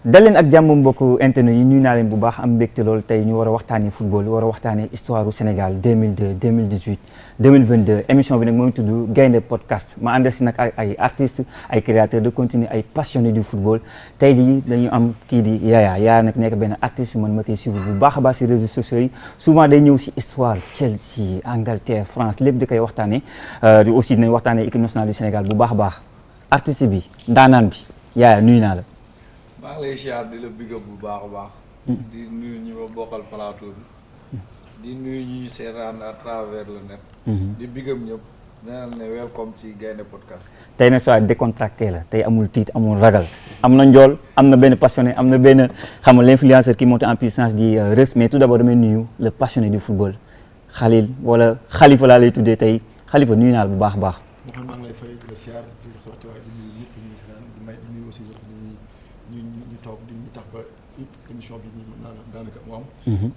dal leen ak jàmm mbokku internet yi nuyu naa leen bu baax am mbégte loolu tey ñu war a waxtaanee football war a waxtaanee histoire u Sénégal 2002 2018 2022 émission bi nag moo ngi tudd Gaynde podcast ma ànd si nag ay artistes ay créateurs de contenu ay passionnés du football tey jii dañu am kii di Yaya nag nekk benn artiste man ma koy suivre bu baax a baax si réseaux sociaux yi souvent day ñëw si histoire Chelsea Angleterre France lépp di koy waxtaanee aussi dinañ waxtaanee équipe nationale du Sénégal bu baax a baax artiste bi ndaanaan bi Yaya nuyu naa la. maa ngi lay siyaar di la big up bu baax a baax. di nuyu ñi ma bokkal plateau bi. di nuyu ñuy seetaan à travers le net. di big up ñëpp nee ne welcome ci Gaynde podcast. tey nag soit décontracté la tey amul tiit amul ragal am na njool am na benn passionné am na benn xam nga l'influenceur qui monte en puissance di Reus mais tout d'abord damay nuyu le passionné du football Khalil wala Khalifa laa lay tuddee tey Khalifa nuyu naa la bu baax a baax. maa ngi lay fay di la siyaar di la waxtu waaye di nuyu ñëpp ñu ngi seetaan di may nuyu aussi ñu toog di ñu tax ba émission bi ñu daanaka mu am.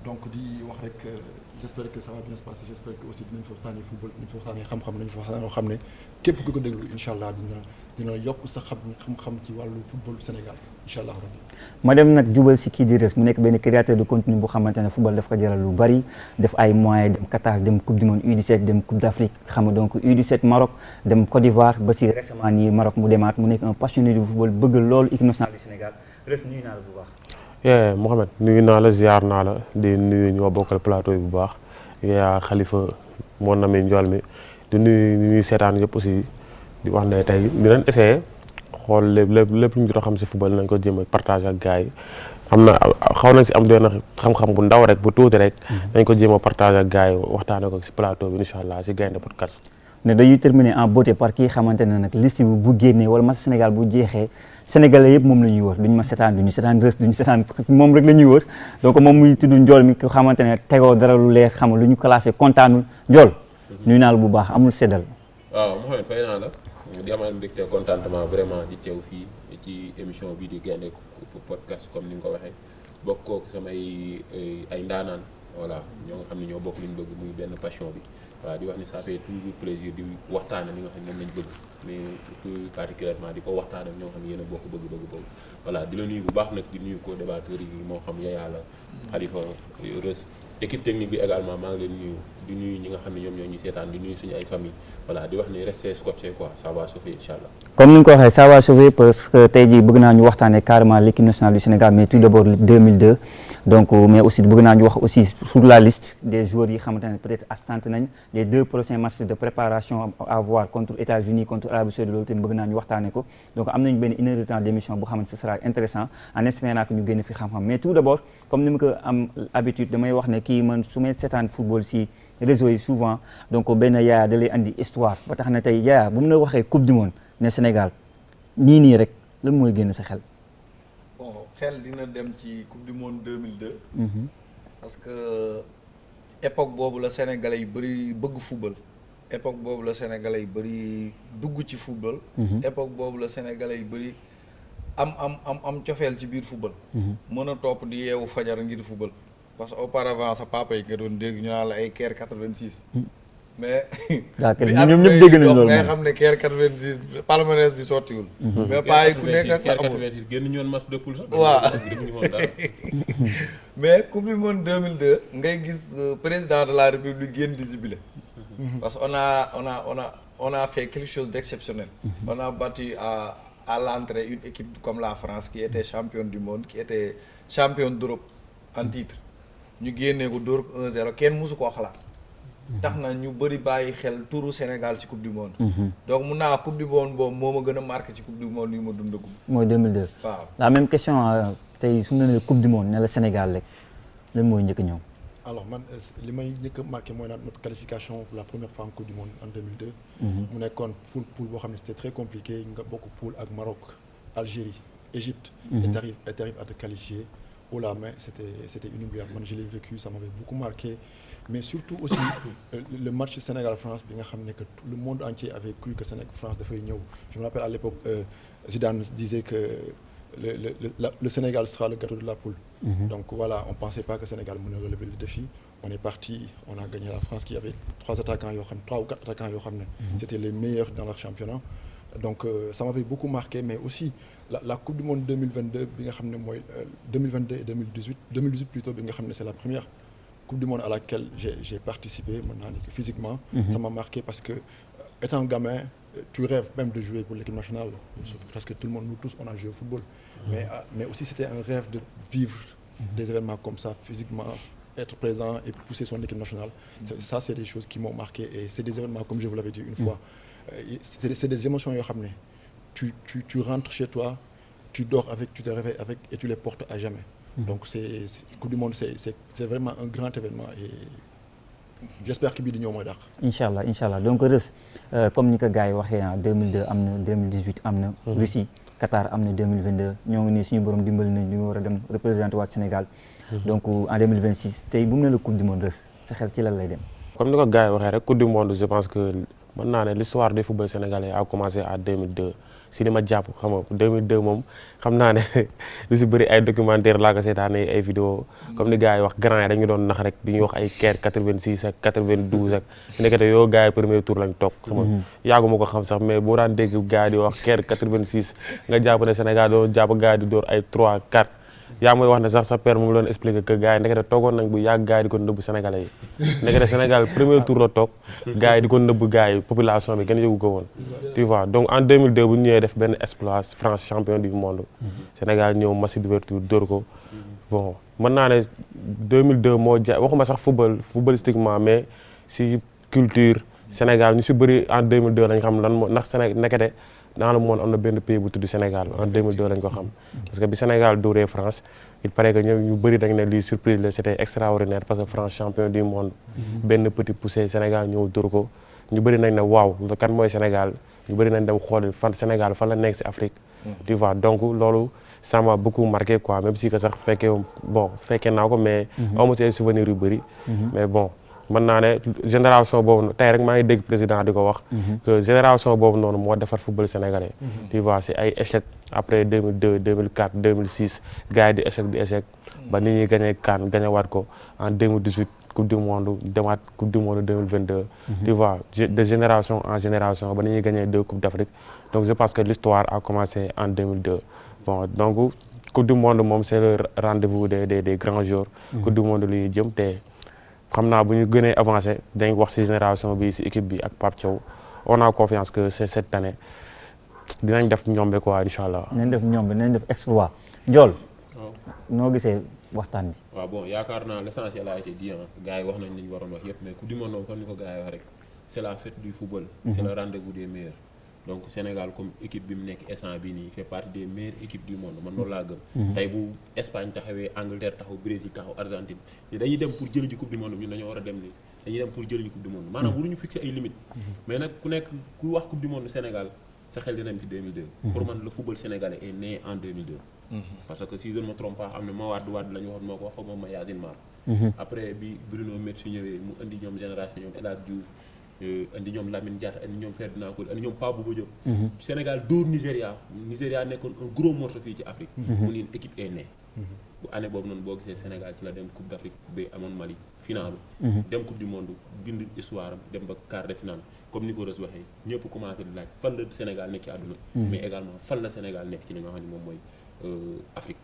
donc di wax rek j'espère que ça va bien se passer j'espère que aussi dinañ fa waxtaanee football dinañ fa waxtaanee xam-xam dinañ fa waxtaanee loo xam ne képp ku ko déglu incha allah dina yokk sa xam-xam ci wàllu football Sénégal incha allah rabbi. ma dem nag jubal si kii di Reus mu nekk benn créateur de contenu bu xamante ne football daf ko jaral lu bari def ay moyens dem Qatar dem coupe du monde U17 dem coupe d'Afrique xam nga donc U17 Maroc dem Côte d'Ivoire ba si récemment nii Maroc mu demaat mu nekk un passionné du football bëgg loolu équipe nationale du Sénégal Reus nuyu naa la bu baax. Mohamed nuyu naa la ziar naa la di nuyu ñoo bokkal plateau yi bu baax yaa Khalifa moo namee njool mi di nuyu seetaan yëpp aussi di wax ne tey dinañ essayé xool lépp lu ñu jot a xam si football nañ ko jéem a partage ak gars yi am na xaw nañ si am doon xam-xam bu ndaw rek bu tuuti rek nañ ko jéem a partage ak gars yi waxtaane ko si plateau bi incha allah si Gaynde podcast. ne dañuy terminer en beauté par kii xamante ne nag liste bi bu génnee wala match Sénégal bu jeexee sénégalais yëpp moom la ñuy wër duñu ma seetaan duñu seetaan Reus duñu seetaan moom rek la ñuy wër donc moom muy tudd njool mi ko xamante ne tegoo dara lu leer xam lu ñu classé kontaanul njool nuyu naa la bu baax amul seddal. waaw Mouhamed fay naa la di amal mbégte contentement vraiment di teew fii ci émission bii di Gaynde podcast comme ni nga ko waxee bokkoo samay ay ndaanaan voilà ñoo nga xam ne ñoo bokk li ñu bëgg muy benn passion bi. voilà di wax ni ça fait toujours plaisir di waxtaane li nga xam ne moom lañ bëgg mais plus particulièrement di ko waxtaan ak ñoo xam ne yéen a bokk bëgg-bëgg boobu voilà di la nuyu bu baax nag di nuyu ko débatteurs yi moo xam Yaya la Khalifa Reus équipe technique bi également maa ngi leen nuyu di nuyu ñi nga xam ne ñoom ñoo ñuy seetaan di nuyu suñu ay famille voilà di wax ni restez scotché quoi ça va sauver incha allah. comme ni nga ko waxee ça va sauver parce que tey jii bëgg naa ñu waxtaanee carrément l'équipe nationale du Sénégal mais tout d'abord 2002 donc mais aussi bëgg naa ñu wax aussi sur la liste des joueurs yi xamante ne peut-être absent nañ les 2 prochains matchs de préparation à voir contre États-Unis contre Arabie Saoudite loolu tamit bëgg naa ñu waxtaanee ko donc am nañu benn 1 heure de temps d'émission boo xamante ce sera intéressant en espérant que ñu génn fi xam-xam mais tout d'abord comme ni ma ko am habitude damay wax ne kii man su may seetaan football si réseau yi souvent donc benn Yaya da lay andi histoire ba tax na tey Yaya bu mu la waxee coupe du monde ne Sénégal nii rek lan mooy génn sa xel. bon xel dina dem ci coupe du monde 2002. parce que époque boobu la sénégalais yu bëri bëgg football. époque boobu la sénégalais yu bëri dugg ci football. époque boobu la sénégalais yu bëri am cofeel ci biir football. mën a topp di yeewu fajar ngir football. parce que auparavant sa papa yi nga doon dégg ñu naan la ay Caire 86. mais. bi ñoom ñëpp dégg nañ loolu ngay xam ne Caire 86 palmarès bi sottiwul. mais paa yi ku nekk ak sa amul génn ñu woon match de poule sax. waaw mais coupe du monde 2002 ngay gis président de la république génn di jubilé. parce que on a fait quelque chose d'exceptionnel. on a battu à l'entrée une équipe comme la France qui était championne du monde qui était championne d'Europe en titre. ñu génnee ko dóor ko 1-0 kenn mësu koo xalaat. tax na ñu bëri bàyyi xel turu Sénégal ci coupe du monde. donc mun naa coupe du monde boobu moo ma gën a marqué ci coupe du monde yi ma dundagum. mooy 2002. waaw la même question tey su ñu nee coupe du monde ne la Sénégal rek lan mooy njëkk ñëw. alors man li may njëkk a marqué mooy notre qualification pour la première fois en coupe du monde en 2002. mu nekkoon poule boo xam ne c'était très compliqué nga bokk poule ak Maroc Algérie Égypte. et t'arrives à te qualifier. haut la main, c'était inoubliable. Moi, je l'ai vécu, ça m'avait beaucoup marqué. Mais surtout aussi, le match Sénégal-France, que le monde entier avait cru que Sénégal-France devait venir. Je me rappelle à l'époque, Zidane disait que le Sénégal sera le gâteau de la poule. Donc voilà, on ne pensait pas que le Sénégal allait relever le défi. On est parti, on a gagné la France qui avait 3 ou 4 attaquants, c'était les meilleurs dans leur championnat. Donc ça m'avait beaucoup marqué, mais aussi la Coupe du Monde 2022 bi nga xam ne mooy 2022 et 2018 plutôt bi nga xam ne c'est la première Coupe du Monde à laquelle j'ai participé mën naa ni que physiquement. Ça m'a marqué parce que étant gamin tu rêves même de jouer pour l'équipe nationale parce que tout le monde, nous tous, on a joué au football. Mais aussi c'était un rêve de vivre des événements comme ça physiquement, être présent et pousser son équipe nationale. Ça c'est des choses qui m'ont marqué et c'est des événements comme je vous l'avais dit une fois. C'est des émotions yoo xam ne tu rentres chez toi, tu dors avec, tu te réveilles avec et tu les portes à jamais. Donc c'est Coupe du Monde, c'est vraiment un grand événement et j'espère que bii di ñëw mooy dàq. Inch'Allah Inch'Allah donc Reus comme ni ko gars yi waxee en 2002 am na 2018 am na. Russie Qatar am na 2022 ñoo ngi nii suñu borom dimbali nañ ñu war a dem représenter waat Sénégal. Donc en 2026 tey bu mu ne la Coupe du Monde Reus sa xel ci lan lay dem. comme ni ko gars yi waxee rek Coupe du Monde je pense que mën naa ne l'histoire du football sénégalais a commencé à 2002 si li ma jàpp xam nga 2002 moom xam naa ne lu si bëri ay documentaire laa ko seetaanee ay vidéo comme ni gars yi wax grand yi dañu doon nax rek di ñuy wax ay Caire 86 ak 92 ak nekkate yoo gars yi premier tour lañ toog xam nga yàggu ma ko xam sax mais boo daan dégg gars yi di wax Caire 86 nga jàpp ne Sénégal doo jàpp gars yi di door ay 3 4 yaa mooy wax ne sax sa père mu doon expliquer que gars yi ndekete toogoon nañ bu yàgg gars yi di ko nëbb Sénégalais yi ndekete Sénégal premier tour la toog gars yi di ko nëbb gars yi population bi kenn yëgu ko woon tu vois donc en 2002 bu ñu ñëwee def benn exploit France champion du monde Sénégal ñëw match d'ouverture dóor ko bon mën naa ne 2002 moo waxuma sax footballistiquement mais si culture Sénégal ñu si bëri en 2002 lañ xam lan moo ndax Sénégal ndekete dans le monde am na benn pays bu tudd Sénégal en 2002 lañ ko xam parce que bi Sénégal dóoree France il paraît que ñu bëri dañ ne lii surprise la c'était extraordinaire parce que France champion du monde benn petit poussé Sénégal ñëw dóor ko ñu bëri nañ ne waaw kan mooy Sénégal ñu bëri nañ dem xool fan Sénégal fan la nekk si Afrique tu vois donc loolu ça m'a beaucoup marqué quoi même si que sax fekkee naa ko mais amu si ay souvenirs yu bëri mais bon mën naa ne génération boobu tey rek maa ngi dégg président di ko wax que génération boobu noonu moo defar football sénégalais tu vois c'est ay échec après 2002 2004 2006 gars yi di échec ba nit ñi gagné CAN gagnéwaat ko en 2018 coupe du monde demaat coupe du monde 2022 tu vois de génération en génération ba nit ñi gagné 2 coupes d'Afrique donc je pense que l'histoire a commencé en 2002 bon donc coupe du monde moom c'est le rendez-vous des grands jours coupe du monde li ñuy jëm te xam naa bu ñu gënee avancé dañ wax ci génération bi ci équipe bi ak Pape Thiaw on a confiance que c'est cette année dinañ def ñombe quoi incha allah. nañ def ñombe nañ def exploit Ndiol. noo gisee waxtaan bi. waaw bon yaakaar naa l'essentiel a été dit gars yi wax nañ li ñu waroon wax yëpp mais coupe du monde comme ni ko gars yi wax rek c'est la fête du football. C'est le rendez-vous des meilleurs. donc Sénégal comme équipe bi mu nekk instant bi nii fait partie des meilleures équipes du monde man loolu laa gëm. tey bu Espagne taxawee Angleterre taxaw Brésil taxaw Argentine dañuy dem pour jëli ji coupe du monde ñun dañoo war a dem ni dañuy dem pour jëli ji coupe du monde maanaam waruñu fixer ay limites. mais nag ku nekk ku wax coupe du monde Sénégal sa xel dina dem ci 2002. pour man le football sénégalais est né en 2002. parce que si je ne me trompe pas am na Mawade Wade la ñu waxoon moo ko wax fa moom ma Yacine Mar. après bi Bruno Metsu ñëwee mu indi ñoom génération ñoom El Hadj Diouf indi ñoom Lamine Diatta indi ñoom Ferdinand Coly indi ñoom Pape Bouba Diop. Sénégal dóor Nigéria nekkoon un gros morceau fii ci Afrique. mu ne équipe est née. bu année boobu noonu boo gisee Sénégal ci la dem coupe d'Afrique ba amoon Mali finale. dem coupe du monde bind histoire am dem ba quart de finale comme ni ko Reus waxee ñëpp commencé di laaj fan la Sénégal nekk ci àdduna. mais également fan la Sénégal nekk ci li nga xam ne moom mooy Afrique.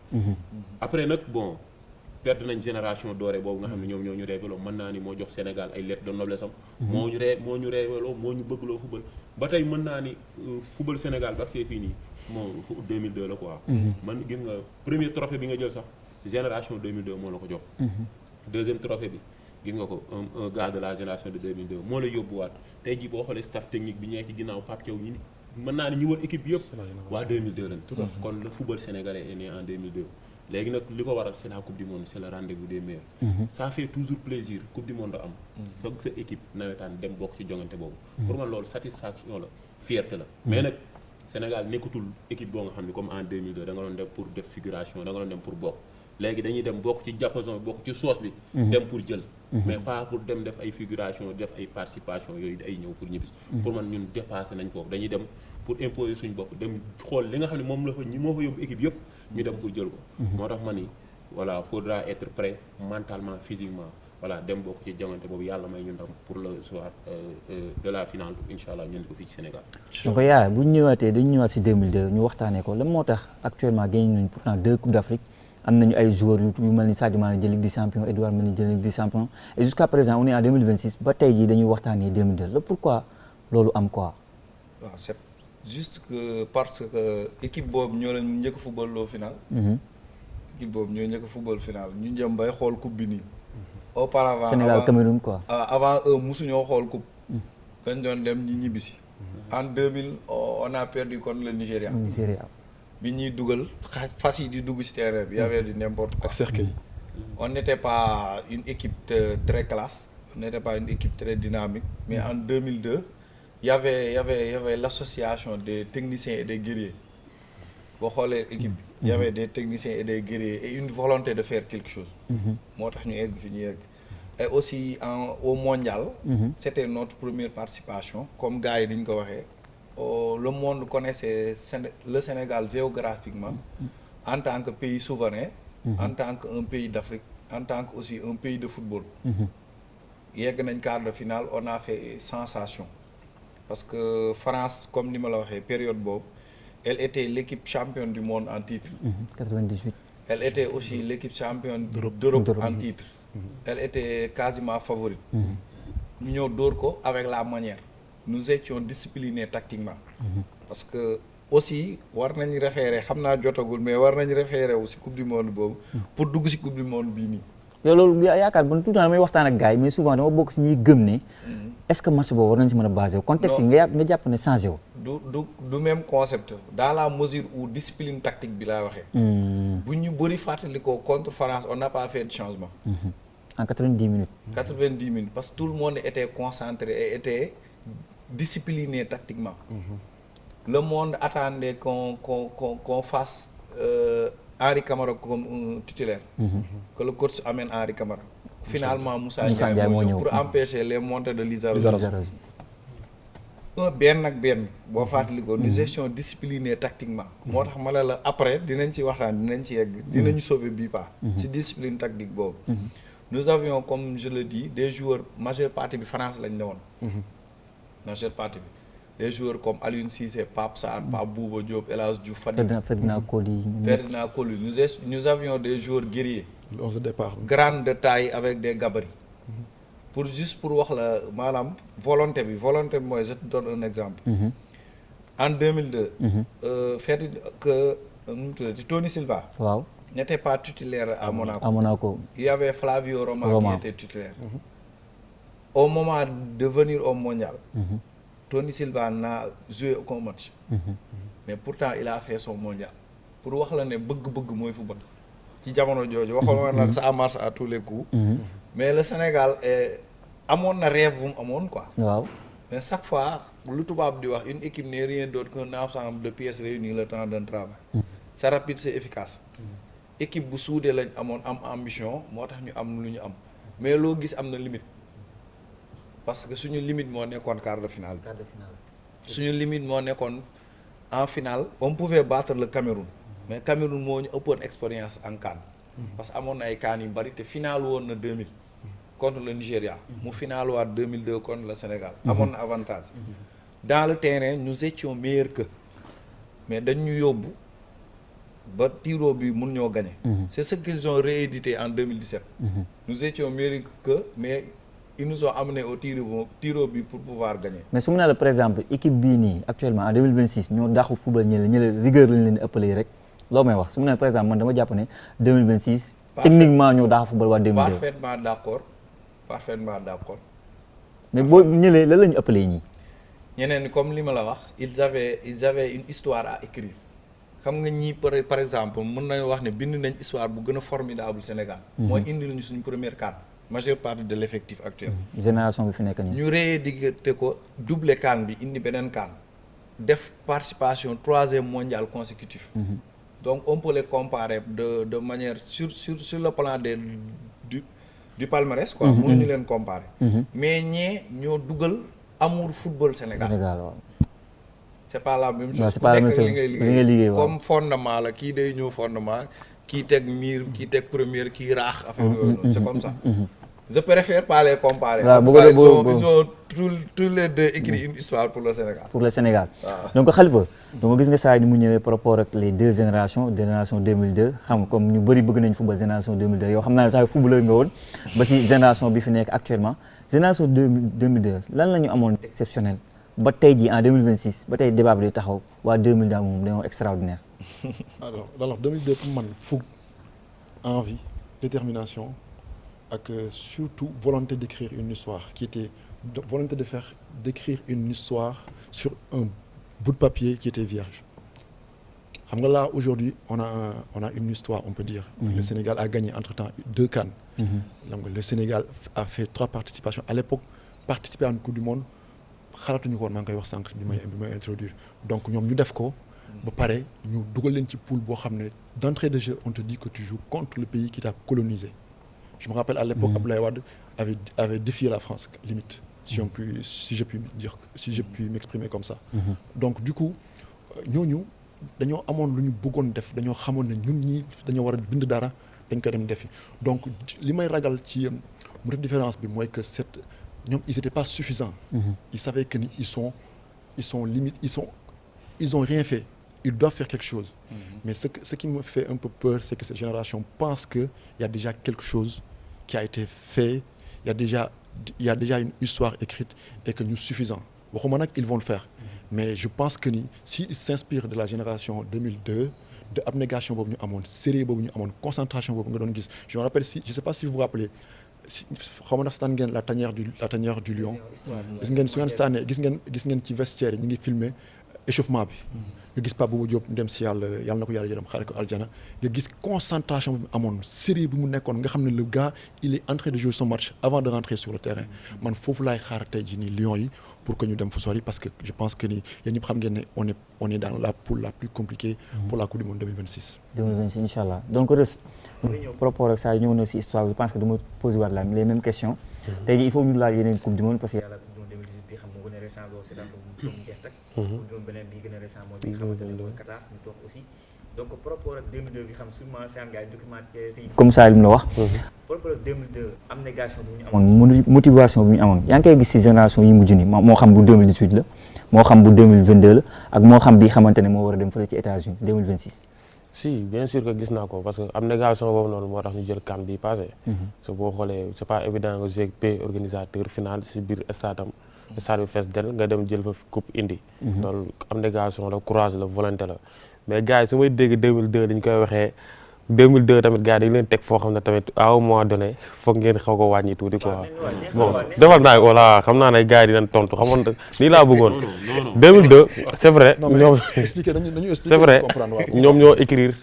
après nag bon. perdre nañ génération dorée boobu nga xam ne ñoom ñoo ñu révéloo mën naa ni moo jox Sénégal ay lettres de noblesse am moo ñu révéloo moo ñu bëggloo football ba tey mën naa ni football Sénégal ba ak see fii nii moo 2002 la quoi man gis nga premier trophée bi nga jël sax génération 2002 moo la ko jox deuxième trophée bi gis nga ko un gars de la génération de 2002 moo la yóbbuwaat tey jii boo xoolee staff technique bi ñee ci ginnaaw Pape Thiaw ñi mën naa ni ñu wër équipe bi yëpp waa 2002 lañ kon le football sénégalais est né en 2002 léegi nag li ko waral c'est la coupe du monde c'est le rendez-vous des meilleurs. Ça fait toujours plaisir coupe du monde am. soog sa équipe nawetaan dem bokk ci jongante boobu. pour man loolu satisfaction la fierté la. mais nag Sénégal nekkatul équipe boo nga xam ne comme en 2002 da nga doon dem pour def figuration da nga doon dem pour bokk léegi dañuy dem bokk ci diapason bokk ci soos bi. dem pour jël. mais pas pour dem def ay figuration def ay participation yooyu ay ñëw pour ñibbis. pour man ñun dépassé nañ foofu dañuy dem pour imposer suñu bopp dem xool li nga xam ne moom la fa moo fa yóbbu équipe yëpp. ñu dem pour jël ko. moo tax ma ni voilà faudra être prêt mentalement physiquement voilà dem bokk ci jongante boobu yàlla may ñu ndam pour le soir de la finale incha allah ñu indi ko fii ci Sénégal. donc yaa bu ñu ñëwaatee dañu ñëwaat si 2002 ñu waxtaanee ko lan moo tax actuellement gagné nañu pourtant 2 coupes d'Afrique am nañu ay joueurs yu mel ni Sadio Mané jël Ligue des Champions Edouard Mendy jël Ligue des Champions et jusqu'à présent on est en 2026 ba tey jii dañuy waxtaanee 2002 la pourquoi loolu am quoi. waaw c'est juste que parce que équipe boobu ñoo leen njëkk a football loo final. équipe boobu ñoo njëkk a football final ñu jëm bay xool coupe bi nii. auparavant Sénégal Cameroun quoi. avant mosuñoo xool coupe. dañ doon dem ñi ñibbisi. en 2000 on a perdu contre le Nigéria. bi ñuy dugal fas yi di dugg ci terrain bi y avait du n'importe quoi. ak cercueil. on n'était pas une équipe très classe. on n'était pas une équipe très dynamique. mais en 2002 y avait l'association des techniciens et des guerriers. boo xoolee équipe bi. y avait des techniciens et des guerriers et une volonté de faire quelque chose. moo tax ñu egg fi ñu egg. et aussi au mondial. c'était notre première participation comme gars yi ni ñu ko waxee. Le monde connaissait le Sénégal géographiquement. en tant que pays souverain. en tant qu'un pays d'Afrique. en tant que aussi un pays de football. yegg nañ quart de finale on a fait sensation. parce que France comme ni ma la waxee période boobu. elle était l'équipe championne du monde en titre. 98. elle était aussi l'équipe championne d'Europe en titre. elle était quasiment favorite. ñu ñëw dóor ko avec la manière. nous étions disciplinés tactiquement. parce que aussi war nañ référer xam naa jotagul mais war nañ référer aussi coupe du monde boobu. pour dugg ci coupe du monde bii nii. yow loolu yaakaar man tout le temps damay waxtaan ak gars yi mais souvent dama bokk ci ñuy gëm ne. est-ce que match boobu war nañ ci mën a basé wu. contexte yi nga jàpp ne changé wu. du même concept dans la mesure où discipline tactique bi laa waxee. bu ñu bëri fàttalikoo contre France on n'a pas fait de changement. en 90 minutes. 90 minutes parce que tout le monde était concentré et était discipliné tactiquement. Le monde attendait qu'on fasse Henri Camara comme titulaire. que le coach amène Henri Camara. Finalement Moussa Ndiaye moo ñëw pour empêcher les montées de Lizarazu. benn ak benn boo fàttalikoo nous étions disciplinés tactiquement. moo tax ma la après dinañ ci waxtaan dinañ ci yegg. dinañu sauver bii pas. ci discipline tactique boobu. nous avions comme je le dis des joueurs majeure partie bi France lañ ne woon. majeure partie bi des joueurs comme Aliou Cissé Pape Sarr Pape Bouba Diop El Hadj Diouf Fadiga. Ferdinand Coly. Nous avions des joueurs guerriers. le 11 de départ. Grande de taille avec des gabarits. pour wax la maanaam volonté bi mooy je te donne un exemple. en 2002. nu mu tuddati Tony Silva. waaw. n'était pas titulaire à Monaco. à Monaco. Il y avait Flavio Roma qui était titulaire. Au moment de venir au mondial. Tony Silva n'a joué aucun match. mais pourtant il a fait son mondial. pour wax la ne bëgg-bëgg mooy football. ci jamono jooju waxoon na nag ça marche à tous les coups. mais le Sénégal amoon na rêve bu mu amoon quoi. waaw. mais chaque fois lu tubaab di wax une équipe n'est rien d'autre qu'un ensemble de pièces réunies le temps d'un travail. c'est rapide c'est efficace. équipe bu suudee lañ amoon am ambition moo tax ñu am lu ñu am mais loo gis am na limite parce que suñu limite moo nekkoon quart de finale. suñu limite moo nekkoon en finale on pouvait battre le Cameroun mais Cameroun moo ñu ëppoon expérience en CAN. parce que amoon na ay CAN yu bari te final woon na 2000 contre le Nigéria. mu final waat 2002 contre le Sénégal. amoon na avantage. dans le terrain nous étions meilleurs que mais dañ ñu yóbbu. ba tiro bi mun ñoo gagné. c'est ce qu'ils ont réédité en 2017. nous étions meilleurs que mais ils nous ont amené au tiro bi pour pouvoir gagner. mais su mu nee la par exemple équipe bii nii actuellement en 2026 ñoo dàqu football ñële rigueur lañ leen di ëppalee rek loo may wax su mu nee par exemple man dama jàpp ne 2026. techniquement ñoo dàqu football waa 2002. parfaitement d'accord. mais boo ñëlee lan la ñu ëppalee ñii. ñeneen ni comme li ma la wax ils avaient une histoire à écrire. xam nga ñii par exemple mën nañu wax ne bind nañ histoire bu gën a formidable Sénégal. mooy indi lañu suñu première CAN. majeure partie de l'effectif actuel. génération bi fi nekk nii. ñu réédité ko double CAN bi indi beneen CAN. def participation 3e mondial consécutif. donc on peut les comparer de manière sur le plan du palmarès quoi. mënuñu leen comparer. mais ñee ñoo dugal amour football Sénégal. waaw. c'est pas la même chose. c'est pas la même chose li ngay liggéey comme fondement la kii day ñëw fondement kii teg miir kii teg première kii raax affaire yooyu noonu c'est comme ça. je préfère pas les comparer. waaw ils ont tous les deux écrit une histoire pour le Sénégal. pour le Sénégal. donc Khalifa. donc gis nga saa ni mu ñëwee par rapport ak les deux générations génération 2002 xam nga comme ñu bëri bëgg nañ football génération 2002 yow xam naa ne saa footballeur nga woon ba si génération bi fi nekk actuellement génération 2002 lan la ñu amoon exceptionnel ba tey jii en 2026 ba tey débat bi di taxaw waa 2002 moom dañoo extraordinaire. alors 2002 pour man fougue, envie, détermination ak surtout volonté d'écrire une histoire qui était volonté d'écrire une histoire sur un bout de papier qui était vierge. Xam nga là aujourd'hui on a une histoire, on peut dire. Le Sénégal a gagné entre-temps 2 CAN. Donc le Sénégal a fait 3 participations à l'époque participer à une Coupe du Monde xalaatuñu ko woon maa ngi koy wax sànq bi may introduire donc ñoom ñu def ko ba pare ñu dugal leen ci poule boo xam ne d'entrée de jeu on te dit que tu joues contre le pays qui t'a colonisé. Je me rappelle à l'époque Abdoulaye Wade avait défié la France limite si j'ai pu m'exprimer comme ça. Donc du coup ñooñu dañoo amoon lu ñu bëggoon def dañoo xamoon ne ñun ñii dañoo war a bind dara dañ ko dem defi donc li may ragal ci mu def différence bi mooy que ñoom ils étaient pas suffisants. Ils savaient que ils sont limite ils ont rien fait. Ils doivent faire quelque chose. Mais ce qui me fait un peu peur, c'est que cette génération pense qu'il y a déjà quelque chose qui a été fait, il y a déjà une histoire écrite et que nous suffisons. Ils vont le faire. Mais je pense que s'ils s'inspirent de la génération 2002, de abnégation, série, concentration, je me rappelle, je ne sais pas si vous vous rappelez, la tanière du lion. Gis ngeen ci vestiaire ñi ngi filmer échauffement bi. Nga gis Pape Bouba Diop dem si yàlla na ko yàlla yërëm xaare ko aljana. Nga gis concentration bi mu amoon série bi mu nekkoon nga xam ne le gars il est en train de jouer son match avant de rentrer sur le terrain. Man foofu laay xaar tey jii nii Lions yi pour que ñu dem fu sori parce que je pense que ni yéen ñëpp xam ngeen ne on est dans la poule la plus compliquée pour la Coupe du Monde 2026. 2026 inchallah. Donc Reus par rapport ak ça ñëw na si histoire je pense que dama poser waat les mêmes questions. Tey jii il faut ñu laaj yeneen Coupe du Monde parce que yàlla Coupe du Monde 2018 bi xam nga gën a récent loolu c'est dans mu jeex tak. Coupe du Monde beneen bi gën a récent mooy bi nga xamante ne mooy Qatar ñu toog aussi. Donc par rapport ak 2002 bi xam sûrement c'est am gars documenté comme ça li mu la wax. Par rapport ak 2002 abnégation bi ñu amoon motivation bi ñu amoon yaa ngi koy gis si génération yi mujj ni moo xam bu 2018 la moo xam bu 2022 la ak moo xam bi xamante ne moo war a dem fële ci États-Unis 2026. Si bien sûr que gis naa ko parce que abnégation boobu noonu moo tax ñu jël CAN bi passé. so boo xoolee c'est pas évident que GP organisateur final si biir stade bi fees del nga dem jël fa coupe indi. loolu abnégation la courage la volonté la mais gars yi su may dégg 2002 dañ koy waxee 2002 tamit gars yi dañu leen teg foo xam ne tamit à un moment donné foog ngeen xaw ko wàññi tuuti quoi. bon defal naa voilà xam naa ne gars yi dinañ tontu xamoon nii laa bëggoon. 2002 c'est vrai. ñoom c'est vrai ñoom ñoo écrire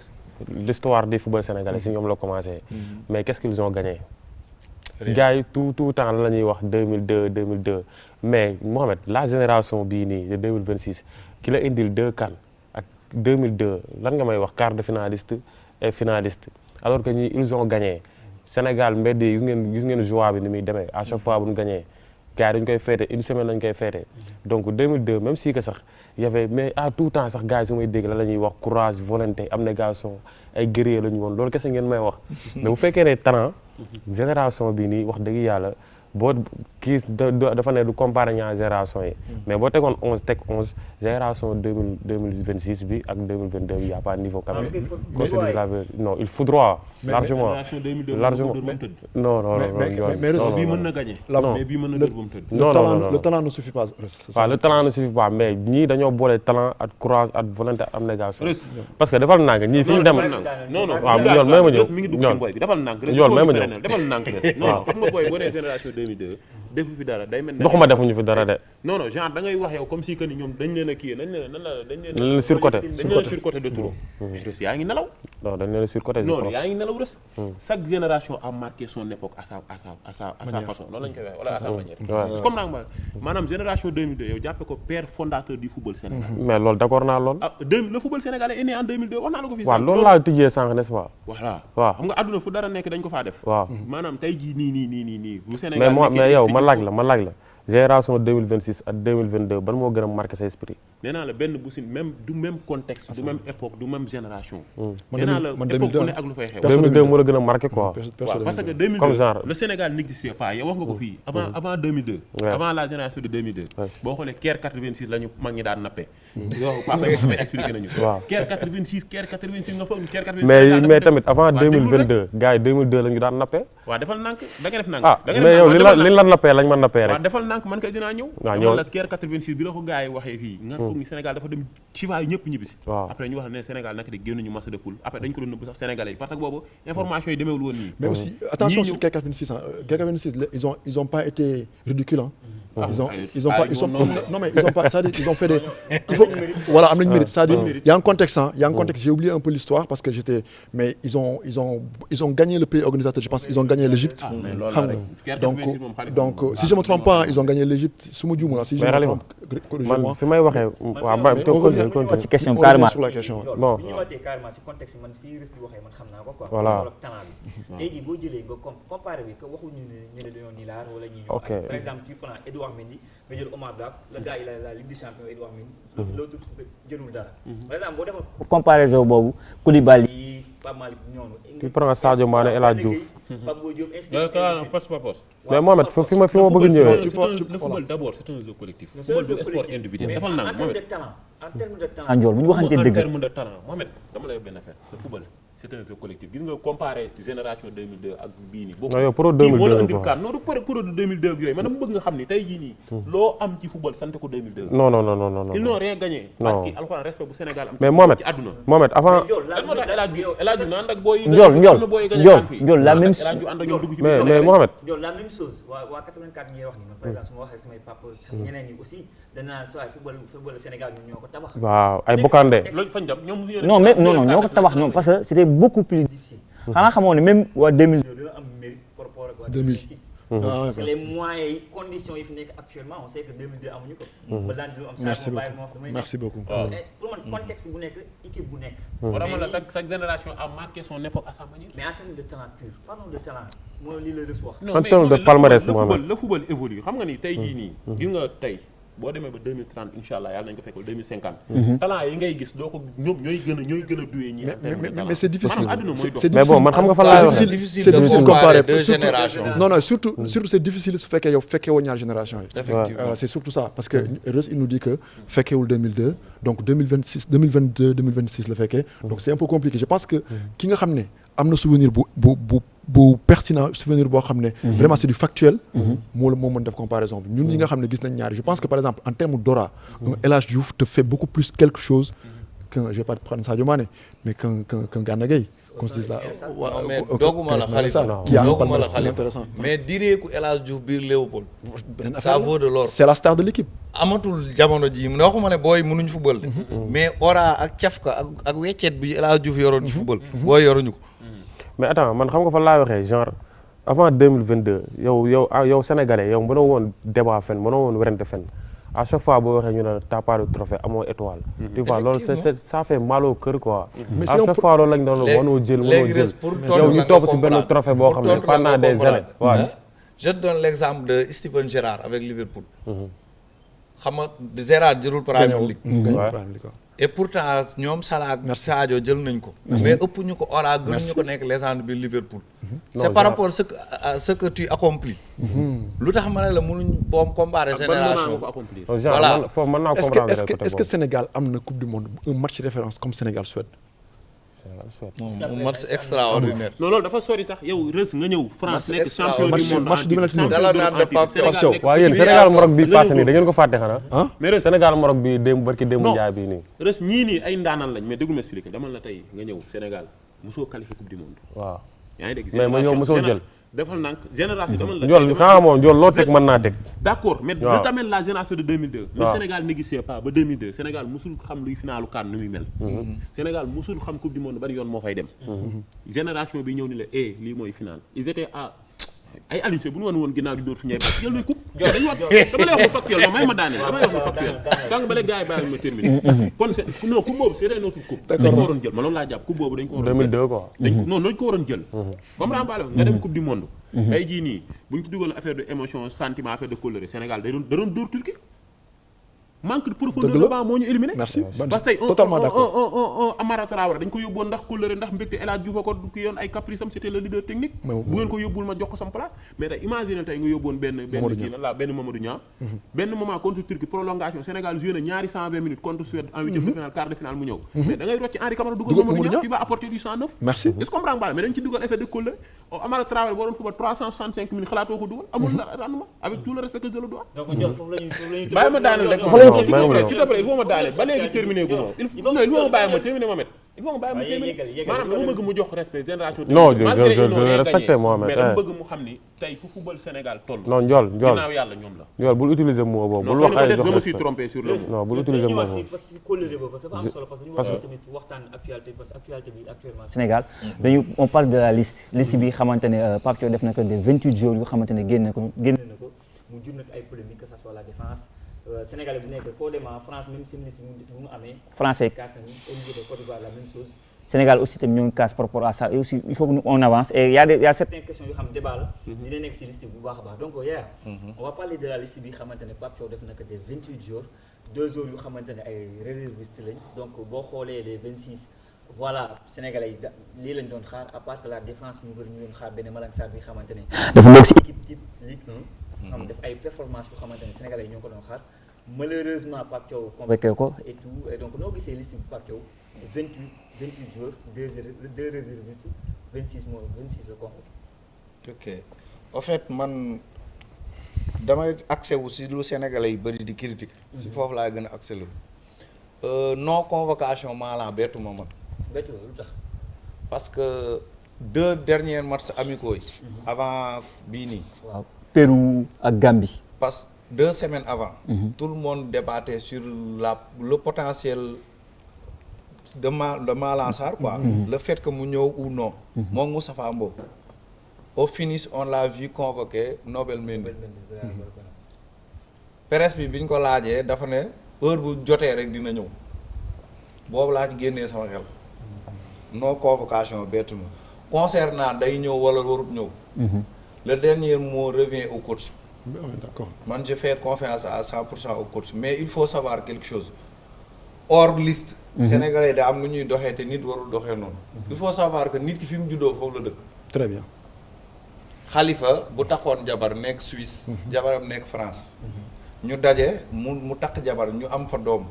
l'histoire du football sénégalais si ñoom la commencé. mais qu'est-ce qu'ils ont gagné. gars yi tout temps la ñuy wax 2002 mais Mohamed la génération bii nii de 2026 ki la indil 2 CAN ak 2002 lan nga may wax quart de finaliste et finaliste alors que ñi ils ont gagné Sénégal mbedd yi gis ngeen joie bi ni muy demee à chaque fois bu ñu gagné gars yi dañu koy féete une semaine lañu koy féete donc 2002 même si que sax y avait mais à tout temps sax gars yi su may dégg la ñuy wax courage volonté abnégation ay guerrier la ñu woon loolu kese ngeen may wax mais bu fekkee ne talent génération bi nii wax dëgg yàlla boo kii dafa ne du comparer ñaar génération yi mais boo tegoon 11 teg 11 génération 2026 bi ak 2022 bi y a pas niveau quand même non il faut droit largement non mais bii mën na gagner mais bii mën na dër ba mu tëdd le talent ne suffit pas waaw le talent ne suffit pas mais ñii dañoo boole talent ak courage ak volonté ak abnégation parce que defal naa nga ñii fi ñu dem non waaw yoon may ma ñëw mi ngi dugg ci boy bi defal nànk rek yoon may ma ñëw defal nànk rek non xam nga boy boo nee génération 2002 defu fi dara day mel ne doxuma defuñu fi dara de non genre da ngay wax yow comme si que ni ñoom dañ leen a kii dañ leen a surcoté de trop Reus yaa ngi nelaw non dañ leen a surcoté non yaa ngi nelaw Reus chaque génération a marqué son époque à sa façon loolu lañ koy wax wala à sa manière comme naa maanaam génération 2002 yow jàppe ko père fondateur du football sénégalais mais loolu d'accord naa lool le football sénégalais est né en 2002 wax naa la ko fii waaw loolu laa tijjee sànq n'est-ce pas voilà waaw xam nga àdduna fu dara nekk dañ ko faa def waaw maanaam tey jii nii bu Sénégal mais yow ma laaj la génération 2026 ak 2022 ban moo gën a marqué sa esprit. nee naa la benn bu si même du même contexte du même époque du même génération. man nee naa la man époque 2002 bu ne ak lu fay xew. 2002 moo la gën a marqué quoi. waaw parce que 2002 comme genre le Sénégal n'existait pas yow wax nga ko fii avant 2002. Ouais. avant la génération de 2002. Ouais. boo xoolee Caire 86 la ñu mag ñi daan nappee. yow papa yi ma expliqué nañu. waaw Caire 86 nga foog Caire 86. mais tamit avant 2022 gars yi 2002 la ñu daan nappee. waaw defal nànk da nga def nànk. ah da nga mais def yow nànk li la nappee lañ mën nappee rek. waaw defal nànk man kay dinaa ñëw. waaw dama ñëw la Caire 86 bi la ko gars yi waxee fii. nga foog ni Sénégal dafa dem chifa yi ñëpp ñibbisi. waaw après ñu wax ne Sénégal naka de génnuñu match de poule après dañ ko doon nëbb sax sénégalais yi parce que boobu information yi demeewul woon nii. Mais aussi, attention sur Caire 86. Hein. Caire 86, ils ont pas été ridicules. Hein. Ils ont pas, non mais ils ont pas, c'est-à-dire ils ont fait des, voilà, amener une mérite. C'est-à-dire, il y a un contexte, hein, il y a un contexte. J'ai oublié un peu l'histoire parce que mais ils ont gagné le pays organisateur. Je pense ils ont gagné l'Égypte. Donc, si je me trompe pas, ils ont gagné l'Égypte. Si je me trompe, man fi may waxee waaw ba pas ci question carrément sur la question. bon bu ñu ñëwaatee carrément si contexte man fii risque di waxee man xam naa ko quoi. Voilà. talent bi. tey jii boo jëlee nga comparé bi que waxuñu ne dañoo ni laar wala ñi ñëw. Ok. par exemple tu prends Edouard Mendy nga jël Omar Black le gars il a la Ligue des Champions Edouard Mendy. l'autre jëlul dara. par exemple boo defoon comparaison boobu Koulibaly yi Pape Malick ñoonu. tu prends Sadio Mané El Hadj Diouf. Pape Boye Diop ainsi de poste par poste. mais Mohamed fi ma bëgg ñëwee. Le football d'abord c'est un jeu collectif. Le football du sport individuel. mais defal naa en termes de talent en termes de talent. Andiol bu ñu waxante en dëgg termes de talent Mohamed dama lay wax benn affaire le football c'est un jeu collectif gis nga comparé génération 2002 ak bii nii. non yow pro moo la 2002 andil quoi. kaan non du pro de 2002 ak yooyu man dama bëgg nga xam ni tey jii nii. loo am ci football sant ko 2002. non ils n'ont rien gagné. Non. parce que alxuraan respect bu Sénégal am. mais Mohamed ci àdduna. Mohamed avant. lan moo tax El Hadj Diouf El Hadj Diouf na ànd ak booy yi. Ndiol la même El Hadj Diouf ànd ak ñoom dugg ci mais Mohamed. Ndiol la même chose waa 84 ñi wax ni man par exemple su ma waxee samay papa ñeneen ñi aussi danaa soit football Sénégal ñoo ko tabax. waaw ay Bokandé. loolu fañ dem ñoom non mais non ñoo ko tabax non parce que c'était beaucoup plus difficile xanaa xamoo ne même waa 2000 dina am mérite par rapport ak waa 2006. 2006. Ah, parce que les moyens yi conditions yi fi nekk actuellement on sait que 2002 amuñu ko. ba daan du am Merci saa beaucoup. Merci beaucoup. pour man contexte bu nekk équipe bu nekk. moo tax man la chaque génération a marqué son époque à sa manière. mais en termes de talent pur parlons de talent mooy li la reçu wax. non En termes de palmarès, Mohamed le football évolue xam nga ni tey jii nii. gis nga tey boo demee ba 2030 incha allah yàlla nañu ko fekkal 2050. talent yi ngay gis doo ko ñoom ñooy gën a duwee ñi. Mais c'est difficile. maanaam àdduna mooy dox. mais bon man xam nga fan laay waxee. C'est difficile de comparer comparer deux surtout- générations. Non, surtout c'est difficile su fekkee yow fekkee woo ñaar génération yi. Effectivement. C'est surtout ça parce que Reus il nous dit que fekkewul 2002 donc 2026 2022 2026 la fekkee donc c'est un peu compliqué je pense que ki nga xam ne am na souvenir bu pertinent souvenir boo xam ne vraiment c'est du factuel moo mën def comparaison bi ñun ñi nga xam ne gis nañ ñaari je pense que par exemple en termes d'aura El Hadj Diouf te fait beaucoup plus quelque chose qu'un je vais pas prendre Sadio Mané mais qu'un Gana Gueye qu'on se dise là Non, mais dooguma la Khalifa qui a un dooguma la palmarès plus Khalifa intéressant mais direeku El Hadj Diouf biir Léopold ça vaut de l'or c'est la star de l'équipe amatul jamono ji mu ne waxuma ne booy mënuñu football de mais ora ak cafka ak weccet bi El Hadj Diouf yoroon ci football booy yoruñu ko mais attends man xam nga fa laay waxee genre avant 2022 yow sénégalais yow mënoo woon débat fen mënoo woon werante fen à chaque fois boo waxee ñu ne t'as pas de trophée amoo étoile. tu vois loolu ça fait mal au cœur quoi. mais à chaque fois loolu lañ doon mënoo jël yow ñu topp si benn trophée boo xam ne pendant des années waaw. je te donne l'exemple de Steven Gerrard avec Liverpool. xam nga Gerrard jëlul Premier League. et pourtant ñoom Salah ak Sadio jël nañ ko. mais ëpp ñu ko ora gën ñu ko nekk légende bi Liverpool. c'est par rapport à ce que tu accomplis. lu tax ma ne la mënuñ boom comparer génération. voilà foofu mën naa comprendre est-ce que Sénégal am na coupe du monde un match référence comme Sénégal Suède. un match extraordinaire. non loolu dafa sori sax yow Reus nga ñëw France nekk champion du monde match du waaw yéen Sénégal Maroc bi passé nii da ngeen ko fàtte xanaa. mais Reus Sénégal Maroc bi démb barki démb Njaay bii nii. Reus ñii nii ay ndaanaan lañ mais déglu ma expliqué dama la tey nga ñëw Sénégal mosoo qualifié coupe du monde. waaw yaa ngi dégg mais ma yow mosoo jël. defal nank génération dama la Ndiol xanaa moom Ndiol loo teg mën naa teg. d'accord mais je t'amène la génération de 2002. le Sénégal n'existait pas ba 2002 Sénégal musul xam luy finalu CAN nu muy mel. Sénégal musul xam coupe du monde bari yoon moo fay dem. génération bi ñëw ni la lii mooy final ils étaient à ay Aliou Cissé bu ñu woon ginnaaw di dóor suñu ay bàq jël nañ coupe dañu wax dama lay wax mu factuel non may ma daane damay wax mu factuel sànq ba léegi gars yi bàyyi ma terminé kon c'est non coupe boobu c'est une autre coupe dañ ko waroon jël ma loolu laa jàpp coupe boobu dañ ko waroon jël 2002 quoi. non dañ ko waroon jël comme rambaale nga dem coupe du monde tey jii nii bu ñu ko dugal affaire de émotion sentiment affaire de colère Sénégal da doon dóor Turquie manque de profondeur de banc moo ñu éliminé. Merci. parce que Totalement d'accord. Amara Traoré dañ ko yóbboon ndax kóllëre ndax mbégte El Hadj Diouf a ko ki yoon ay caprice am c'était le leader technique. bu ngeen ko yóbbul ma jox ko sama place. mais tey imagine tey nga yóbboon benn kii la benn Mamadou Niang. benn moment contre Turquie prolongation Sénégal joué na ñaari 120 minutes contre Suède en huitième de finale quart de finale mu ñëw. mais da ngay rocc Henri Camara dugal Mamadou Niang qui va apporter du 109. Merci. est-ce que comprendre nga mais dañ ci dugal effet de kóllëre Amara Traoré boo doon football 365 minutes xalaatoo ko dugal amul rendement avec tout le respect que je le dois. donc ñoom foofu la ñuy bàyyi ma daaneel rek il faut ma daane ba léegi terminé gu moom il faut ma bàyyi ma terminé Mohamed il faut ma bàyyi ma terminé maanaam dama bëgg mu jox respect génération non je respecte Mohamed mais dama bëgg mu xam ni tey fu football Sénégal toll non Ndiol ginnaaw yàlla ñoom la Ndiol bul utiliser mot boobu bul wax ay jox je me suis trompé sur le mot non bul utiliser mot boobu parce que kóllëre boobu parce que dafa am solo parce que ñu war a tamit waxtaan actualité parce que actualité bi actuellement Sénégal dañu on parle de la liste bi xamante ne Pape Thiaw def na ko de 28 jours yu xamante ne génn na ko mu jur nag ay polémique que ça soit la défense Sénégalais bu nekk foo dem France même seen liste bu mu amee français kaas nañu au niveau de Côte d'Ivoire la même chose Sénégal aussi tamit ñoo ngi casse par rapport à ça et aussi il faut que nous on avance et il y a certaines questions yoo xam débat la dina nekk si liste bu baax a baax donc Yaya on va parler de la liste bi xamante ne Pape Thiaw def na ko des 28 jours 2 jours yu xamante ne ay réservistes lañ donc boo xoolee les 26 voilà Sénégalais yi lii lañ doon xaar à part que la défense ñu bëri ñu doon xaar benn Malang Sarr bi xamante ne dafa bokk si équipe type Ligue 1 xam def ay performances yu xamante ne Sénégalais yi ñoo ko doon xaar malheureusement Pape Thiaw convoqué ko et tout et donc noo gisee liste bi Pape Thiaw 28 jours 2 réservistes 26 la convoqué. ok en fait man damay accès wu si lu Sénégalais yi bëri di critique si foofu laay gën a accès lu non convocation Malang bettu ma man. bettu lu tax. parce que 2 derniers matchs amicaux yi. avant bii nii. waaw Pérou ak Gambie. parce que 2 semaines avant. tout le monde débattait sur le potentiel de Malang Sarr quoi. Le fait que mu ñëw ou non. moom Moustapha Mbow. au finish on l'a vu convoqué Nobel Mendy. presse bi ñu ko laajee dafa ne heure bu jotee rek dina ñëw boobu laa ci génnee sama xel. non convocation bettu ma concernant day ñëw wala warut ñëw. le dernier mot revient au coach. D'accord. man je fais confiance à 100% au coach mais il faut savoir quelque chose hors liste. Sénégalais da am lu ñuy doxee te nit warul doxee noonu. il faut savoir que nit ki fi mu juddoo foofu la dëkk. Très bien. Khalifa bu taxoon jabar nekk Suisse. jabaram nekk France. ñu daje mu takk jabar ñu am fa doom.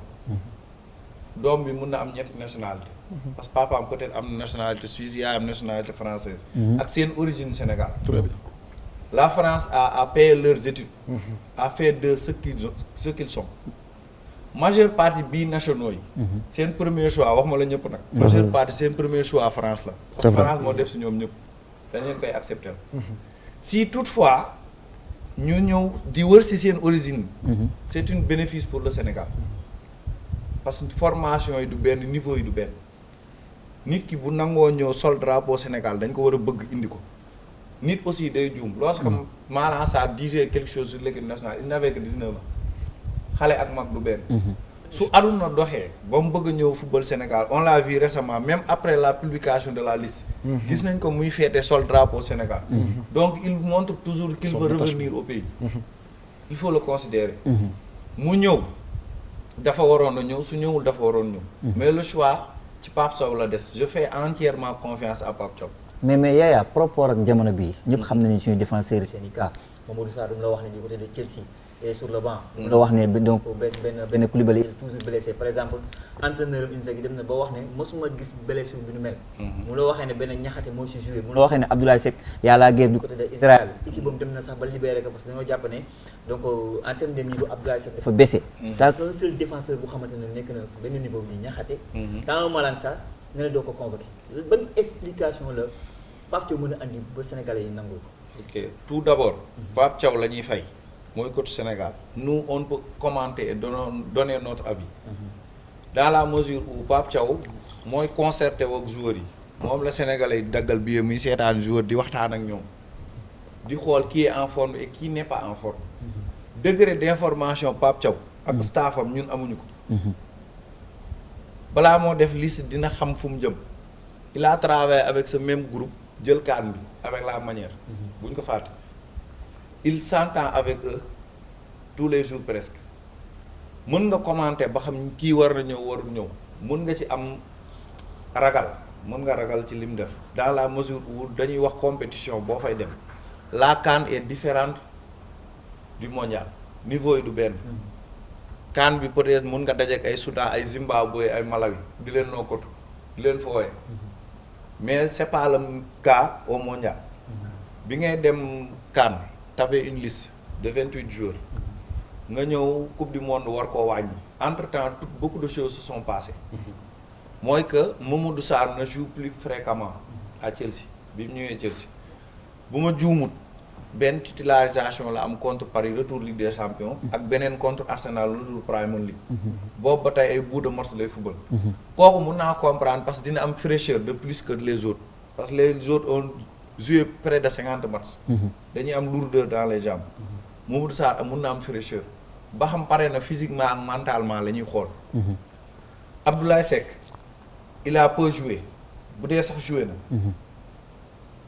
doom bi mun na am ñetti nationalité. parce que papaam peut-être am nationalité suisse yaayam nationalité française. ak seen origine Sénégal. Très bien. La France a payé leurs études. A fait de ce qu'ils sont. Majeure partie binationaux yi. seen premier choix wax ma la ñëpp nag. majeure partie seen premier choix France la. parce que France moo def si ñoom ñëpp dañ leen koy accepter. si toutefois ñu ñëw di wër si seen origine. c'est un bénéfice pour le Sénégal. parce que formation yi du benn niveau yi du benn nit ki bu nangoo ñëw sol drapeau Sénégal dañ ko war a bëgg indi ko. nit aussi day juum lorsque Malang Sarr disait quelque chose sur l'équipe nationale il n'avait que 19 ans xale ak mag du benn. su aduna doxee ba mu bëgg a ñëw football Sénégal on l'a vu récemment même après la publication de la liste. gis nañ ko muy féete sol drapeau Sénégal. donc il montre toujours qu'il veut revenir au pays. il faut le considérer. mu ñëw dafa waroon a ñëw su ñëwul dafa waroon ñëw. mais le choix ci Pape Sow la des je fais entièrement confiance à Pape Sow. mais Yaya par rapport ak jamono bii ñëpp xam nañu suñu défenseur seen i cas Mamadou Sarr du la wax ne du côté de Chelsea et sur le banc. du la wax ne donc benn Koulibaly il est toujours blessé par exemple entraîneur Inzaghi dem na ba wax ne mosuma gis blessure bi nu mel. mu la waxee ne benn ñaxate moo si joué mu la waxee ne Abdoulaye Seck y a la guerre du côté de Israël équipe bam dem na sax ba libéré ko parce que dañoo jàpp ne donc en terme de niveau Abdoulaye Seck dafa baissé. daal un seul défenseur bu xamante ne nekk na benn niveau bi ñaxate. tant Malang Sarr nga ne doo ko convoqué ban explication la Pape Thiaw mën a andi ba Sénégalais yi nangul ko. ok tout d'abord Pape Thiaw la ñuy fay mooy coach Sénégal nous on peut commenter et donner notre avis dans la mesure où Pape Thiaw mooy concerté ak joueurs yi moom la Sénégalais yi daggal bi muy seetaan joueur di waxtaan ak ñoom di xool qui est en forme et qui n'est pas en forme degré d'information Pape Thiaw ak staffam ñun amuñu ko balaa moo def liste dina xam fu mu jëm il a travaillé avec ce même groupe jël CAN bi avec la manière buñ ko fàtte il s'entend avec eux tous les jours presque mën nga commenter ba xam kii war na ñëw warul ñëw mën nga ci am ragal mën nga ragal ci lim def dans la mesure où dañuy wax compétition boo fay dem la CAN est différente du mondial niveau yi du benn CAN bi peut-être mën nga dajeek ay Soudan ay Zimbabwe ay Malawi di leen nokkatu di leen fooyee mais c'est pas le cas au mondial bi ngay dem CAN t'avais une liste de 28 joueurs nga ñëw coupe du monde war koo wàññi entre-temps beaucoup de choses se sont passées mooy que Mamadou Sarr ne joue plus fréquemment à Chelsea bi mu ñëwee Chelsea bu ma juumut benn titularisation la am contre Paris retour Ligue des Champions ak beneen contre Arsenal retour Premier League boobu ba tey ay bout de match lay football kooku mun naa comprendre parce que dina am fraîcheur de plus que les autres parce que les autres ont joué près de 50 matchs dañuy am lourdeur dans les jambes Mamadou Sarr mun na am fraîcheur ba xam pare na physiquement ak mentalement la ñuy xool Abdoulaye Seck il a peu joué bu dee sax joué na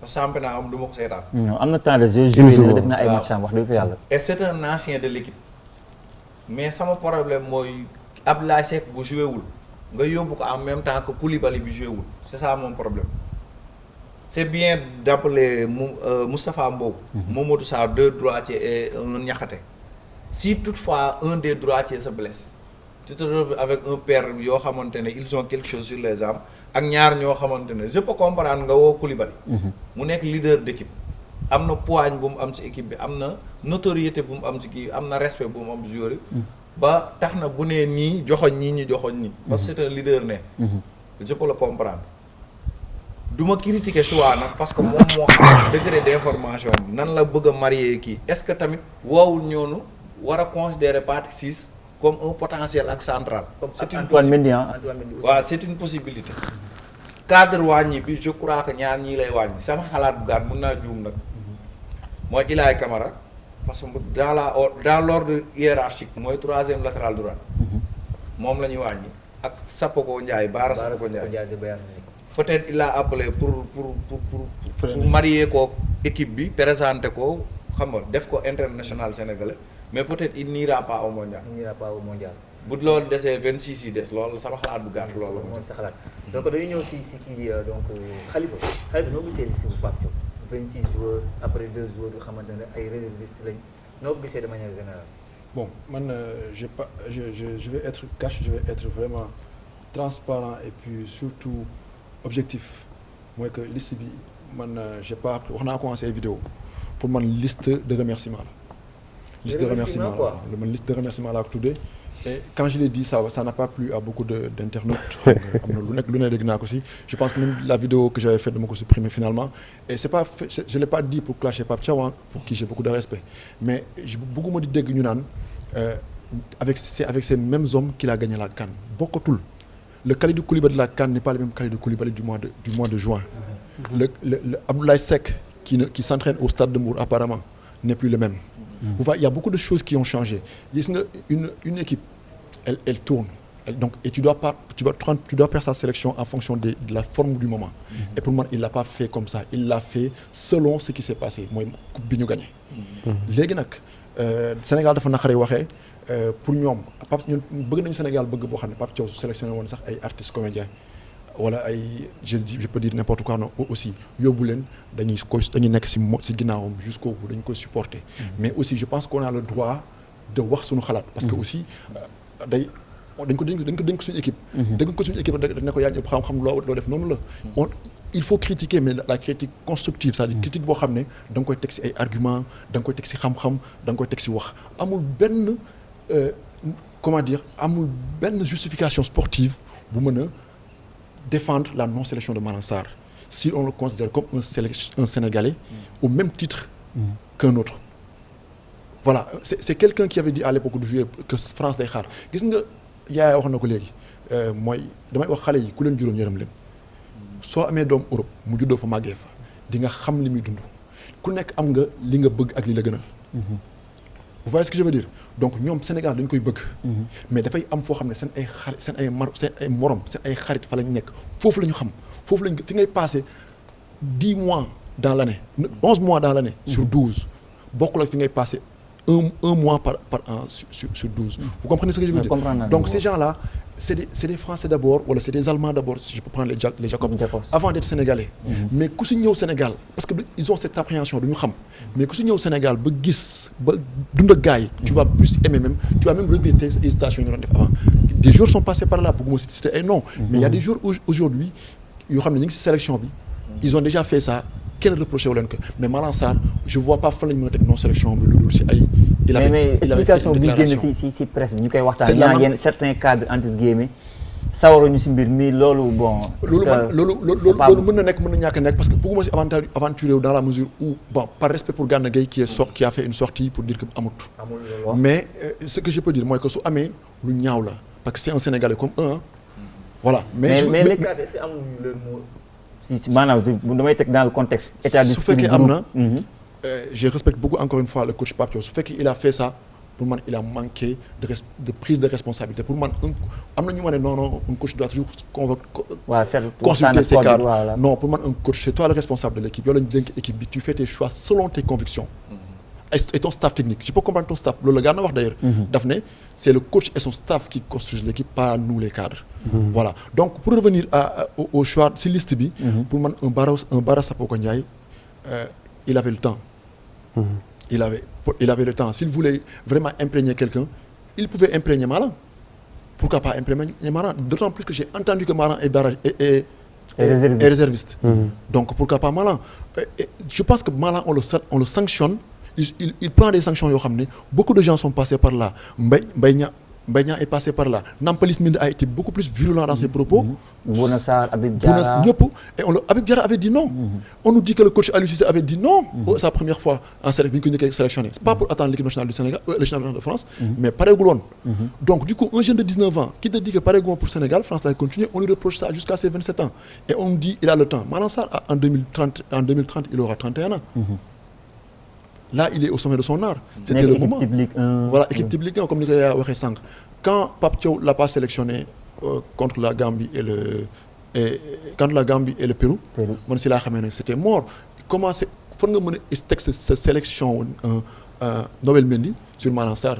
parce que championnat am du ma ko seetaan. am na temps de jeu joué def na ay match wax dëgg fa yàlla. et c'est un ancien de l'équipe mais sama problème mooy Abdoulaye Seck bu joué wul nga yóbbu ko en même temps que Koulibaly bi joué wul c'est ça mon problème c'est bien d'appeler Moustapha Mbow. Mamadou Sarr deux droitiers et un Niakhaté si toutefois un des droitiers se blesse tu te retrouves avec un paire yoo xamante ne ils ont quelque chose sur les jambes ak ñaar ñoo xamante ne je peux comprendre nga woo Koulibaly mu nekk leader d'équipe am na poigne bu mu am ci équipe bi am na notoriété bu mu am ci kii am na respect bu mu am ci joueur ba tax na bu nee nii joxoñ ñii ñu joxoñ nii parce que c'est un leader ne je peux le comprendre du ma critiquer choix nag parce que moom moo xam degré d'information nan la bëgg a marier kii est-ce que tamit woowul ñoonu war a considérer partie 6 comme un potentiel ak central. c'est Antoine Mendy waaw c'est une possibilité. cadre wàññi bi je crois que ñaar ñii lay wàññi sama xalaat bu gàtt mën naa juum nag mooy Ilaay Camara parce que dans l'ordre hiérarchique mooy troisième latéral droit moom la ñuy wàññi ak Sapoko Ndiaye Baara Sapoko Ndiaye peut-être il a appelé pour marier ko équipe bi présenter ko xam nga def ko international sénégalais. mais peut-être il n'ira pas au mondial. il n'ira pas au mondial. bu loolu desee 26 yi des loolu sama xalaat bu gàtt loolu mooy sa xalaat donc dañuy ñëw si kii di donc Khalifa noo gisee liste bu Pape Thiaw 26 joueurs après 2 joueurs yu xamante ne ay réservistes lañ noo gisee de manière générale. Bon man je vais être cash, je vais être vraiment transparent et puis surtout objectif mooy que liste bi man j'ai pas wax naa commencé vidéo pour man liste de remerciements la. Liste de remerciements quoi. Liste de remerciements là tuddee et quand je l'ai dit ça n'a pas plu à beaucoup d'internautes. am na lu ne dégg naa ko si je pense que même la vidéo que j'avais faite dama ko supprimer finalement et c'est pas fait, je l'ai pas dit pour clasher Pape Thiaw pour qui j'ai beaucoup de respect mais bëgguma di dégg ñu naan avec ces mêmes hommes qu'il a gagné la CAN bokkatul le Kalidou Koulibaly de la CAN n'est pas le même Kalidou Koulibaly du mois de juin. Le Abdoulaye Seck qui s'entraîne au stade de Mbour apparemment n'est plus le même. Vous voyez, il y a beaucoup de choses qui ont changé. Une équipe, elle tourne. Et tu dois faire sa sélection en fonction de la forme du moment. Et pour moi, il ne l'a pas fait comme ça. Il l'a fait selon ce qui s'est passé. Moi, coupe bi ñu gagné. Léegi nag Sénégal dafa naqaree waxee pour ñoom Pape ñun bëgg nañu Sénégal bëgg boo xam ne Pape Thiaw su sélectionné woon sax ay artistes comédiens wala ay je peux dire n'importe quoi non aussi yóbbu leen dañuy nekk ci ginnaawam jusqu'au bout dañu koy supporter. Mais aussi je pense qu'on a le droit de wax suñu xalaat. parce que aussi dañ ko suñu équipe. dañ ko suñu équipe dañ ne ko yaa ñëpp xam-xam loo def noonu la. Il faut critiquer mais la critique constructive c'est-à-dire critique boo xam ne da nga koy teg ci ay arguments da nga koy teg ci xam-xam da nga koy teg ci wax amul benn comment dire amul benn justification sportive bu mën a défendre la non-sélection de Malang Sarr si on le considère comme un Sénégalais au même titre qu'un autre. Voilà c'est quelqu'un qui avait dit à l'époque de jouer que France day xaar gis nga yaay wax na ko léegi mooy damay wax xale yi ku leen juróom yërëm leen soo amee doom Europe mu juddoo fa màggee fa di nga xam li muy dund ku nekk am nga li nga bëgg ak li la gënal. vous voyez ce que je veux dire donc ñoom Sénégal dañ koy bëgg. mais dafay am foo xam ne seen ay morom seen ay xarit fa lañ nekk foofu la ñu xam foofu lañ fi ngay passé 10 mois dans l'année 11 mois dans l'année. sur 12 bokkul ak fi ngay passé un mois par an sur 12. vous comprenez ce que je veux dire donc ces gens-là c'est des Français d'abord wala c'est des Allemands d'abord si je peux prendre les Jacobs avant d'être Sénégalais. mais ku si ñëw Sénégal parce que ils ont cette appréhension du ñu xam mais ku si ñëw Sénégal ba gis ba dund ak gars yi tu vas plus aimer même tu vas même regretter hésitation yi ñu doon def avant des joueurs sont passés par là bëgguma citer ay non mais il y a des joueurs aujourd'hui yoo xam ne ñu ngi si sélection bi ils ont déjà fait ça kenn reproché wu leen ko mais Malang Sarr je vois pas fan la ñu mën a teg non sélection bi lu dul si ay. mais explication bi génn si presse bi ñu koy waxtaan. yaa ngi certains cadres entre guillemets sawaruñu si mbir mi loolu bon. loolu mën na nekk mën na ñàkk a nekk parce que bëgguma si aventuré dans la mesure où bon par respect pour Gana Gueye qui a fait une sortie pour dire que amut. mais ce que je peux dire mooy que su amee lu ñaaw la parce que c'est un Sénégalais comme eux voilà. mais les cadres est-ce que amuñu leur mot. si maanaam damay teg dans le contexte. état su fekkee am na. je respecte beaucoup encore une fois le coach Pape Thiaw su fekkee il a fait ça pour man il a manqué de prise de responsabilité pour man am na ñu ma ne non un coach doit toujours consulter ses cadres non pour man un coach c'est toi le responsable de l'équipe yow la ñu dénk équipe bi tu fais tes choix selon tes convictions et ton staff technique je peux comprendre ton staff loolu la gars na wax d'ailleurs daf ne c'est le coach et son staff qui construisent l'équipe pas nous les cadres voilà donc pour revenir au choix si liste bi pour man un Bara Sapoko Ndiaye il avait le temps il avait le temps s'il voulait vraiment imprégner quelqu'un il pouvait imprégner Malang pourquoi pas imprégner Malang d'autant plus que j'ai entendu que Malang est réserviste donc pourquoi pas Malang je pense que Malang on le sanctionne il prend des sanctions yoo xam ne beaucoup de gens sont passés par là Mbaye Niang est passé par là Nampalys Mendy a été beaucoup plus virulent dans ses propos. Bouna Sarr Habib Diarra ñëpp et Habib Diarra avait dit non. On nous dit que le coach Aliou Cissé avait dit non. Sa première fois en sélection bi ñu ko njëkkee sélectionné. C'est pas pour attendre l'équipe nationale du Sénégal l'équipe nationale de France. mais pareegul woon. donc du coup un jeune de 19 ans qui te dit que pareegul woon pour Sénégal France lay continuer on lui reproche ça jusqu'à ses 27 ans et on nous dit il a le temps Malang Sarr en 2030 il aura 31 ans. Là, il est au sommet de son art. C'était le moment. Voilà, équipe type Ligue 1, comme nous l'avons dit. Quand Pape Thiaw l'a pas sélectionné contre la Gambie et le Pérou, moi, c'est là que c'était mort. Comment c'est faut nga mën a teg sa sélection Nobel Mendy sur Malang Sarr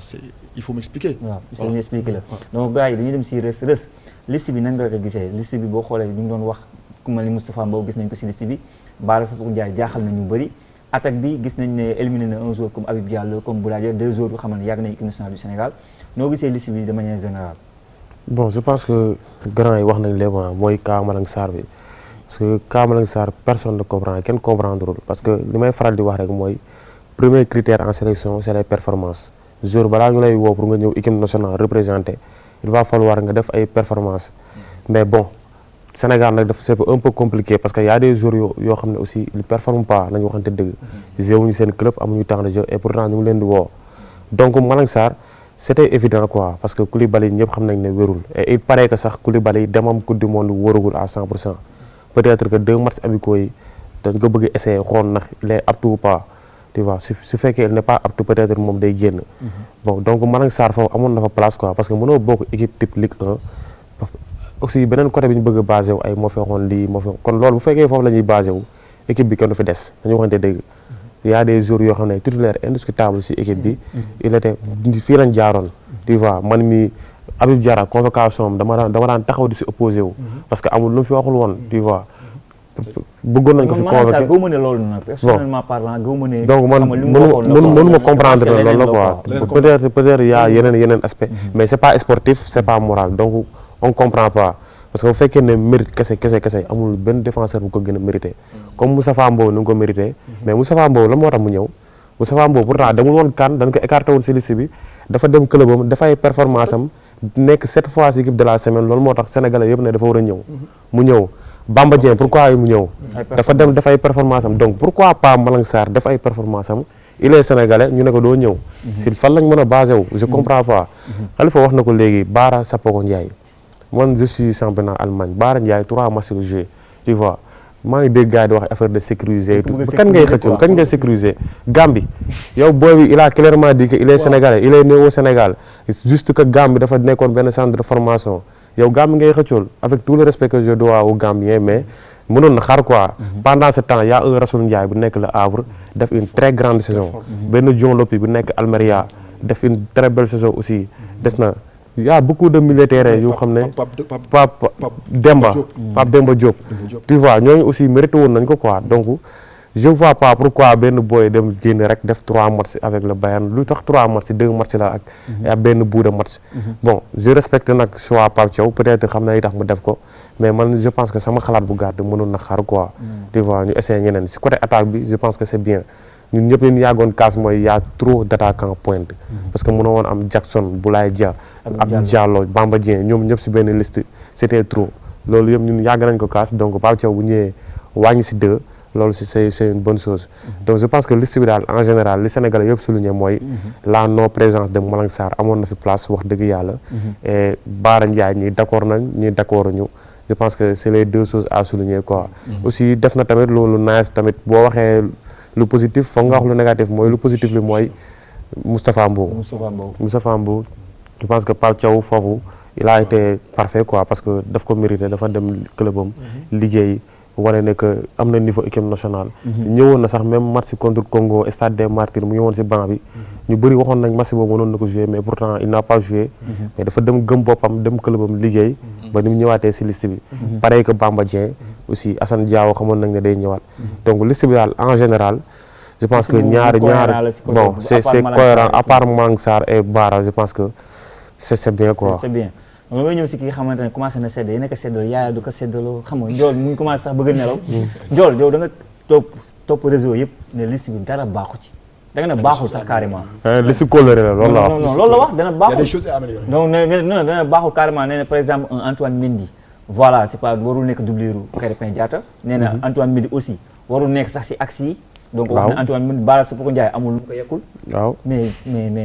il faut m'expliquer. waaw il faut m'expliquer la donc gars yi dañuy dem si rës liste bi nan nga ko gisee liste bi boo xoolee ñu ngi doon wax ku mel ni Moustapha Mbow gis nañ ko si liste bi Bara Sapoko Ndiaye jaaxal na ñu bëri. attaque bi gis nañ ne éliminé na un joueur comme Habib Diallo comme Boulaye deux joueurs yu xam ne yàgg nañ équipe nationale du Sénégal noo gisee liste bi de manière générale. bon je pense que grand yi wax nañ léegi mooy cas Malang Sarr bi parce que cas Malang Sarr personne ne comprend kenn comprendrewul parce que li may faral di wax rek mooy premier critère en sélection c'est les performances joueur balaa ñu lay woo pour nga ñëw équipe nationale représenter il va falloir nga def ay performances mais bon. Sénégal nag c'est un peu compliqué parce que y a des joueurs yoo xam ne aussi ils performent pas nañu waxante dëgg géewuñu seen club amuñu temps de jeu et pourtant ñu ngi leen di woo donc Malang Sarr c'était évident quoi parce que Koulibaly ñëpp xam nañ ne wérul et il paraît que sax Koulibaly demam coupe du monde wóoragul à 100% peut-être que 2 matchs amicaux yi dañ ko bëgg essayer xool ndax il est apte ou pas tu vois su fekkee il n'est pas apte peut-être moom day génn bon donc Malang Sarr foofu amoon na fa place quoi parce que mënoo bokk équipe type Ligue 1 aussi beneen côté bi ñu bëgg a basé wu ay moo fi waxoon lii moo fi kon loolu bu fekkee foofu la ñuy basé wu équipe bi kenn du fi des dañu waxante dëgg y a des jours yoo xam ne titulaire indiscutable ci équipe bi il était fii lañ jaaroon tu vois man mi Habib Diarra convocation am dama daan taxaw di ci opposé wu parce que amul lu mu fi waxul woon tu vois bëggoon nañ ko fi convoqué gëw ma ne loolu nag personnellement parlant gëw ma ne donc man mënuma comprendre loolu la quoi peut-être y a yeneen aspect mais c'est pas sportif c'est pas moral donc on comprend pas parce que bu fekkee ne mérite kese amul benn défenseur bu ko gën a mérité comme Moustapha Mbow ni nga ko mérité mais Moustapha Mbow la moo tax mu ñëw Moustapha Mbow pourtant demul woon CAN dañ ko écarté woon ci liste bi dafa dem clubam dafay performance am nekk 7 fois ci équipe de la semaine loolu moo tax sénégalais yëpp ne dafa war a ñëw mu ñëw Bamba Dieng pourquoi mu ñëw dafa dem dafay performance am donc pourquoi pas Malang Sarr dafay performance am il est sénégalais ñu ne ko doo ñëw si fan lañ mën a basé wu je comprends pas Khalifa wax na ko léegi Bara Sapoko Ndiaye man je suis championnat Allemagne Bara Ndiaye 3 matchs joués tu vois maa ngi dégg gars yi di wax affaire de sécuriser et tout kan ngay xëccoon kan ngay sécuriser Gambie yow booy bi il a clairement dit que il est sénégalais il est né au Sénégal juste que Gambie dafa nekkoon benn centre de formation yow Gambie ngay xëccoon avec tout le respect que je dois aux Gambiens mais mënoon na xaar quoi pendant ce temps y a un Rassoul Ndiaye bu nekk Le Havre def une très grande saison benn John Lopy bu nekk Almeria def une très belle saison aussi des na y a beaucoup de militaires yoo xam ne Pape Demba Diop tu vois ñooñu aussi mérité woon nañ ko quoi donc je vois pas pourquoi benn boy dem génn rek def 3 matchs avec le Bayern lu tax 3 matchs 2 matchs la ak benn bout de match bon je respecte nag choix Pape Thiaw peut-être xam na li tax mu def ko mais man je pense que sama xalaat bu gàtt mënoon na xaar quoi tu vois ñu essayer ñeneen si côté attaque bi je pense que c'est bien ñun ñëpp leen yàggoon kaas mooy y a trop d'attaquants pointe parce que mënoo woon am Jackson Boulaye Dia Abdou Diallo Bamba Dieng ñoom ñëpp si benn liste c'était trop loolu yëpp ñun yàgg nañ ko kaas donc Pape Thiaw bu ñëwee wàññi si 2 loolu si c'est une bonne chose donc je pense que liste bi daal en général li Sénégalais yëpp souligné mooy la non présence de Malang Sarr amoon na fi place wax dëgg yàlla et Bara Ndiaye ñi d'accord nañ ñi d'accord ñu je pense que c'est les 2 choses à souligner quoi aussi def na tamit loolu nice tamit boo waxee lu positif foog nga wax lu négatif mooy lu positif li mooy Moustapha Mbow je pense que Pape Thiaw foofu il a été parfait quoi parce que daf ko mérité dafa dem clubam liggéey wane ne que am na niveau équipe nationale ñëwoon na sax même match contre Congo Stade des Martyrs mu ngi woon si banc bi ñu bëri waxoon nañ match boobu mënoon na ko jouer mais pourtant il n'a pas joué mais dafa dem gëm boppam dem clubam liggéey ba ni mu ñëwaatee si liste bi pareil que Bamba Dieng aussi Assane Diao xamoon nañ ne day ñëwaat donc liste bi daal en général je pense que ñaar bon c'est cohérent à part Malang Sarr et Bara je pense que c'est bien quoi c'est bien donc damay ñëw si ki nga xamante ne commencé na sedd yi nekk seddal yaaya du ko seddaloo xam nga Ndiol mu ngi commencé sax bëgg a nelaw Ndiol yow da nga topp réseau yëpp ne liste bi dara baaxu ci da nga ne baaxul sax carrément liste coloré la loolu la wax non loolu la wax dana baaxul y a des choses à améliorer donc non dana baaxul carrément nee na par exemple un Antoine Mendy voilà c'est pas warul nekk doublure Krépin Diatta nee na Antoine Mendy aussi warul nekk sax si axe yi donc wax na Antoine Mendy Bara Sapoko Ndiaye amul lu mu ko yekkul waaw mais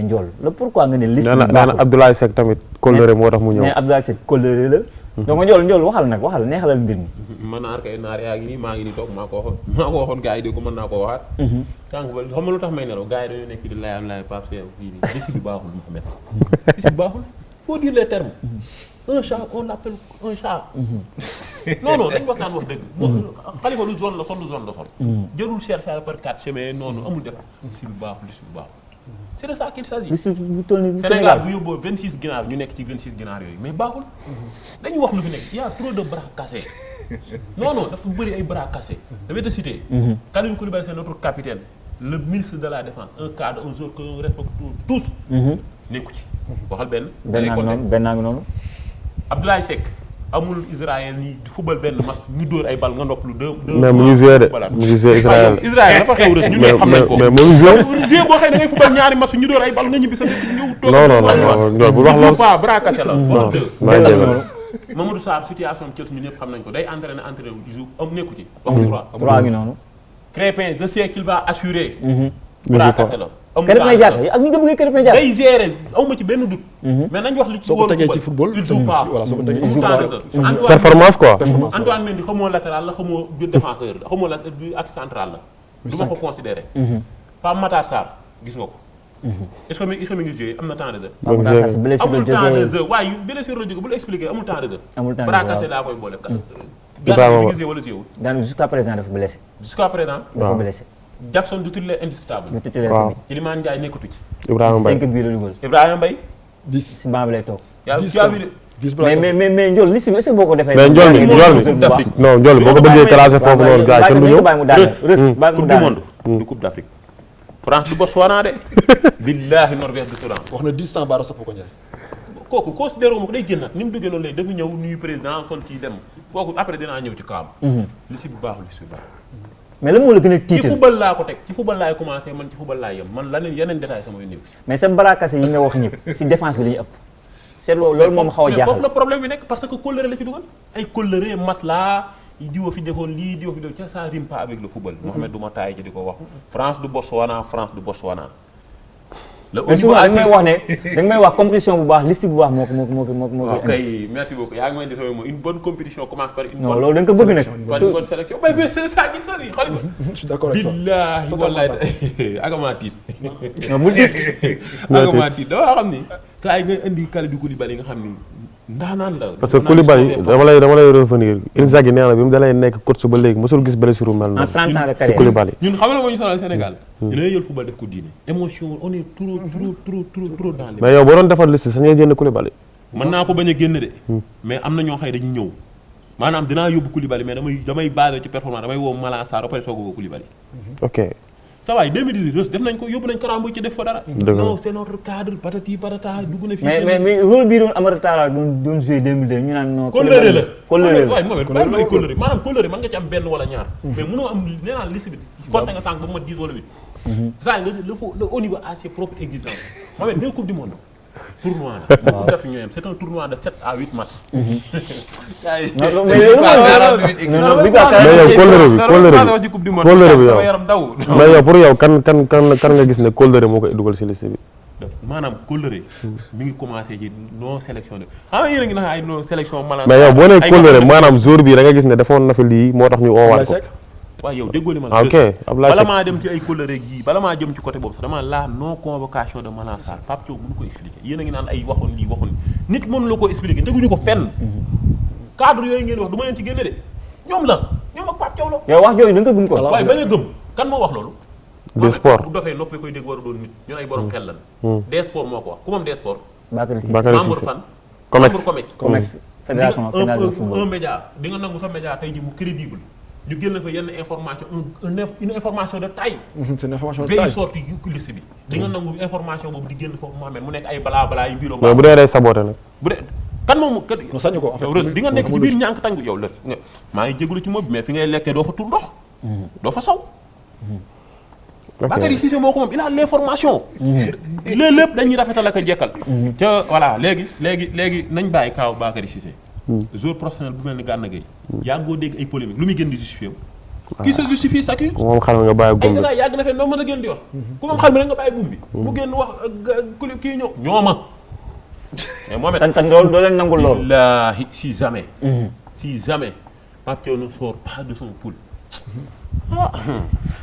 Ndiol la pourquoi nga ne liste bi nee na Abdoulaye Seck tamit coloré moo tax mu ñëw nee Abdoulaye Seck coloré la donc Ndiol waxal neexalal mbir mi man naar kay naar yaa ngi nii maa ngi nii toog maa ko waxoon gars yi de ko mën naa ko waxaat tànk ba xam nga lu tax may nelaw gars yi dañoo nekk di layam Pape Cheikh fii nii liste bi baaxul Mouhamed liste bi baaxul faut dire les termes un chat on l'appelle un chat non dañ waxtaan wax dëgg Khalifa lu zone la sol jërul chercher par 4 chemins noonu amul def liste bi baaxul c'est de ça qu'il s'agit Sénégal bu yóbboo 26 ginaar ñu nekk ci 26 ginaar yooyu mais baaxul dañuy wax lu fi nekk y a trop de bras cassés non dafa bëri ay bras cassés je vais te citer Kalidou Koulibaly c'est notre capitaine le ministre de la défense un cadre un joueur que nous respectons tous nekku ci waxal benn ngi noonu Abdoulaye Seck amul Israël ni di football benn match ñu dóor ay bal nga nopp lu deux mais mu ngi joué de mu ngi joué Israël dafa xew rek ñu ñëpp xam nañ ko mais mu ngi joué boo xëy da ngay football ñaari match ñu dóor ay bal nga ñibbi sa ñëw toog non bu wax loolu pas bras cassé la wala deux Mamadou Sarr situation Chelsea ñu ñëpp xam nañ ko day entraîner jour am nekku ci waxu droit ngi noonu Crépin je sais qu'il va assurer bras cassé la Krépin Diatta ak ñi nga bëgg Krépin Diatta day gérer awma ci benn doute mais nañ wax li ci soo ko tegee ci football il joue pas voilà soo ko tegee ci football performance quoi Antoine Mendy xamoo latéral la xamoo défenseur la xamoo ak central la du ma ko considérer Pape Matar Sarr gis nga ko est-ce que mi ngi joué am na temps de jeu amul temps de jeu waaye blessure la jóge bul expliquer amul temps de jeu bras cassé daa koy boole Gana mi ngi joué wala joué wul Gana jusqu'à présent dafa blessé dafa blessé Jackson du titulaire indiscutable waaw Iliman Ndiaye nekkatu ci Ibrahima Mbaye 5 buts la dugal Ibrahima Mbaye 10 si banc bi lay toog mais Ndiol liste bi est-ce que boo ko defee mais Ndiol boo ko bëggee classé foofu noonu gars kenn du ñëw coupe du monde du coupe d'Afrique France du Botswana de billahi Norvège du Soudan wax na 10 sans Bara Sapoko Ndiaye kooku considéré wu ma ko day génnaat ni mu duggee noonu lay dafa ñëw nuyu président sol kii dem kooku après dinaa ñëw ci kaam liste bi baaxul mais lan moo la gën a tiital ci football laa ko teg ci football laay commencé man ci football laay yem man la yeneen détail sama néew mais sa bras cassé yi nga wax ñëpp si défense bi la ñu ëpp c'est loolu moom xaw a jaaxal foofu la problème bi nekk parce que colère la ci dugal ay colère matelas yi diwa fi defoon lii diwa fi defoon ça rime pas avec le football Mohamed du ma taay ci di ko wax France du Botswana le mais souvent dañ may wax ne dañ may wax compétition bu baax liste bu baax moo ko waaw kay merci beaucoup yaa ngi may defee moom une bonne compétition commence par une non bonne loolu da nga ko bëgg nag par une bonne sélection mais c'est ça gi sari xool je suis d'accord avec toi. billaahi wallahi agama tiit non bu tiit agama tiit dama xam ni saa yi ngay indi Kalidou Koulibaly nga xam ni ndaanaan la parce que Koulibaly dama lay revenir Inzaghi nee na bi mu dalay nekk coach ba léegi mosul gis blessure mel noonu en 30 ans de si carrière Koulibaly. ñun xam nga moo ñu sonal Sénégal ñu lay jël football def ko diine émotion on est trop dans les mais yow boo doon defar liste sax ngay génn Koulibaly. mën naa ko bañ a génn de mais am na ñoo xëy dañuy ñëw maanaam dinaa yóbbu Koulibaly mais damay basé ci performance damay woo Malang Sarr ba pare soog a woo Koulibaly ok ça va 2018 def nañ ko yóbbu nañ Karamboy ci def fa dara Dëgg la. non c'est notre cadre patati patata dugg na fii mais rôle bii doon Amara Talla doon joué 2002 ñu naan non kóllëre la kóllëre la waaye moom it bàyyi ma ay kóllëre maanaam kóllëre mën nga ci am benn wala ñaar mais mënoo am nee naa liste bi compté nga sànq ba mu mat 10 wala 8 ça nga le haut niveau a ses propres exigences moom it deux coupes du monde tournoi la moo ko def ñoo yem c'est un tournoi de 7 à 8 matchs non mais loolu non bi ba mais yow kóllëre bi yow yaram daw mais yow pour yow kan nga gis ne kóllëre moo koy dugal si liste bi. maanaam kóllëre mi ngi commencé ci non sélection de xam nga yéen a ngi naan ay non sélection maanaam mais yow boo nee kóllëre maanaam jour bi da nga gis ne defoon na fi lii moo tax ñu oowaat ko. waaw yow déggoo li ma ah ok Abdoulaye bala Seck maa dem ci ay kóllëre yi bala maa jëm ci côté boobu sax dama la non convocation de Malang Sarr Pape Thiaw mënu ko expliquer yéen a ngi naan ay waxoon lii waxoon nit mënu la ko expliquer teguñu ko fenn cadre yooyu ngeen wax du ma leen ci génne de ñoom ak Pape Thiaw la yow wax jooju da nga ko gëm ko waaye bañ a gëm kan moo wax loolu des sports bu dofee noppee koy dégg war a doon nit ñun ay borom xel lan des sports moo ko wax ku moom des sports Bakary Cissé Bakary membre Cissé. fan Comex. membre Comex fédération sénégalaise de football un média di nga nangu sa média tey ji mu crédible ñu génn fa yenn information une information de taille C'est une information de veille taille. sortie yu liste bi di nga nangu information boobu di génn foofu Mohamed mu nekk ay balaa yu bureau mais bu dee day saboté nag. bu dee kan moom kat Non, sañu ko en fait. yow rës di nga nekk ci biir ñànk tàng yow la maa ngi jégalu ci moom bi mais fi ngay lekkee doo fa tur ndox doo fa saw ok Bakary Cissé moo ko moom il a l'information léeg lépp dañuy rafetal ak a jekkal ca voilà léegi nañ bàyyi kaaw Bakary Cissé joueur professionnel bu mel ni Gana Gueye yaa ngoo dégg ay polémique lu muy gën di justifié wu qui se justifie s'accuse moom xam nga bàyyi ay góob bi. gars yàgg na fee noo mën a gën di wax ku moom xam ne rek nga bàyyi buum bi mu génn wax kii ñëw ñooma mais Mohamed tan doo leen nangul loolu Wallaahi si jamais Pape Thiaw ne sort pas de son poule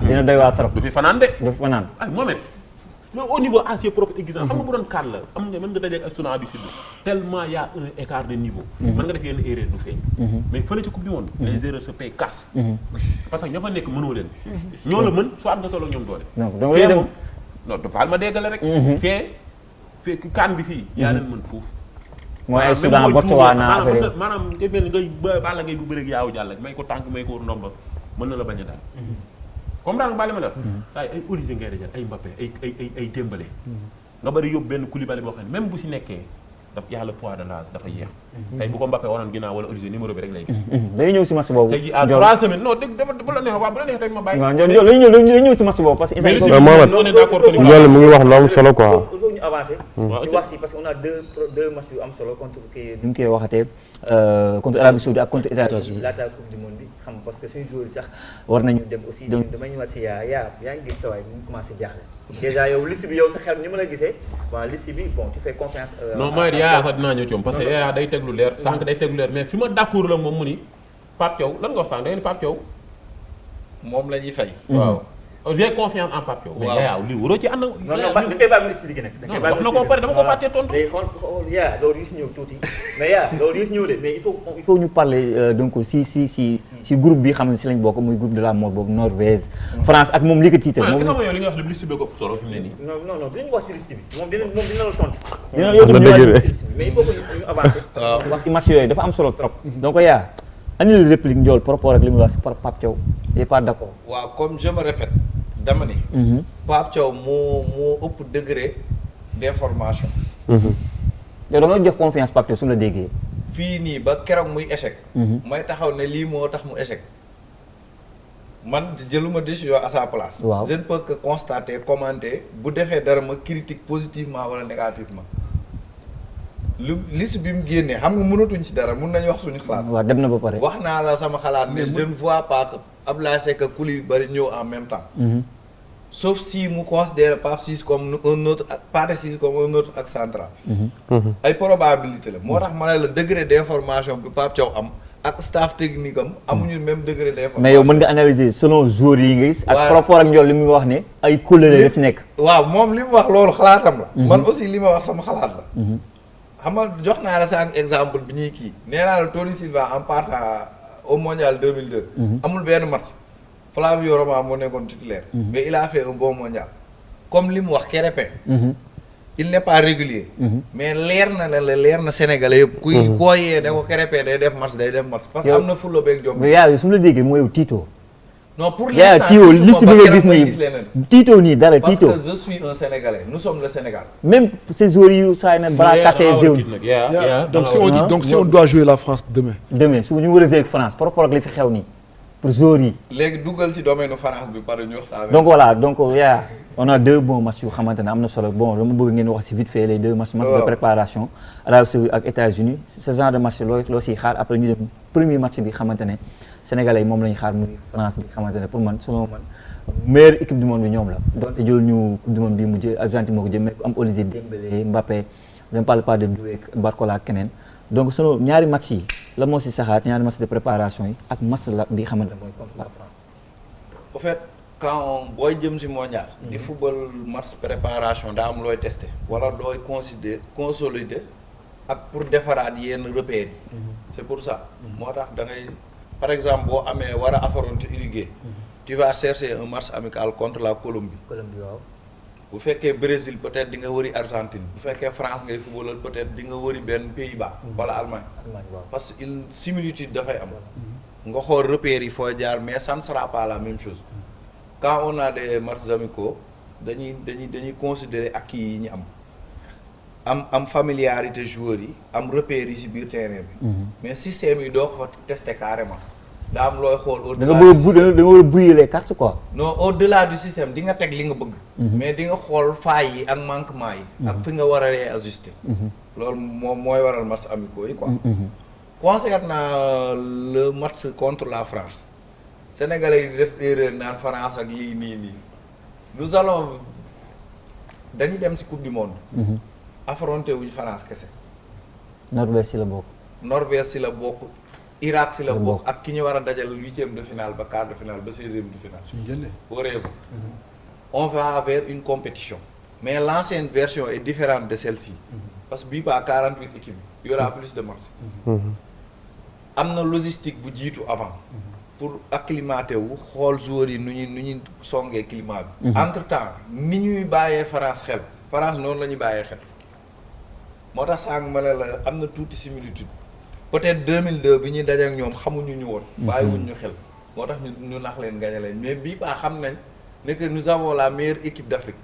dina doy waa trop du fi fanaan de du fa naan ay Mohamed mais au niveau à ses propres exigences xam nga bu doon kan la am nga mën nga dajeeg ak Soudan du Sud tellement y a un écart de niveau mën nga def yenn erreur du feeñ mais fële ci coupe du monde les erreurs se paient casse parce que ña fa nekk mënoo leen ñoo la mën soit nga tolloo ñoom doole donc donc fee lay dem moom non du baal ma déggale rek fee kan bi fii yaa leen mën foofu mooy ay Soudan Botswana affaire maanaam nga mel ni ngay Balla Gaye bu bëreeg yaawu jàll may ko tànk may ko ndomba mën na la bañ a daal comme daal nga bàyyi ma la saa yi ay Olise ngay dajal ay Mbappé ay Dembélé nga bari yóbbu benn Koulibaly boo xam ne même bu si nekkee daf y a le poids de l'âge dafa yéex tey bu ko Mbappé waroon ginnaaw wala Olise numéro bi rek lay gis day ñëw si match boobu tey ji à 3 semaines non dégg dafa bu la neexee waaw bu la neexee tey ma bàyyi waaw day ñëw si match boobu parce que mais instant si mais Mohamed on est d'accord que loolu mu ngi wax lu am solo quoi. il faut ñu avancer. waaw ñu wax si parce que on a deux matchs yu am solo contre kii. ñu ngi koy waxatee contre Arabie Saoudite ak contre États-Unis laata coupe du monde bi xam nga parce que suñu joueur yi sax war nañu dem aussi. donc damay ñëwaat si yaa ngi gis sa waay ñu commencé jaaxle. déjà yow liste bi yow sa xel ñu mën a gisee bon liste bi bon tu fais confiance. non mooy Yaya sax dinaa ñëw ci moom parce que Yaya day teg lu leer sànq day teg lu leer mais fi ma d'accord la moom mu ni Pape Thiaw lan nga wax sànq da ngeen ni Pape Thiaw moom la ñuy fay. waaw j'ai confiance en Pape Thiaw mais Waaw. Yaya lii waroo ci ànd non non da koy bàyyi mu expliqué nag. da koy bàyyi wax na ko pare dama ko fàttee tontu day xool yaa loolu yi si ñëw tuuti mais yaa loolu yi si ñëw de mais il faut ñu parler donc si groupe bi xam ne si lañ bokk muy groupe de la mort boobu Norvège France ak moom li ko tiital moom yow li nga wax lépp liste bi ko solo fi mu ne nii non dinañ wax si liste bi moom dina la tontu. dina yow na dëgg de. si liste bi mais il faut que ñu avancer. wax si match yooyu dafa am solo trop donc yaa annulé réplique Ndiol par rapport ak li mu wax si par Pape Thiaw il est pas d'accord waaw comme je me répète dama ni. Pape Thiaw moo ëpp degré d'information. yow da nga jox confiance Pape Thiaw su la déggee fii nii ba keroog muy échec. may taxaw ne lii moo tax mu échec. man jëluma décision à sa place. Waaw. je ne peux que constater commenter bu defee dara ma critique positivement wala négativement. lu liste bi mu génnee xam nga mënatuñ ci dara mun nañu wax suñu xalaat. waaw dem na ba pare wax naa la sama xalaat ne je ne vois pas que Abdoulaye Seck ak Koulibaly ñëw en même temps. sauf si mu considère Pape Ciss comme un autre Pathé Ciss comme un autre ak central. ay probabilité la moo tax ma ne la degré d'information bi Pape Thiaw am ak staff technique am amuñu même degré d'information. mais yow mën nga analyser selon joueurs yi nga gis. ak waaw par rapport ak Ndiol li muy wax ne ay kóllëre la fi nekk. waaw moom li mu wax loolu xalaatam la. man aussi li ma wax sama xalaat la. xam nga jox naa la sànq exemple bi ñuy kii nee naa la Tony Silva en partant au mondial 2002. amul benn match. Flavio Roma moo nekkoon titulaire. mais il a fait un bon mondial. comme li mu wax Krépin. il n'est pas régulier. mais leer na la leer na Sénégalais yëpp. kuy koo yee ne ko Krépin day def match day def match. parce que am na fulla beeg jom. mais yaa su ma la déggee mooy yow Tito. non pour yaa l'instant Tito liste bi nga gis nii leneen. Tito nii dara parce Tito. que je suis un Sénégalais nous sommes le Sénégal. même ces joueurs yu saa na bras cassé zéro. Donc si on doit jouer la France demain. demain su ñu war a jouer ak France par rapport ak li fi xew nii pour joueurs yi. léegi duggal ci domaine France bi pare ñu waxtaan. donc voilà donc yaa on a deux bons matchs yu xamante ne am na solo bon dama bëgg ngeen wax ci vite fait les deux matchs de préparation Arabie Saoudite ak États-Unis ce genre de match loo siy xaar après ñu dem premier match bi xamante ne Sénégalais yi moom la ñu xaar muy France bi xamante ne pour man selon man meilleure équipe du monde bi ñoom la donte jël ñu coupe du monde bi mujj Argentine moo ko jël mais am Olivier Dembélé Mbappé je ne parle pas de Doué Barcola ak keneen donc selon ñaari match yi la moo si saxaat ñaari match de préparation yi ak match la bi xamante ne mooy contre la France. au fait quand booy jëm ci mondial. di football match préparation daa am looy tester. wala looy consolider ak pour defaraat yenn repères yi. c'est pour ça. moo tax da ngay par exemple boo amee war a affronter Uruguay. tu vas chercher un match amical contre la Colombie. Colombie waaw. bu fekkee Brésil peut-être di nga wëri Argentine. bu fekkee France ngay footballal peut-être di nga wëri benn Pays-Bas. wala Allemagne. parce que une similitude dafay am. nga xool repères yi foo jaar mais ça ne sera pas la même chose. quand on a des matchs amicaux dañuy considérer acquis yi ñu am familiarité joueurs yi am repères yi ci biir terrain bi. mais système yi doo ko tester carrément. daa am looy xool da nga war a brouiller les cartes quoi. non au-delà du système di nga teg li nga bëgg. mais di nga xool failles yi ak manquement yi. ak fi nga war a réajuster. loolu moom mooy waral match amicaux yi quoi. concernant le match contre la France. Sénégalais yi di def erreur naan France ak lii nii nous allons dañuy dem ci coupe du monde. affronter wuñ France kese. Norvège ci la bokk. Norvège ci la bokk. Irak ci la bokk ak ki ñu war a dajal huitième de finale ba quart de finale ba 16e de finale. suñu jëlee. wóoreeku. on va vers une compétition. mais l'ancienne version est différente de celle-ci. parce que bii ba 48 équipes il y aura plus de matchs. am na logistique bu jiitu avant. pour acclimater wu xool joueurs yi nu ñuy songee climat bi. entre-temps ni ñuy bàyyee France xel. France noonu la ñuy bàyyee xel. moo tax sànq ma ne la am na tuuti similitude. peut-être 2002 bi ñuy daje ak ñoom xamuñu ñu woon. bàyyiwuñ ñu xel. moo tax ñu nax leen gañe leen mais bii ba xam nañ ne que nous avons la meilleure équipe d'Afrique.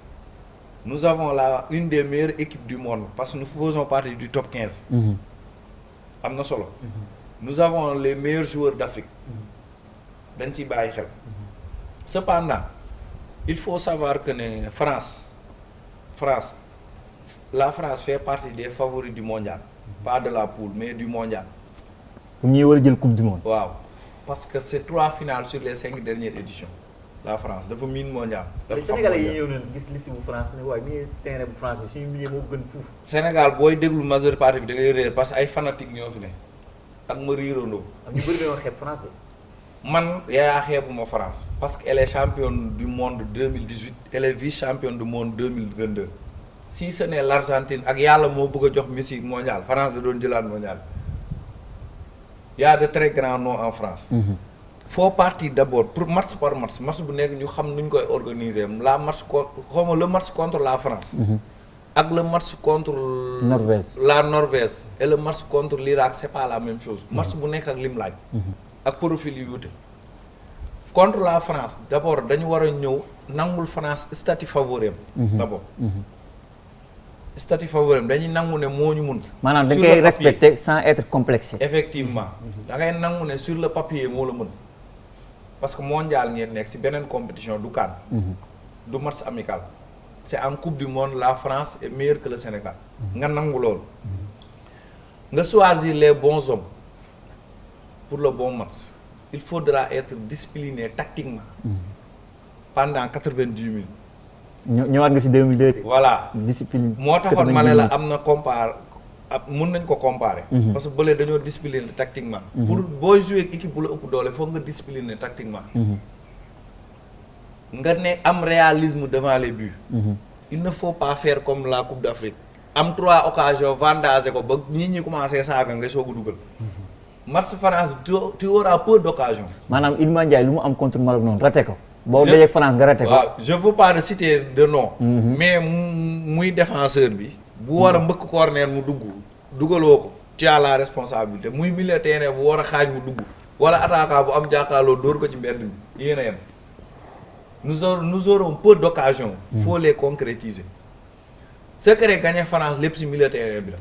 nous avons une des meilleures équipes du monde parce que nous faisons partie du top 15. am na solo. nous avons les meilleurs joueurs d'Afrique. dañ ci bàyyi xel. cependant il faut savoir que ne la France fait partie des favoris du mondial. pas de la poule mais du mondial. comme ñuy war a jël coupe du monde. waaw parce que c'est 3 finales sur les 5 dernières éditions. la France dafa miin mondial. dafa xam Sénégalais yi ñëw nañu gis liste bu France ne waaye milieu terrain bu France bi suñu milieu moo gën fuuf. Sénégal booy déglu majeure partie bi da ngay réer parce que ay fanatiques ñoo fi ne ak ma riirandoo. am ñu bëri dañoo xeeb France de. man yaa xeebuma France parce que elle est championne du monde 2018 elle est vice-championne du monde 2022 si ce n'est l'Argentine ak yàlla moo bëgg a jox Messi mondial France da doon jëlaat mondial y a de très grands noms en France. faut partir d'abord pour match par match bu nekk ñu xam nuñ koy organiser le match contre la France. ak le match contre la Norvège et le match contre l'Irak c'est pas la même chose. match bu nekk ak lim laaj. ak profil yu wute. contre la France d'abord dañu war a ñëw nangul France statut favori am. d'abord. statut favori am dañuy nangu ne moo ñu mun. maanaam da ngay respecter sans être complexé. effectivement da ngay nangu ne sur le papier moo la mën. parce que mondial ngeen nekk ci beneen compétition du CAN. du match amical. c'est en coupe du monde la France est meilleure que le Sénégal. nga nangu loolu. nga choisir les bons hommes pour le bon match. il faudra être discipliné tactiquement. pendant 90 minutes. ñëwaat nga si 2002. voilà discipline. moo taxoon ma ne la am na mun nañ ko comparer. parce que bële dañoo discipliner tactiquement. pour booy jouer ak équipe bu la ëpp doole foog nga discipliner tactiquement. nga ne am réalisme devant les buts. il ne faut pas faire comme la Coupe d'Afrique. am 3 occasions vendangé ko ba nit ñi commencé saaga nga soog a dugal. match France tu auras peu d'occasions. maanaam Iliman Ndiaye lu mu am contre Maroc noonu raté ko. boo dajee France nga raté ko. waaw je veux pas de citer de nom. mais muy défenseur bi. bu war a mbëkk corner mu dugaloo ko. tu as la responsabilité muy milieu terrain bu war a xaaj mu dugg. wala attaquant bu am jàkkaarloo dóor ko ci mbedd bi yéen a yem. nous aurons peu d'occasions. faut les concrétiser. secret gagner France lépp ci milieu terrain bi la.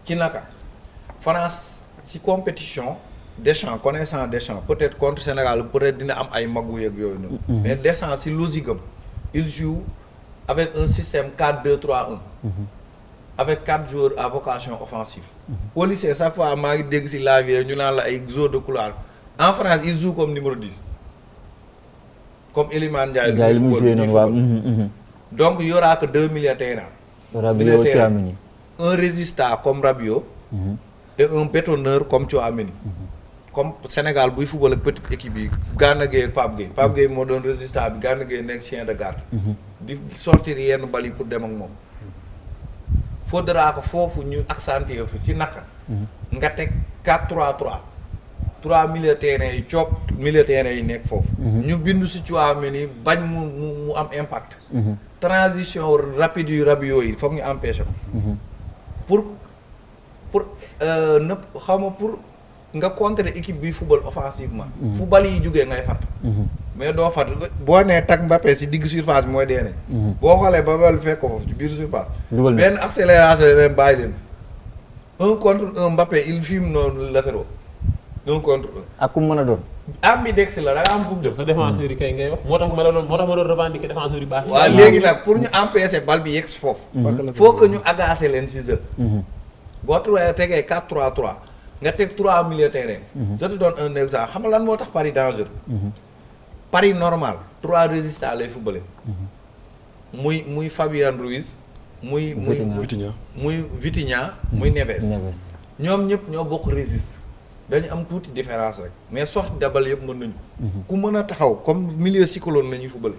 ci naka. France ci compétition Deschamps connaissant Deschamps peut-être contre Sénégal peut-être dina am ay magu yeeg yooyu noonu. mais Deschamps ci logique am il joue avec un système 4-2-3-1. avec 4 joueurs à vocation offensive. au lycée chaque fois maa ngi dégg ci la vie ñu naan la ay joueurs de couloir en France il joue comme numéro 10 comme Iliman Ndiaye. Ndiaye mu joué noonu waaw. donc il y aura que 2 milieux terrain. Rabiot Tchouaméni. un résistant comme Rabiot. et un bétonneur comme Tchouaméni. comme Sénégal buy football ak petite équipe yi Gana Gueye ak Pape Gueye. Pape Gueye moo doon résistant bi Gana Gueye nekk chien de garde. di sortir yenn bal yi pour dem ak moom. faudra ko foofu ñu accentuer fi ci naka. nga teg 4-3-3. 3 milieu terrain yi coop milieu terrain yi nekk foofu. ñu bindu ci Tchouaméni bañ mu am impact. transition rapide yu Rabiot yi foog ñu empêcher ko. pour nga contrer équipe bi football offensivement. fu bal yi jógee ngay fat mais doo fat boo nee tag Mbappé ci digg surface bi mooy deene boo xoolee ba bal fekk ko foofu ci biir surface. benn accélération leen bàyyi leen. 1 contre 1 Mbappé il filme noonu latéraux 1 contre 1. ak ku mu mën a doon. ambidextre la da nga am fu mu jëm. sa défenseur yi kay ngay wax moo tax ma doon revendiquer défenseur yu baax yi. waaw léegi nag pour ñu empêcher bal bi yegg si foofu. faut que ñu agacer leen ci jeu. boo tegee 4-3-3 nga teg 3 milieu terrain. je te donne un exemple xam nga lan moo tax Paris dangereux. Paris normal 3 résistants lay footballé. muy Fabien Ruiz. muy Vitinha muy Neves. ñoom ñëpp ñoo bokk résiste. dañu am tuuti différence rek mais sorte dabal yëpp mën nañu. ku mën a taxaw comme milieu cyclone la ñuy footballé.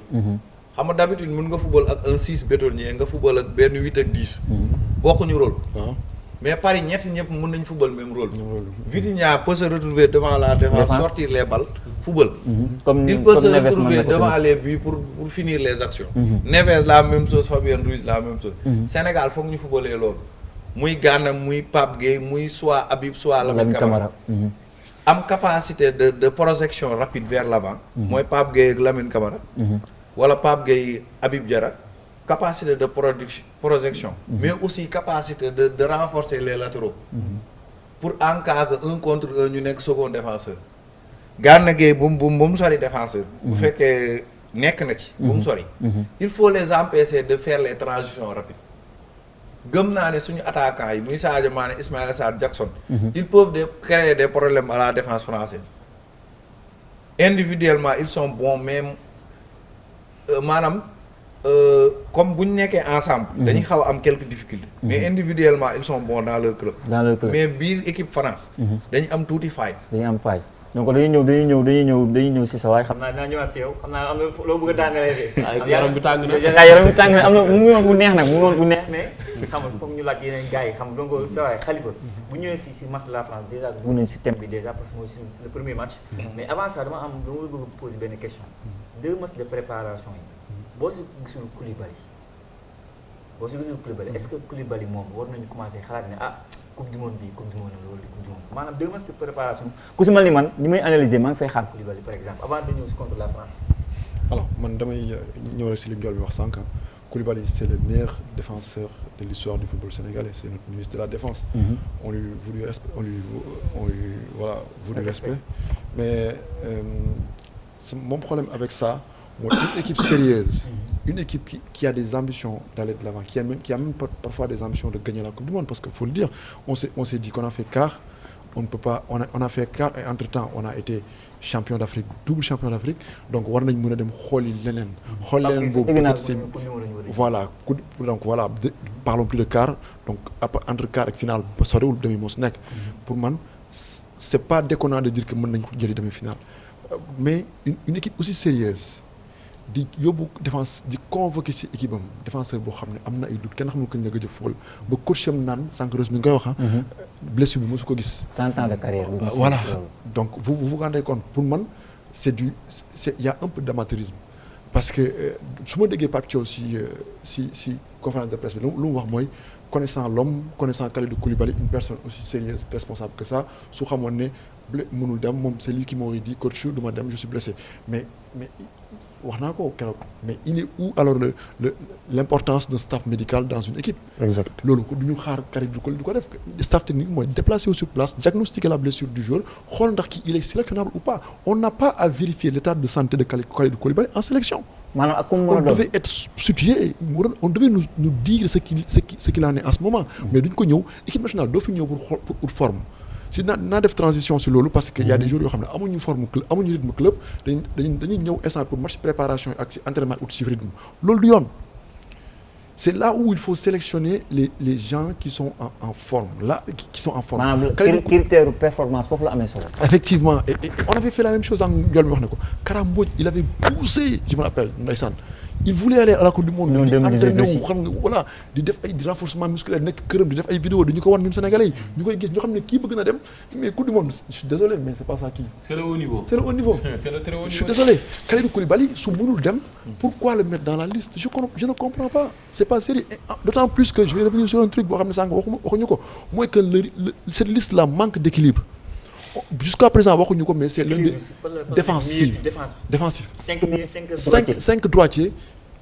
xam nga d'habitude mën nga football ak un 6 bétonnier nga football ak benn 8 ak 10. bokkuñu rôle. mais Paris ñett ñëpp mën nañu football même rôle. Vitinha peut se retrouver devant la défense sortir les balles football. Il peut se retrouver devant les buts pour finir les actions. Neves la même chose Fabien Ruiz la même chose. Sénégal foog ñu footballé loolu. muy Gana muy Pape Gueye muy soit Habib soit Lamine Camara. am capacité de projection rapide vers l'avant. mooy Pape Gueye ak Lamine Camara. wala Pape Gueye Habib Diarra. capacité de projection. mais aussi capacité de renforcer les latéraux. pour en cas que 1 contre 1 ñu nekk second défenseur. Gana Gueye bu mu sori défenseur. bu fekkee nekk na ci. bu mu sori. il faut les empêcher de faire les transitions rapides. gëm naa ne suñu attaquants yi muy Sadio Mané Ismaïla Sarr Jackson. ils peuvent créer des problèmes à la défense française. individuellement ils sont bons mais maanaam. comme bu ñu nekkee ensemble. dañuy xaw a am quelques difficultés. mais individuellement ils sont bons dans leur club. mais biir équipe France. dañu am tuuti faille. dañu am faille donc dañuy ñëw si sa waay xam naa dinaa ñëwaat si yow xam naa am na loo bëgg a daangalee de. yaram bi tàng na yaram bi tàng na am na mu ngi woon bu neex nag mu ngi woon bu neex mais. xam nga foog ñu laaj yeneen gars yi xam nga donc sa waay Khalifa bu ñëwee si match de la France déjà dugg nañ si thème bi déjà parce que mooy le premier match. mais avant ça dama bëgg poser benn question. 2 matchs de préparation yi. boo si gisul Koulibaly est-ce que Koulibaly moom war nañu commencer xalaat ne coupe du monde bi coupe du monde loolu coupe du monde maanaam 2 matchs de préparation ku si mel ni man ni may analyser maa ngi fay xaar Koulibaly par exemple avant de ñëw si contre la France. alors man damay ñëw rek si li Ndiol bi wax sànq Koulibaly c'est le meilleur défenseur de l'histoire du football sénégalais c'est notre ministre de la défense. On lui voulu respect mais mon problème avec ça. Une équipe sérieuse, une équipe qui a des ambitions d'aller de l'avant, qui a même parfois des ambitions de gagner la Coupe du Monde, parce qu'il faut le dire, on s'est dit qu'on a fait quart, on ne peut pas on a fait quart et entre-temps on a été champion d'Afrique, double champion d'Afrique, donc war nañ mën a dem xooli leneen. xool leneen boobu peut-être c'est voilà donc voilà parlons plus de quart, donc entre quart ak finale ba soriwul demi moo si nekk. pour man c'est pas déconnant de dire que mën nañ ko jëli demi-finale, mais une équipe aussi sérieuse di yóbbu défense di convoquer ci équipe am défenseur boo xam ne am na ay doute kenn xamul kañ la gëj a football ba coach am naan sànq Rose mi nga koy wax blessure bi mosu ko gis. 30 ans de carrière. voilà donc vous vous rendez compte, pour man il y a un peu d'amateurisme parce que su ma déggee Pape Thiaw si conférence de presse bi lu mu wax mooy connaissant l'homme, connaissant Kalidou Koulibaly, une personne aussi sérieuse, responsable que ça, su xamoon ne mënul dem moom c'est lui qui m'aurait dit coach du ma dem je suis blessé mais wax naa ko keroog mais il est où alors l'importance d'un staff médical dans une équipe. Exact. loolu ko du ñu xaar Kalidou Koulibaly du ko def staff technique mooy déplacer sur place diagnostiquer la blessure du joueur xool ndax kii il est sélectionnable ou pas. On n'a pas à vérifier l'état de santé de Kalidou Koulibaly en sélection. maanaam ak comme on devait être situé, on devait nous dire ce qu'il en est en ce moment. mais duñ ko ñëw équipe nationale doo fi ñëw pour forme. si naa def transition si loolu parce que y a des joueurs yoo xam ne amuñu forme club amuñu rythme club dañuy ñëw instant pour match préparation ak si entraînement ut si rythme loolu du yoon. C'est là où il faut sélectionner les gens qui sont en forme là qui sont en forme. maanaam critère performance foofu la amee solo. Effectivement et on avait fait la même chose en Ndiol mi wax ne ko Kara Mbodj il avait poussé je me rappelle ndeysaan il voulait aller à la Coupe du Monde. di entraîné wu xam nga voilà di def ay renforcement musculaire nekk këram di def ay vidéo dañu ko wan ñun Sénégalais yi ñu koy gis ñu xam ne kii bëgg na dem mais Coupe du Monde je suis désolé mais c'est pas ça kii. C'est le haut niveau. C'est le haut niveau. C'est le très haut niveau. Je suis désolé Kalidou Koulibaly su mënul dem pourquoi le mettre dans la liste je ne comprends pas c'est pas sérieux d'autant plus que je vais revenir sur un truc boo xam ne sànq waxuñu ko mooy que cette liste là manque d'équilibre. Jusqu'à présent waxuñu ko mais c'est l'un des défensif 5 droitiers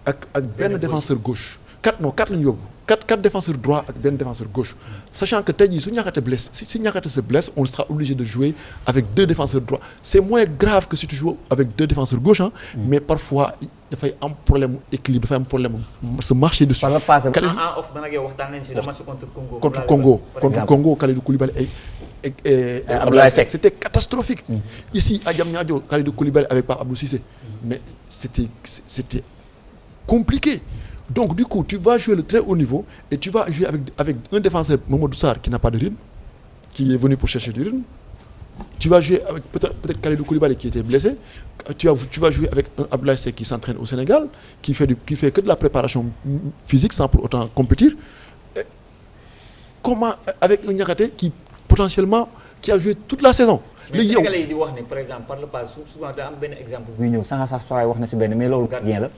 ak benn défenseur gauche 4 la ñu yóbbu 4 défenseurs droits ak benn défenseur gauche sachant que tey jii su Niakhaté blesse si Niakhaté se blesse on sera obligé de jouer avec 2 défenseurs droits c'est moins grave que si tu joues avec 2 défenseurs gauche mais parfois dafay am problème équilibre dafay am problème se marcher dessus. par le passé en off dana waxtaan nañ ci le match contre Congo Kalidou Koulibaly et Abdoulaye Seck c'était catastrophique. Ici à Diamniadio Kalidou Koulibaly avec Pape Abdou Cissé mais c'était compliqué. Donc du coup tu vas jouer le très haut niveau et tu vas jouer avec un défenseur Mamadou Sarr qui n'a pas de rythme, qui est venu pour chercher du rythme. Tu vas jouer avec peut-être Kalidou Koulibaly qui était blessé. Tu vas jouer avec un Abdoulaye Seck qui s'entraîne au Sénégal, qui fait que de la préparation physique sans pour autant compétir. Et comment avec un Niakhaté qui potentiellement qui a joué toute la saison. mais Sénégalais yi di wax ne par exemple par le passé souvent da am benn exemple buy ñëw sànq sax saa wax na si benn mais loolu gardien la.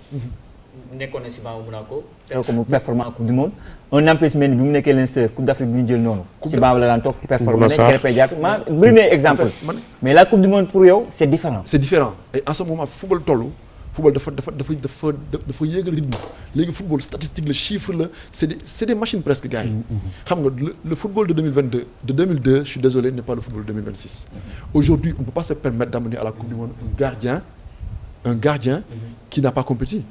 nekkoon na si banc Monaco. teew ko mu performant coupe du monde. un Nampalys Mendy bi mu nekkee Leinster coupe d'Afrique bi ñu jël noonu. si banc la daan toog performant nekk Krépin Diatta bëri na exemple. mais la coupe du monde pour yow c'est différent. C'est différent et en ce moment football dafa yéegal rythme léegi football statistique la chiffre la c'est des machines presque gars yi. xam nga le football de 2002 je suis désolé n'est pas le football de 2026. Aujourd'hui on peut pas se permettre d'amener à la coupe du monde un gardien qui n'a pas compéti.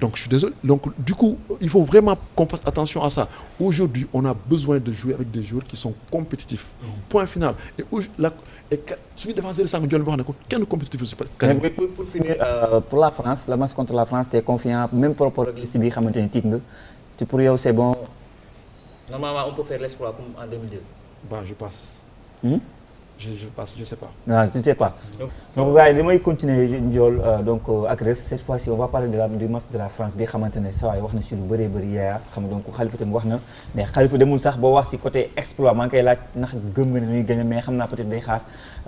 Donc je suis désolé. Donc du coup, il faut vraiment qu'on fasse attention à ça. Aujourd'hui, on a besoin de jouer avec des joueurs qui sont compétitifs. Point final. Et celui défenseur de Sango Diol wax na ko kenn compétitif aussi. Mais pour finir pour la France, le match contre la France, t'es confiant même par rapport ak liste bi xamante ni tiit nga. Pour yow c'est bon. Normalement, on peut faire l'exploit comme en 2002. Bah, je passe. Je passe, je sais pas. Non, tu ne sais pas. Donc gars yi damay continuer Ndiol donc ak Reus cette fois-ci on va parler du match de la France bi xamante ne saa waay wax na si lu bëree bëri yaa xam donc Khalifa tamit wax na mais Khalifa demul sax ba wax si côté exploit maa ngi koy laaj ndax gëm nga ne ñuy gagné mais xam naa peut-être day xaar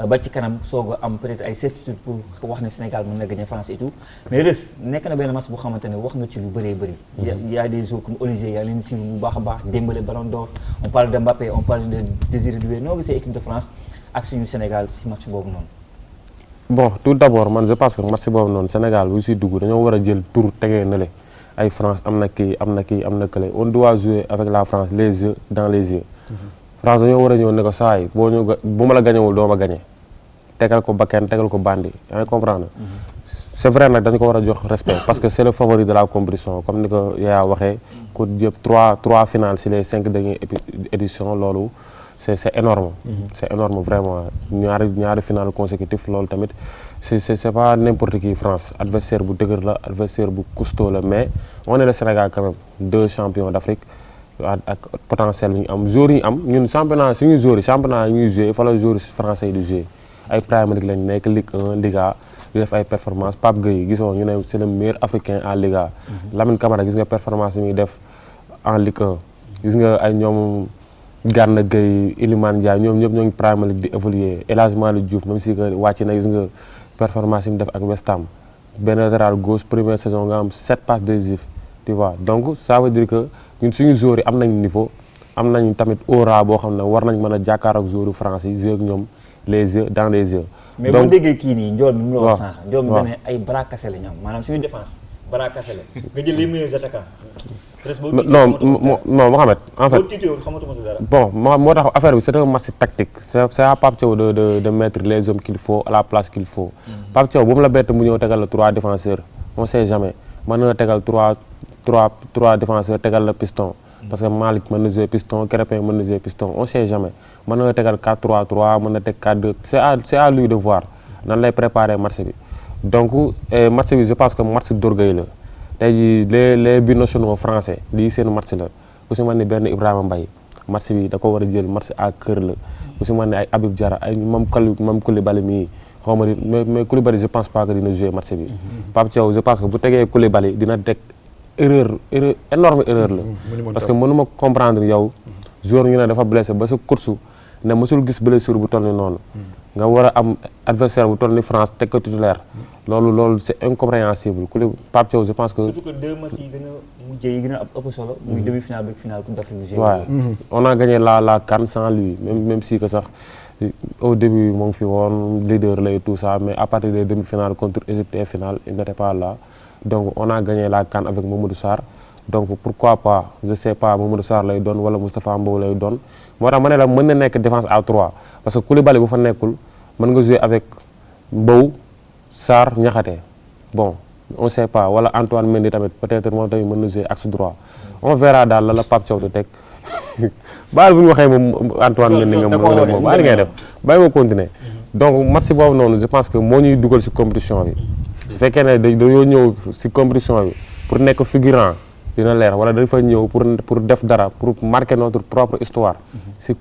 ba ci kanam soog a am peut-être ay certitude pour wax ne Sénégal mën na gagné France et tout mais Reus nekk na benn match bu xamante ne wax nga ci lu bëree bëri. y a des joueurs comme Olysée yaa leen si bu baax a baax Dembélé Ballon d'Or on parle de Mbappé on parle de Désiré Doué noo gisee équipe de France ak suñu Sénégal si match boobu noonu. Bon tout d'abord man je pense que match boobu noonu Sénégal bu si dugg dañoo war a jël tour tegee na le ay France am na kii am na kële on doit jouer avec la France les yeux dans les yeux. France dañoo war a ñëw ne ko saa yi bu ma la gañewul doo ma gañe tegal ko bakken tegal ko bandi yaa ngi comprendre. C'est vrai nag dañu ko war a jox respect parce que c'est le favori de la compétition comme ni ko yaa waxee ko yëpp 3 finales si les 5 dernières éditions loolu c'est énorme. C'est énorme vraiment ñaari finale consécutif loolu tamit c'est pas n'importe qui France adversaire bu dëgër la adversaire bu costaud la mais on est le Sénégal quand même 2 champions d'Afrique ak potentiel bi ñu am joueurs yi am ñun championnat suñuy joueurs yi championnat yi ñuy joué fa la joueurs français yi di joué ay Premier League lañ nekk Ligue 1 Liga di def ay performance Pape Gueye gisoo ñu ne c'est le meilleur africain en Liga. Lamine Camara gis nga performance yi muy def en Ligue 1 gis nga ay ñoom Gana Gueye Iliman Ndiaye ñoom ñëpp ñoo ngi Premier League di évoluer El Hadji Malick Diouf même si que wàcc na gis nga performance yi mu def ak West Ham benn latéral gauche première saison nga am 7 passes décisives tu vois donc ça veut dire que ñun suñu joueurs yi am nañ niveau am nañ tamit aura boo xam ne war nañ mën a jàkkaarloog joueurs France yi jouer ak ñoom les yeux dans les yeux. mais boo déggee kii nii njool mi mu la wax sànq. njool mi waaw dañ ne ay bras cassés la ñu am maanaam suñu défense bras cassés la nga jël les meilleurs attaquants. non Mohamed en fait bon moo tax affaire bi c'est un match tactique c'est à Pape Thiaw de mettre les hommes qu'il faut à la place qu'il faut. Pape Thiaw bu mu la bett mu ñëw tegal la 3 défenseurs on sait jamais mën na tegal 3 défenseurs tegal la piston. parce que Malick mën na jouer piston Krépin mën na jouer piston on sait jamais mën na tegal 4-3-3 mën na teg 4-2 c'est à lui de voir nan lay préparer match bi donc match bi je pense que match d'orgueil la tey jii les binationaux français lii seen match la ku si mën ni benn Ibrahima Mbaye match bi da ko war a jël match à cœur la ku si mën ni ay Habib Diarra ay mam Koulibaly mii xaw ma mais Koulibaly je pense pas que dina jouer match bi Pape Thiaw je pense que bu tegee Koulibaly dina teg énorme erreur la parce que mënuma comprendre yow joueur ñu ne dafa blessé ba sa course ne mësul gis blessure bu toll ni noonu nga war a am adversaire bu toll ni France teg ko titulaire loolu c'est incompréhensible Pape Thiaw je pense que surtout que 2 matchs yi gën a mujjee yi gën a ëpp solo muy demi-finale bi finale Coupe d'Afrique. waaw on a gagné la CAN sans lui même si que sax au début moo ngi fi woon leader la et tout ça mais à partir des demi-finales contre Égypte et finale il n'était pas là. Donc on a gagné la CAN avec Mamadou Sarr donc pourquoi pas je sais pas Mamadou Sarr lay doon wala Moustapha Mbow lay doon moo tax ma ne la mën na nekk défense à 3 parce que Koulibaly bu fa nekkul mën nga jouer avec Mbow Sarr Niakhaté bon on sait pas wala Antoine Mendy tamit peut-être moom tamit mën na jouer axe droit on verra daal la Pape Thiaw di teg baal bu ñu waxee moom Antoine Mendy nga moom baal ngay def bàyyi ma continuer donc match boobu noonu je pense que moo ñuy dugal ci compétition bi su fekkee ne dañoo ñëw ci compétition bi pour nekk figurant dina leer wala dafa ñëw pour def dara pour marquer notre propre histoire ci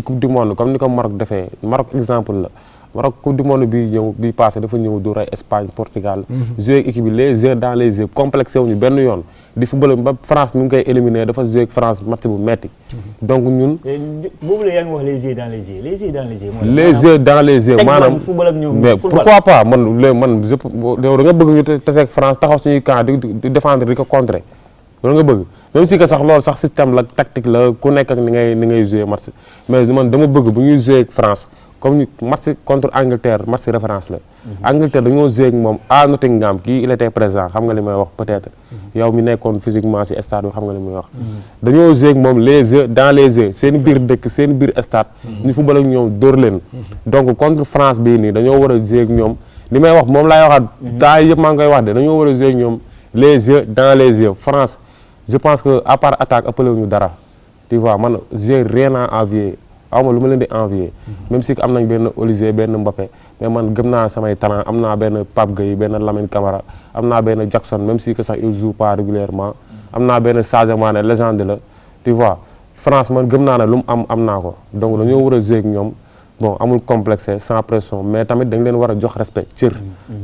coupe du monde comme ni ko Maroc defee Maroc exemple la Maroc coupe du monde bi passé dafa ñëw dóor ay Espagne Portugal jouer ak équipe bi les yeux dans les yeux complexé wuñu benn yoon di football ba France mi ngi koy éliminer dafa jouer ak France match bu metti donc ñun boobu la yaa ngi wax les yeux dans les yeux les yeux dans les yeux les yeux dans les yeux maanaam mais pourquoi pas man yow da nga bëgg ñu taseeg France taxaw suñuy camp di défendre di ko contrer loolu nga bëgg même si que sax loolu sax système la tactique la ku nekk ak ni ngay jouer match mais man dama bëgg bu ñuy jouer ak France comme match contre Angleterre match référence la Angleterre dañoo jouer ak moom à Nottingham kii il était présent xam nga li may wax peut-être yow mi nekkoon physiquement ci stade bi xam nga li may wax dañoo jouer ak moom les yeux dans les yeux seen biir dëkk seen biir stade ñu football ak ñoom dóor leen donc contre France bii nii dañoo war a jouer ak ñoom li may wax moom laay waxaat temps yëpp maa ngi koy wax de dañoo war a jouer ak ñoom les yeux dans les yeux France je pense que à part attaque ëppale wuñu dara tu vois man j'ai rien à envier awma lu ma leen di envier même si am nañ benn Olise benn Mbappé mais man gëm naa samay talent am naa benn Pape Gueye benn Lamine Camara am naa benn Jackson même si que sax il joue pas régulièrement am naa benn Sadio Mané légende la tu vois France man gëm naa ne lu mu am naa ko donc dañoo war a jouer ak ñoom bon amul complexe sans pression mais tamit dañ leen war a jox respect cër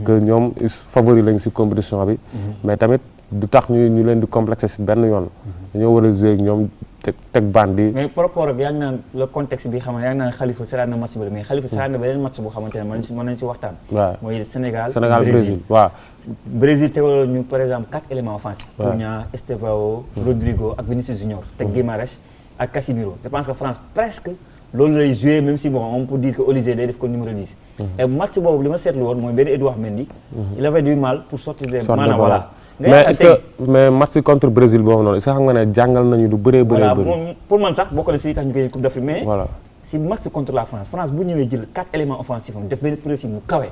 que ñoom favori lañ ci compétition bi mais tamit du tax ñu leen di complexé ci benn yoon dañoo war a jouer ak ñoom teg bandi mais par rapport ak yaa ngi naan le contexte bi xam ne yaa ngi naan Khalifa seetaan na match bi mais Khalifa seetaan na beneen match boo xamante ne mën nañ ci waxtaan waaw mooy Sénégal Brésil waaw Brésil tegaloo ñu par exemple 4 éléments offensifs Cunha Estevao Rodrigo ak Vinicius Junior teg Guimarães ak Casemiro je pense que France presque loolu lay jouer même si bon on peut dire que Olise day def ko numéro 10 et match boobu li ma seetlu woon mooy benn Edouard Mendy il avait du mal pour sortir des maanaam voilà mais est-ce que mais match contre Brésil boobu noonu est-ce que xam nga ne jàngal nañu lu bëree bëri pour man sax bokk na si tax ñu koy Coupe d'Afrique mais voilà si match contre la France bu ñëwee jël 4 éléments offensifs am def benn pressing mu kawe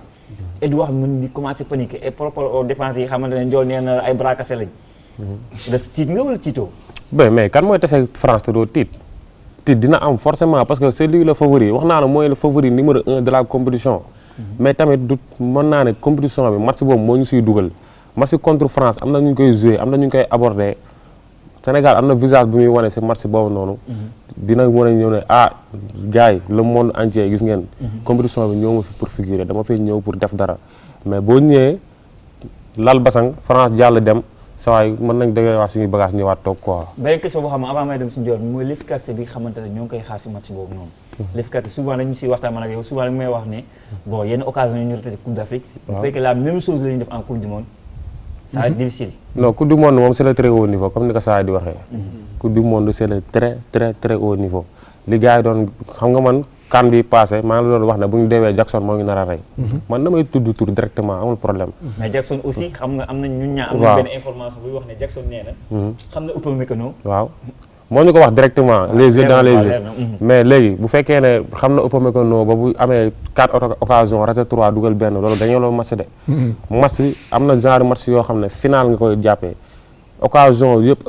Edouard Mendy commencé paniquer et par rapport aux défenses yi xamante ne njool nee na ay bras cassés lañ des tiit nga wala tiitoo mais kan mooy tase France te doo tiit titre dina am forcément parce que c'est lui le favori wax naa la mooy le favori numéro 1 de la compétition. mais tamit du mën naa ne compétition bi match boobu moo ñu siy dugal match contre France am na ñu koy jouer am na ñu koy aborder Sénégal am na visage bu muy wane si match boobu noonu. dina mën a ñëw ne gars yi le monde entier gis ngeen. compétition bi ñëw ma fi pour figurer dama fay ñëw pour def dara mais boo ñëwee lal basang France jàll dem. saa waay mën nañ dëgg wax suñuy bagage ñëwaat toog quoi. beneen question boo xam ne avant may dem suñu joor mooy l'efficacité bi nga xamante ne ñoo ngi koy xaar si match boobu noonu. l'efficacité souvent dañu siy waxtaan man ak yow souvent dañu may wax ne bon yenn occasion yi ñu raté Coupe d'Afrique. bu fekkee la même chose la ñuy def en Coupe du monde. ça va être difficile. non Coupe du monde moom c'est le très haut niveau comme ni ko saa di waxee. Coupe du monde c'est le très très très haut niveau. li gars yi doon xam nga man kan bi passé maa ngi la doon wax ne bu ñu deewee Jackson moo ngi nar a rey. man damay tudd tur directement amul problème. mais Jackson aussi xam nga am nañ ñun ñaa am na benn information buy wax ne Jackson nee na. xam na Upamecano. waaw moo ñu ko wax directement les yeux dans les yeux. mais léegi bu fekkee ne xam na Upamecano ba bu amee 4 occasions raté 3 dugal benn loolu dañoo la match de. match am na genre match yoo xam ne final nga koy jàppee. occasion yëpp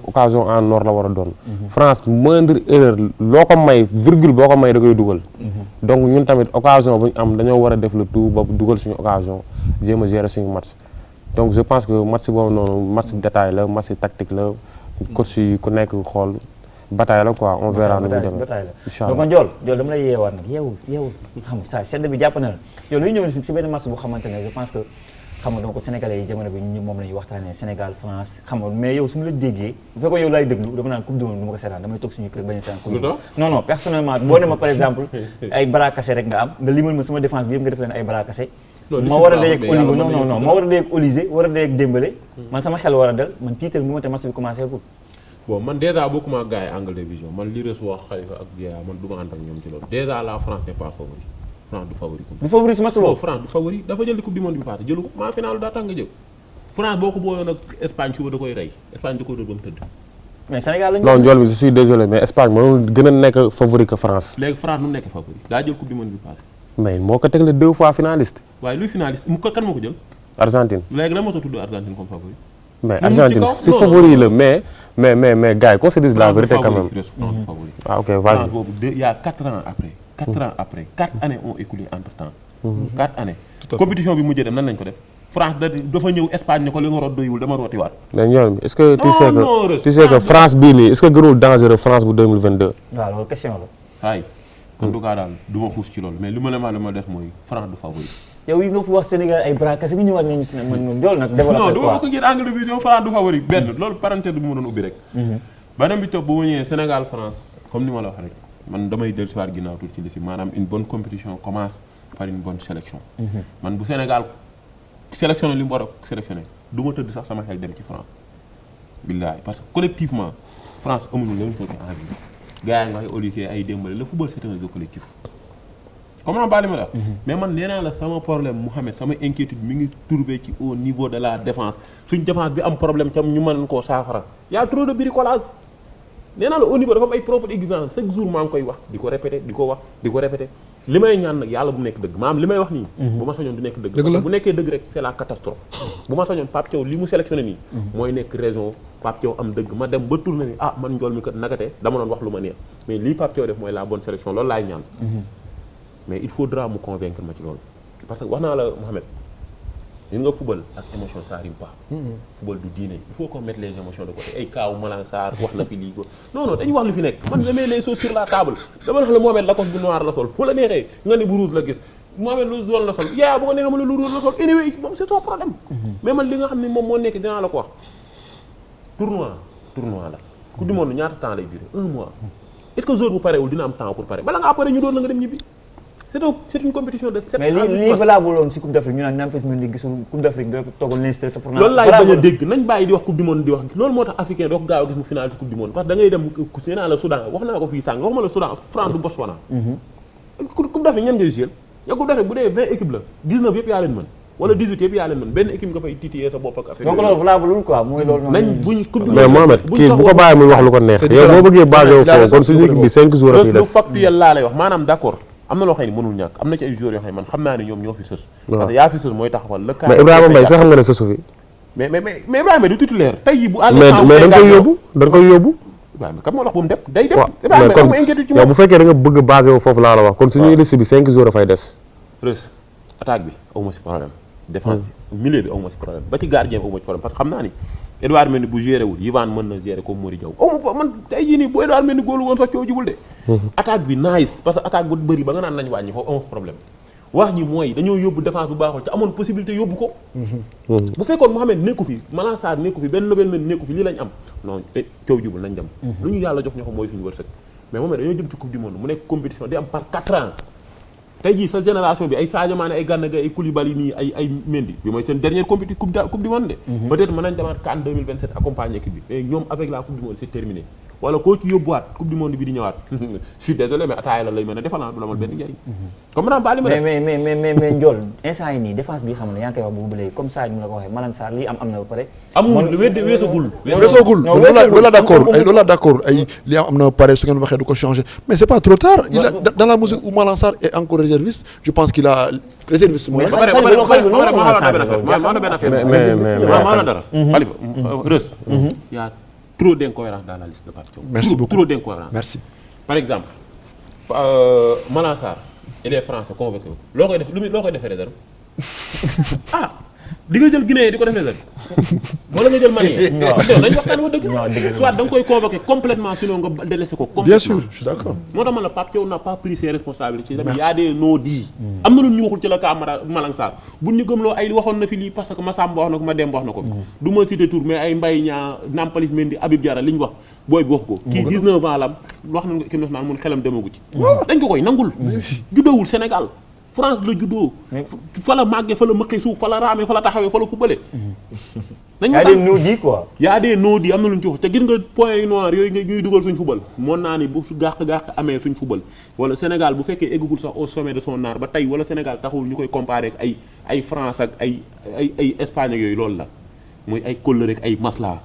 occasion en or la war a doon. France moindre erreur loo ko may virgule boo ko may da koy dugal. donc ñun tamit occasion bu ñu am dañoo war a def le tout ba dugal suñu occasion jéem a gérer suñu match. donc je pense que match boobu noonu match détail la match tactique la coach yi ku nekk xool bataille la quoi on verra nu mu demee. incha allah donc Ndiol dama lay yeewaat nag yeewul xam nga saa sedd bi jàpp na la yow luy ñëw si benn match bu xamante ne je pense que. xam nga donc sénégalais yi jamono bi ñu moom la ñuy waxtaanee Sénégal France xam nga mais yow su ma la déggee bu fekkoon yow laay déglu dama naan coupe du monde du ma ko seetaan damay toog suñu kër bañ a seetaan coupe du monde non personnellement boo ne ma par exemple ay bras cassés rek nga am nga limal ma sama défense bi yëpp nga def leen ay bras cassés ma war a dee ak Olivier non ma war a dee ak Olysée war a dee ak Dembélé man sama xel war a dal man tiital mu ma te match bi commencé ko bon man déjà bokkuma ak gars yi angle de vision man li res wax Khalifa ak Dia man du ma ànd ak ñoom ci loolu déjà la France n'est pas favori France du favori du favori si match boobu France du favori dafa jël coupe du monde bi passé jëlu ko maa final daa tax nga jël France boo ko booyoon ak Espagne suba da koy rey Espagne da koy dóor ba mu tëdd mais Sénégal lañu non Ndiol bi je suis désolé mais Espagne moo gën a nekk favori que France. léegi France nu mu nekk favori daa jël coupe du monde bi passé mais moo ko tegle 2 fois finaliste. waaye luy finaliste mu kan moo ko jël Argentine. léegi la moo tax tudd Argentine comme favori mais Argentine si favori la mais gars yi qu'on se dise la vérité quand même. ah ok vas-y. France boobu il y a 4 ans après 4 années ont écoulé entre temps 4 années compétition bi mujjee dem nan lañ ko def France dafa ñëw Espagne ne ko li nga root doyul dama rootiwaat mais ñoom est-ce que tu sais que France bii nii est-ce que gënul dangereux France bu 2022 waaw loolu question la waay en tout cas daal du ma xuus ci loolu mais li ma def mooy France du favori yow yi nga fi wax Sénégal ay bras cassés nga ñëwaat nañu si ne man Ndiol nag développé non duma ko jël angle de vision France du favori benn loolu parenthèse bi ma doon ubbi rek beneen bi topp bu ma ñëwee Sénégal France comme ni ma la wax rek man damay dellu si waat ginnaaw tuuti ci li si maanaam une bonne compétition commence par une bonne sélection man bu Sénégal sélectionné li mu war a sélectionné du ma tëdd sax sama xel dem ci France billaay parce que collectivement France amuñu leen tuuti envie gars yi nga ay Olysée ay Dembélé le football c'est un jeu collectif comment baali ma la mais man nee naa la sama problème Mouhamed sama inquiétude mi ngi trouvé ci au niveau de la défense suñ défense bi am problème tam ñu mën koo saafara y a trop de bricolage nee naa la au niveau dafa am ay propre exigence chaque jour maa ngi koy wax di ko répété di ko répété li may ñaan nag yàlla bu nekk dëgg maanaam li may wax nii bu ma sañoon du nekk dëgg bu nekkee dëgg rek c'est la catastrophe bu ma sañoon Pape Thiaw li mu sélectionné nii mooy nekk raison Pape Thiaw am dëgg ma dem ba tourné ni man Ndiol mi kat nakate dama doon wax lu ma neex mais lii Pape Thiaw def mooy la bonne sélection loolu laay ñaan mais il faudra mu convaincre ma ci loolu parce que wax naa la Mohamed li nga football ak émotion ça rime pas football du diine il faut qu'on mette les émotions de côté ay kaaw Malang Sarr wax na fi lii ko non dañuy wax lu fi nekk man damay les choses sur la table dama wax la Mohamed Lacoste bu noir la sol fu la neexee nga ne bu rouge la gis Mohamed lu jaune la sol yaa bu ko neexee mu ne lu rouge la sol anyway moom c'est son problème mais man li nga xam ne moom moo nekk dinaa la ko wax tournoi la coupe du monde ñaata temps lay durer 1 mois est-ce que jour bu parewul dina am temps pour pare bala ngaa pare ñu doon la nga dem ñibbi c'est une compétition de 7 ans. mais lii valable woon ci coupe d'Afrique ñu naan Nampalys Mendy gisul coupe d'Afrique da toogoon l'instant pour loolu laay bañ a dégg nañ bàyyi di wax coupe du monde di wax loolu moo tax africain doo ko gaaw a gis mu final ci coupe du monde parce que da ngay dem nee naa la Soudan wax naa ko fii sànq waxuma la Soudan France du Botswana coupe d'Afrique ñan ngay jël yow coupe d'Afrique bu dee 20 équipes la 19 yëpp yaa leen mën wala 18 yëpp yaa leen mën benn équipe nga fay titiller sa bopp ak affaire donc loolu valable wul quoi mooy loolu nañ buñ coupe mais Mohamed kii bu ko bàyyi muy wax lu ko neex yow boo bëggee basé wu foofu kon suñu équipe bi 5 jours a fi des lu factuel laa lay wax maanaam d'accord am na loo xam ne mënul ñàkk am na ci ay joueurs yoo xam ne man xam naa ne ñoom ñoo fi sës parce que yaa fi sës mooy taxawal le cas mais Ibrahima Mbaye sax xam nga ne sësu fi mais Ibrahima Mbaye du titulaire tey yi bu àll mais dañ koy yóbbu Ibrahima kam moo wax bu mu dem day dem. waaw Ibrahima mais kon amul inquiétude ci yow moom. bu fekkee da nga bëgg basé wu foofu laa la wax kon suñuy liste bi 5 jours dafay des. Reus attaque bi awma si problème. défense bi milieu bi awma si problème ba ci gardien bi awma si problème parce que xam naa ni Edouard Mendy bu géré wul Yvan mën na gérer comme Mori Diaw awma man tey jii nii bu Edouard Mendy góolu woon sax coow jubul de. attaque bi nice parce que attaque bu bëri ba nga naan nañ wàññi foofu amul problème. wax ji mooy dañoo yóbbu défense bu baaxul te amoon possibilité yóbbu ko. bu fekkoon Mohamed nekku fi Malang Sarr nekku fi benn Nobel Mendy nekku fi lii lañ am non coow jubul nañ dem. lu ñu yàlla jox ñoo xam mooy suñu wërsëg mais Mohamed dañoo jëm ci coupe du monde mu nekk compétition di am par 4 ans. tey jii sa génération bi ay Sadio Mané ay Gana Gueye ay Koulibaly nii ay Mendy bi mooy seen dernière coupe du monde de. peut-être mën nañ demaat CAN 2027 accompagner équipe bi mais ñoom avec la coupe du monde c'est terminé. wala koo ci yóbbuwaat coupe du monde bi di ñëwaat je suis désolé mais ataaya la lay mën a defal du la mal benn njëriñ. comme naa baali ma def mais Ndiol instant yi nii défense bi xam ne yaa ngi koy wax bu léegi comme ça ñu la ko waxee Malang Sarr lii am na ba pare. amul weesagul. loolu la d'accord ay li am na ba pare su ngeen waxee du ko changer mais c'est pas trop tard. il a dans la mesure où Malang Sarr est encore réserviste je pense qu'il a réserviste mooy. ma dara Khalifa Reus yaa trop d'incohérence dans la liste de Pape Thiaw. Merci beaucoup. Trop d'incohérence. Merci. Par exemple, Malang Sarr, il est français convoqué. Loo koy defee réserve ah di nga jël Guinée di ko def réserve wala nga jël Malien. non nañu waxtaan wa dëgg. soit da nga koy convoqué complètement sinon nga délaissé ko. complètement bien sûr je suis d'accord. moo tax man la Pape Thiaw n'a pas pris ses responsabilités. il y a des non-dits. am na lu ñu waxul ci la cas Malang Sarr buñ ñu gëmloo ay waxoon na fi lii parce que Massamba wax na ko Mademba wax na ko. du ma citer tour mais ay Mbaye Niang Nampalys Mendy Habib Diarra li ñu wax booy bi wax ko. kii 19 ans la am wax nañ ko équipe nationale mun xelam demagu ci. dañ ko koy nangul. juddoowul Sénégal. France la juddoo. fa la màggee fa la mëqee suuf fa la raamee fa la taxawee fa la fubale. y a des no-dits quoi. y a des no-dits am na lu ñu ci wax te gis nga point yu noir yooyu ñuy dugal suñ fubal moon naa ni bu gàq amee suñ fubal wala Sénégal bu fekkee eggagul sax au sommet de son art ba tey wala Sénégal taxul ñu koy comparer ak ay France ak ay Espagne ak yooyu loolu la mooy ay kóllëre ak ay masla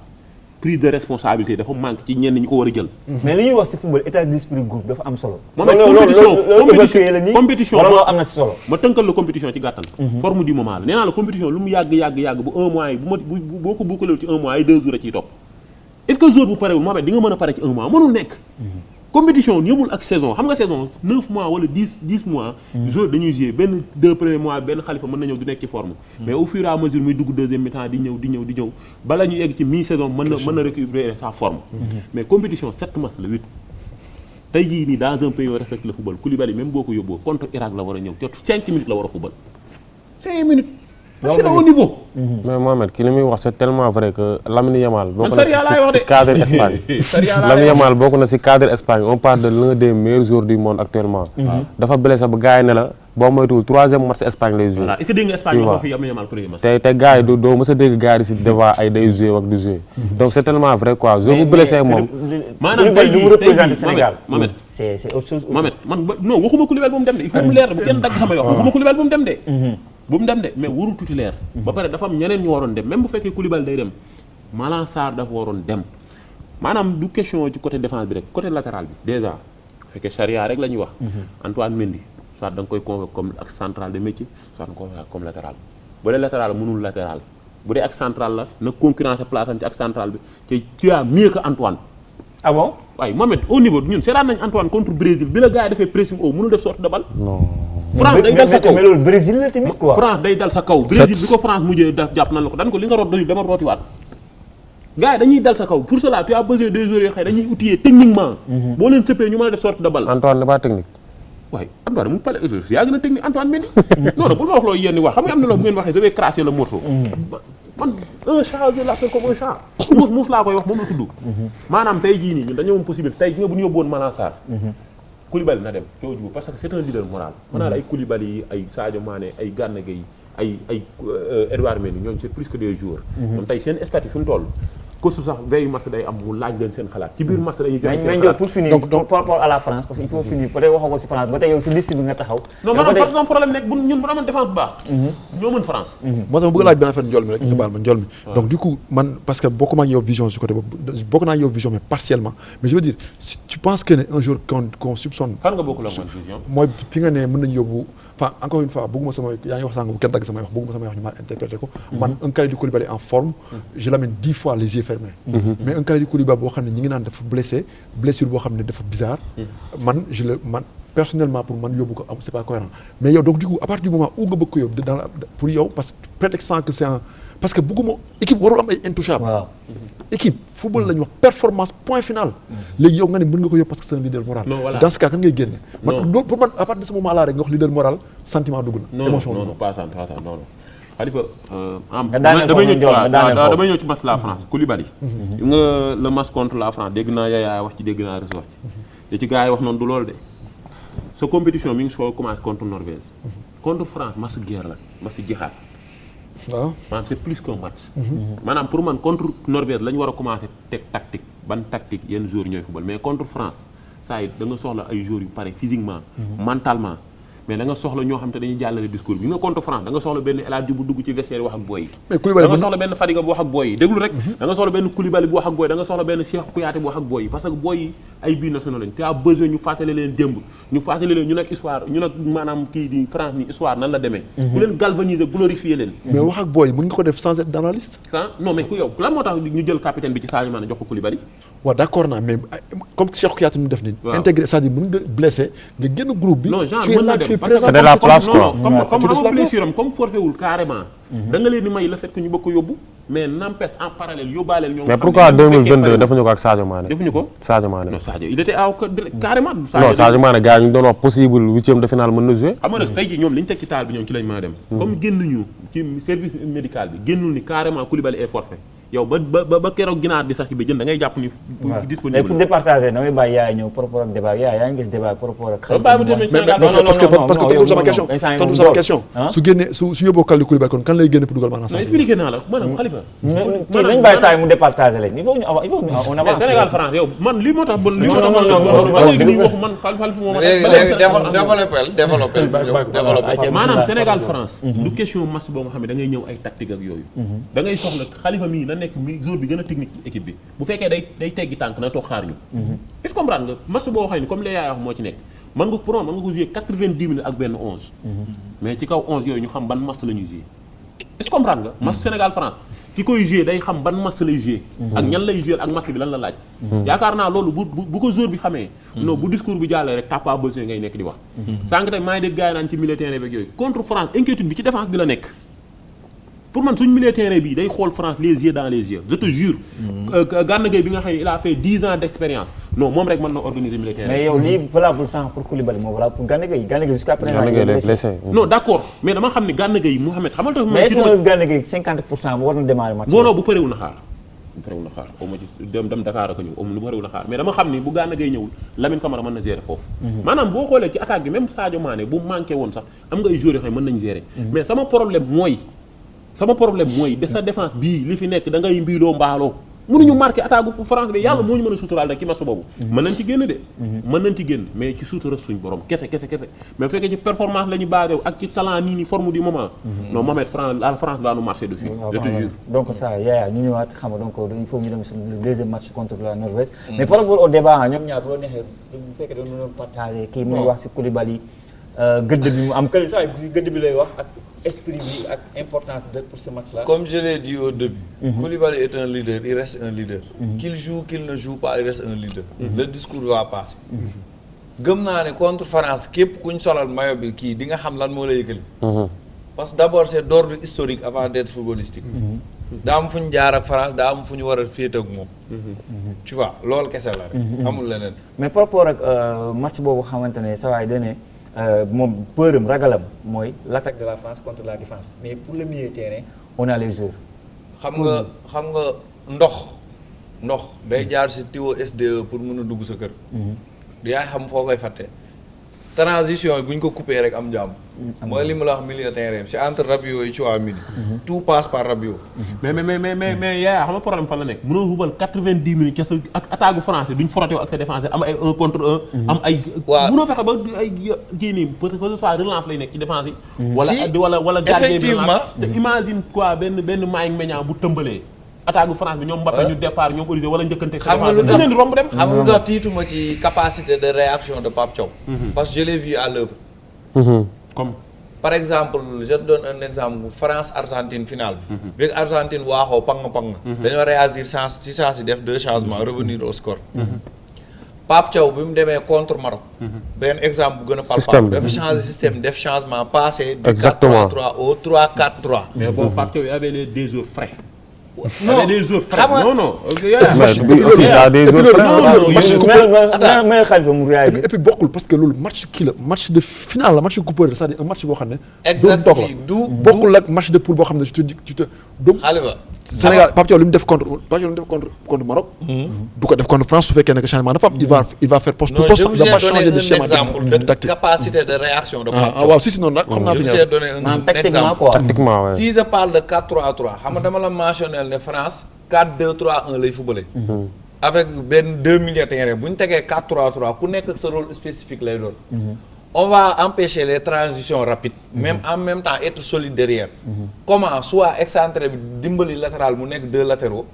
prise de responsabilité dafa manque ci ñenn ñi ko war a jël. mais li ñuy wax ci football état d'esprit groupe dafa am solo. compétition loolu am na ci solo. ma tënkal la compétition ci gàttal. forme du moment la nee naa la compétition lu mu yàgg bu un mois yi boo ko boucler ci un mois ay 2 jours a ciy topp. est-ce que jour bu parewul Mohamed di nga mën a pare ci un mois mënul nekk. compétition yëmul ak saison xam nga saison 9 mois wala 10 mois. jour dañuy jouer benn 2 premiers mois benn Khalifa mën na ñëw du nekk ci forme. mais au fur et à mesure muy dugg deuxième mi-temps di ñëw bala ñu egg ci mi-saison mën na récupérer sa forme. mais compétition 7 matchs la 8. tey jii nii dans un pays yoo respecte le football Koulibaly même boo ko yóbboo contre Irak la war a ñëw te 5 minutes la war a football 5 minutes. c'est au niveau. mais Mohamed ki li muy wax c'est tellement vrai que Lamine Yamal bokk Sariya laay wax na de ci cadre Espagne Lamine Yamal bokk na ci cadre Espagne on parle de l'un des meilleurs joueurs du monde actuellement. dafa blessé ba gars yi ne la boo moytuwul 3e match Espagne lay joué. voilà est-ce que dégg nga Espagne wax Lamine Yamal premier match. te gars yi doo mës a dégg gars yi ci débat ay day joué ak du joué. donc c'est tellement vrai quoi joueur bu blessé moom. maanaam tey jii représente Sénégal. Mohamed c'est autre chose. Mohamed man non waxuma Koulibaly bu mu dem de il faut mu leer bu kenn dagg sama yox waxuma Koulibaly bu mu dem de. bu mu dem de mais warul titulaire. ba pare dafa am ñeneen ñu waroon dem même bu fekkee Koulibaly day dem Malang Sarr dafa waroon dem maanaam du question ci côté défense bi rek côté latéral bi déjà bu fekkee charia rek la ñuy wax. Antoine Mendy soit da nga koy convoquer comme ak central de métier soit nga koy convoquer comme latéral bu dee latéral mënul latéral bu dee ak central la na concurrence place am ci ak central bi te tu as mieux que Antoine. ah bon waaye Mohamed au niveau ñun seetaan nañ Antoine contre Brésil bi la gars yi defee pressing au mënul def sortie de balle. non. France day dal sa kaw mais loolu Brésil la tamit quoi. France day dal sa kaw. Brésil bi ko France mujjee jàpp nan la ko dan ko li nga root doyul dama rootiwaat. gars yi dañuy dal sa kaw pour cela tu as besoin des joueurs yoo xam ne dañuy outiller techniquement. boo leen sëppee ñu mën a def sortie de balle. Antoine n'est pas technique. waaye Antoine mu pale yaa gën a technique Antoine Mendy. non non bul ma wax loolu yéen wax xam nga am na loo bu ngeen waxee je vais cracher le morceau. man un chat je l'appelle comme un chat. muus laa koy wax moom la tudd. maanaam tey jii nii ñun dañoo am possibilité tey nga bu ñu yóbbuwoon Malang Sarr. Koulibaly na dem coow jiwu parce que c'est un leader moral. mën naa la ay Koulibaly yi ay Sadio Mané ay Gana Gueye ay Edouard Mendy ñooñu c'est plus que des joueurs. ñoom tey seen statut fi mu toll. ko su sax veille match day am mu laaj leen seen xalaat ci biir match dañuy joxe seen xalaat. pour finir donc par rapport à la France parce que il faut finir peut-être waxoo ko ci France ba tey yow ci liste bi nga taxaw. non maanaam par exemple problème nekk bu ñun bu amoon défense bu baax. ñoo mën France. moo tax ma bëgg laaj benn affaire njool mi rek nga baal ma njool mi donc du coup man parce que bokkuma ak yow vision ci côté boobu bokk naa ak yow vision mais partiellement mais je veux dire si tu penses que ne un jour qu'on soupçonne fan nga bokkul ak man vision. mooy fi nga ne mën nañu yóbbu enfin encore une fois bëgguma sama yaa ngi wax sànq bu kenn dagg samay wax bëgguma samay wax ñu mal interprété ko man un Kalidou Koulibaly en forme je l'amène 10 fois les yeux fermés mais un Kalidou Koulibaly boo xam ne ñi ngi naan dafa blessé blessure boo xam ne dafa bizarre man personnellement pour man yóbbu ko am c'est pas cohérent mais yow donc du coup à partir du moment où nga bëgg ko yóbbu dans la pour yow parce que prétextant que c'est un parce que bëgguma équipe warul am ay intouchable équipe football la ñu wax performance point final léegi yow nga ne mën nga ko yóbbu parce que c'est un leader moral dans ce cas kan ngay génne man pour man à partir de ce moment là rek nga wax leader moral sentiment dugg na émotion non pas ça non Khalifa damay ñëw ci match la France Koulibaly nga le match contre la France dégg naa Yaya wax ci dégg naa Rës wax ci ci gars yi wax noonu du loolu de sa compétition mi ngi soo commencé contre Norvège contre France match guerre la match jixaat waaw maanaam c'est plus qu'un match maanaam pour man contre Norvège la ñu war a commencé teg tactique ban tactique yenn joueurs ñooy football mais contre France saa yi da nga soxla ay joueurs yu pare physiquement mentalement mais da nga soxla ñoo xam te dañuy jàllale discours bi nga contre France da nga soxla benn El Hadji bu dugg ci vestiaire wax ak booy yi da nga soxla benn Fadiga bu wax ak booy yi déglu rek da nga soxla benn Koulibaly bu wax ak booy da nga soxla benn Cheikh Kouyaté bu wax ak booy yi parce que booy yi ay binationaux lañ te a besoin ñu fàttali leen démb ñu fàttali leen ñu nag histoire ñu nag maanaam kii di France ni histoire nan la demee bu leen galvaniser glorifier leen mais wax ak booy yi mën nga ko def sans être dans la liste non mais ku yow lan moo tax ñu jël capitaine bi ci Sadio Mané jox ko Koulibaly waaw d'accord naa mais comme Cheikh Kouyaté ñu def nii intégré c'est-à-dire mën nga blessé nga génn groupe bi non genre mën na dem c'est de la place quoi comme blessure am comme forfait wul carrément da nga leen di may le fait que ñu bëgg ko yóbbu mais n'empêche en parallèle yóbbaaleel ñoom mais pourquoi 2022 defuñu ko ak Sadio Mané defuñu ko Sadio Mané non Sadio il était carrément non Sadio Mané gars yi ñu doon wax possible huitième de finale mën na jouer xam nga nag tey jii ñoom li ñu teg ci taal bi ñoom ci lañ mën a dem comme génnuñu ci service médical bi génnul ni carrément Koulibaly est forfait yow ba keroog ginaar di sax bi jën da ngay jàpp ni disponible pour départager damay bàyyi yaay ñëw par rapport ak débat yaa ngi gis débat par rapport ak parce que tontu sama question su génne su yóbboo Kalidou Koulibaly kon kan lay génne pour dugal maanaam non expliqué naa la maanaam Khalifa nañ bàyyi saa yi mu départager leen il faut on avance Sénégal France yow man li moo tax ba léegi nii waxu man Khalifa moo développé maanaam Sénégal France du question match boo nga xam ne da ngay ñëw ay tactique ak yooyu da ngay soxla Khalifa mii na nekk joueur bi gën a technique ci équipe bi bu fekkee day teggi tànk na toog xaar ñu est-ce que comprendre nga match boo xam ne comme li yaay wax moo ci nekk mën nga ko jouer 90 minutes ak benn 11 mais ci kaw 11 yooyu ñu xam ban match la ñuy jouer est-ce que comprendre nga match Sénégal France ki koy jouer day xam ban match lay jouer ak ñan lay jouer ak match bi lan la laaj yaakaar naa loolu bu ko joueur bi xamee non bu discours bi jàllee rek t'as pas besoin ngay nekk di wax sànq tey maa ngi dégg gars yi naan ci milieu terrain beeg yooyu contre France inquiétude bi ci défense bi la nekk pour man suñu milieu terrain bi day xool France les yeux dans les yeux je te jure Gana Gueye bi nga xam ne il a fait 10 ans d'expérience non moom rek mën na organiser milieu terrain mais yow lii valable sans pour Koulibaly moo valable pour Gana Gueye jusqu'à présent non d'accord mais dama xam ne Gana Gueye Mouhamed xamal tax mais est-ce que Gana Gueye 50% bu war na démarrer match non bu parewul na xaar xaw ma ci dem Dakar ak ñëw lu parewul na xaar mais dama xam ni bu Gana Gueye ñëwul Lamine Camara mën na gérer foofu maanaam boo xoolee ci attaque bi même Sadio Mané bu manqué woon sax am nga ay joueurs yoo xam ne mën nañ gérer mais sama problème mooy de sa défense bii li fi nekk da ngay mbiiloo mbaaloo mënuñu marqué attaque bu France bi yàlla moo ñu mën a suturaal nag ci match boobu mën nañ ci génn de mën nañ ci génn mais ci sutura suñ borom kese mais bu fekkee ci performance la ñu basé ak ci talent nii forme du moment non Mohamed France va nous marcher dessus je te jure donc ça Yaya ñu ñëwaat xam nga donc il faut ñu dem sur le deuxième match contre la Norvège mais par rapport au débat ñoom ñaar boo neexee bu fekkee dañu doon partager kii muy wax ci Koulibaly gëdd bi mu am këli saa gëdd bi lay wax ak esprit bi ak importance de pour ce match-là. Comme je l'ai dit au début, Koulibaly est un leader, il reste un leader. Qu'il joue, qu'il ne joue pas, il reste un leader. Le discours va passer. gëm naa ne contre France képp ku ñu solal maillot bi kii di nga xam lan moo la yëkkali. parce que d'abord c'est d'ordre historique avant d'être footballistique. daa am fu ñu jaar ak France daa am fu ñu war a féete ak moom. tu vois loolu kese la rek. amul leneen. mais par rapport ak match boobu xamante ne saa waay dañ ne moom peuram ragalam mooy l'attaque de la France contre la défense mais pour le milieu terrain on a les joueurs. xam nga ndox day jaar ci tuyau SDE pour mën a dugg sa kër. yaay xam foo koy fàtte. transition yi bu ñu ko coupé rek am jàmm. mooy li ma la wax milieu terrain c'est entre Rabiot et Tchouaméni. tout passe par Rabiot. mais yaa xam nga problème fan la nekk mënoo hubal 90 minutes ca sa ak attaque français duñ frotté ak sa défense am ay 1 contre 1. am ay. waaw mënoo fexe ba ay kii nii peut-être que ce soit relance lay nekk ci défense yi. wala gardien bi relance te imagine quoi benn Malick Maignan bu tëmbalee. attaque France bi ñoom Mbappé ñu départ ñoom Olivier wala njëkkante. xam nga lu tax leen romb dem. xam nga lu tax tiituma ci capacité de réaction de Pape Thiaw. parce que je l'ai vu à l'œuvre. comme par exemple je te donne un exemple France Argentine finale bi. bi Argentine waaxoo pang. dañoo réagir si saa si def 2 changements revenir au score. Pape Thiaw bi mu demee contre Maroc. benn exemple bu gën a palpable. dafa changer système def changement passé. exactement du 4-3-3 au 3-4-3. mais bon Pape Thiaw y avait des joueurs frais. non des joueurs frais xam nga non. mais Khalifa mu réagir. et puis bokkul parce que loolu match kii la match de finale la match de coupe c'est-à-dire un match boo xam ne. exactement du bokkul ak match de poule boo xam ne tu te Khalifa Sénégal Pape Thiaw li mu def contre Maroc. du ko def contre France su fekkee ne que changement dafa am il va faire poste poste. il va pas changer de schéma de capacité de réaction de Pape Thiaw. waaw si noonu nag xam naa. je vous ai donné un exemple. tactiquement ouais. Si je parle de 4-3-3 xam nga dama la mentionné ne France 4-2-3-1 lay footballé. avec benn 2 milieux terrain bu ñu tegee 4-3-3 ku nekk sa rôle spécifique lay doon. On va empêcher les transitions rapides. Même en même temps être solide derrière. Comment soit excentré bi dimbali latéral mu nekk 2 latéraux.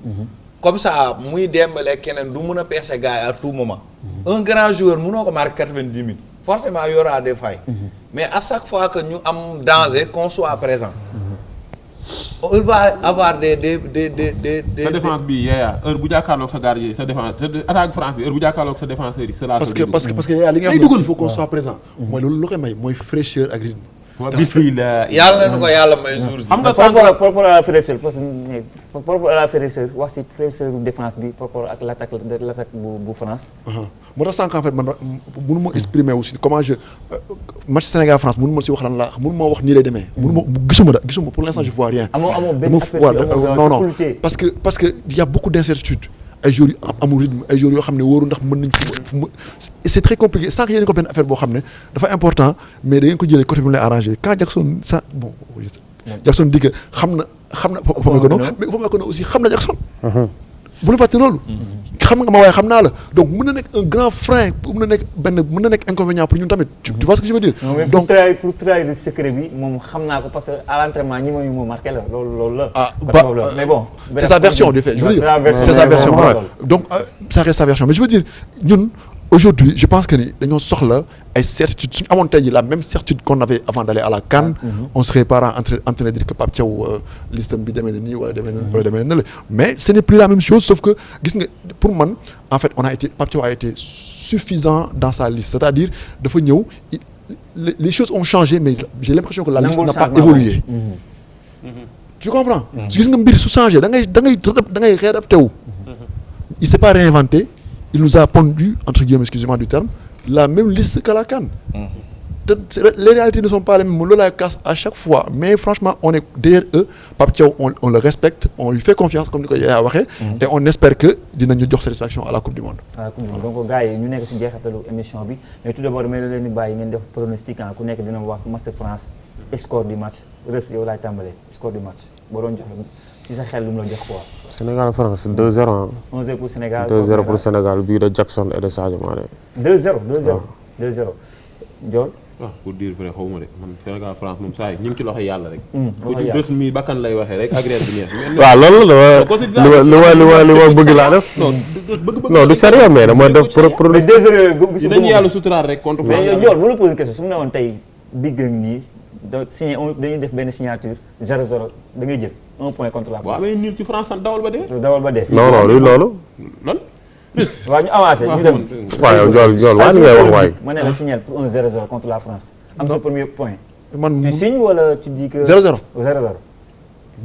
Comme ça muy dembale keneen du mun a percer gars yi à tout moment. Un grand joueur mënoo ko marquer 90 minutes. Forcément il y aura des failles. Mais à chaque fois que ñu am danger qu'on soit présent. Il va avoir des sa défense bi Yaya heure bu jàkkaarloog sa gardien sa défense sa attaque France bi heure bu jàkkaarloog sa défenseur yi c'est là. parce que yaa li nga xam ne il faut qu'on soit présent. mooy loolu lu koy may mooy fraîcheur ak rythme. yàlla na ko yàlla may jour si. xam nga par rapport à la fraîcheur parce que par rapport à la fraîcheur wax ci fraîcheur défense bi par rapport ak l'attaque bu France. moo tax sànq en fait man mënu ma exprimer aussi comment match Sénégal France mënu ma si wax lan la mënu ma wax nii lay demee. mënu ma gisuma pour l'instant je vois rien. amoo benn affaire non parce que il y a beaucoup d'incertitudes. ay joueurs yu amul rythme ay joueurs yoo xam ne wóoru ndax mën nañ c'est très compliqué sànq yéen ko benn affaire boo xam ne dafa important mais da ngeen ko jëlee côté bi mu lay arrangé quand Jackson dit que xam na Upamecano mais Upamecano aussi xam na Jackson. bu la fàtte loolu. xam nga ma waaye xam naa la donc mën na nekk un grand frein mën na nekk inconvénient pour ñun tamit tu vois ce que je veux dire. donc pour trahir le secret bi moom xam naa ko parce que à l'entraînement ñi ma marqué la loolu la. mais bon. c'est sa version du fait je veux dire c'est sa version donc ça reste sa version mais je veux dire ñun aujourd'hui je pense que ni dañoo soxla ay certitude suñu amoon tey jii la même certitude qu'on avait avant d'aller à la CAN. on serait pas en train de dire que Pape Thiaw listam bi demee na nii wala demee na la mais ce n'est plus la même chose sauf que gis nga pour man en fait Pape Thiaw a été suffisant dans sa liste c'est-à-dire dafa ñëw les choses ont changé mais j'ai l'impression que la liste n'a pas évolué. tu comprends. gis nga mbir su changé da ngay réadapté wu. il s'est pas réinventé. Il nous a pondu, entre guillemets, excusez-moi du terme, la même liste qu'à la CAN. Les réalités ne sont pas les mêmes. On la casse à chaque fois. Mais franchement, on est derrière eux. Pape Thiaw, on le respecte, on lui fait confiance, comme dit et on espère que nous donner satisfaction à la Coupe du Monde. Donc, gars, nous sommes ici pour l'émission. Mais tout d'abord, nous avons des pronostics. Nous avons voir Master France, score du match. Score du match. Si ça xel lu mu la jox quoi. Sénégal France 2-0. 1-0 pour Sénégal. 2-0 pour Sénégal but de Jackson et de Sadio Mané. 2-0. Ndiol. pour dire vrai xaw ma de man Sénégal France moom saa yi ñu ngi ci loxo yàlla rek. ku ci bés mi bakkan lay waxee rek agréé bi neex. waaw loolu la li ma bëgg laa def. non du sérieux mais dama def pronostic. dinañu yàlla suturaal rek contre. mais yow Ndiol bu la posé question su mu ne woon tey big nii dañuy def benn signature 0-0 da ngay jël. 1 point contre la France. waaw mais niil ci France dawal ba dee. non luy loolu. lan. waaw ñu avancé ñu dem. waaw yow Ndiol waa ni ngay wax waay. ma ne la signal pour 1-0 contre la France. am sa premier point. tu signes wala tu dis que. 0-0. 0-0.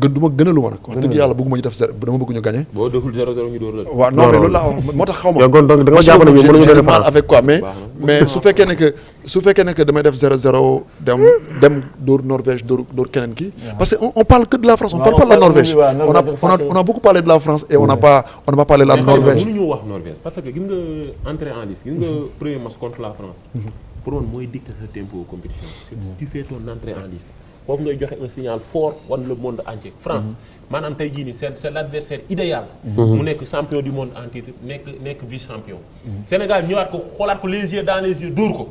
gënalu ma nag. wax dëgg yàlla bëgguma ñu def 0 dama bëgg ñu gagner. boo deful 0-0 ñu door la. waaw non mais loolu laa moo tax xaw ma. yow kon donc da nga jàpp ne mënuñu def France avec quoi mais su fekkee ne que damay def 0-0 dem dóor Norvège dóor keneen ki. parce que on parle que de la France on parle pas de la Norvège. on a beaucoup parlé de la France et on n'a pas parlé de la Norvège. mënuñu wax Norvège parce que gis nga entrée en lice gis nga premier match contre la France. pour man mooy dicter sa tempo compétition. tu fais ton entrée en lice. foofu ngay joxe un signal fort wan le monde entier. France maanaam tey jii nii c'est l'adversaire idéal. mu nekk champion du monde en titre nekk vice champion. Sénégal ñëwaat ko xoolaat ko les yeux dans les yeux dóor ko.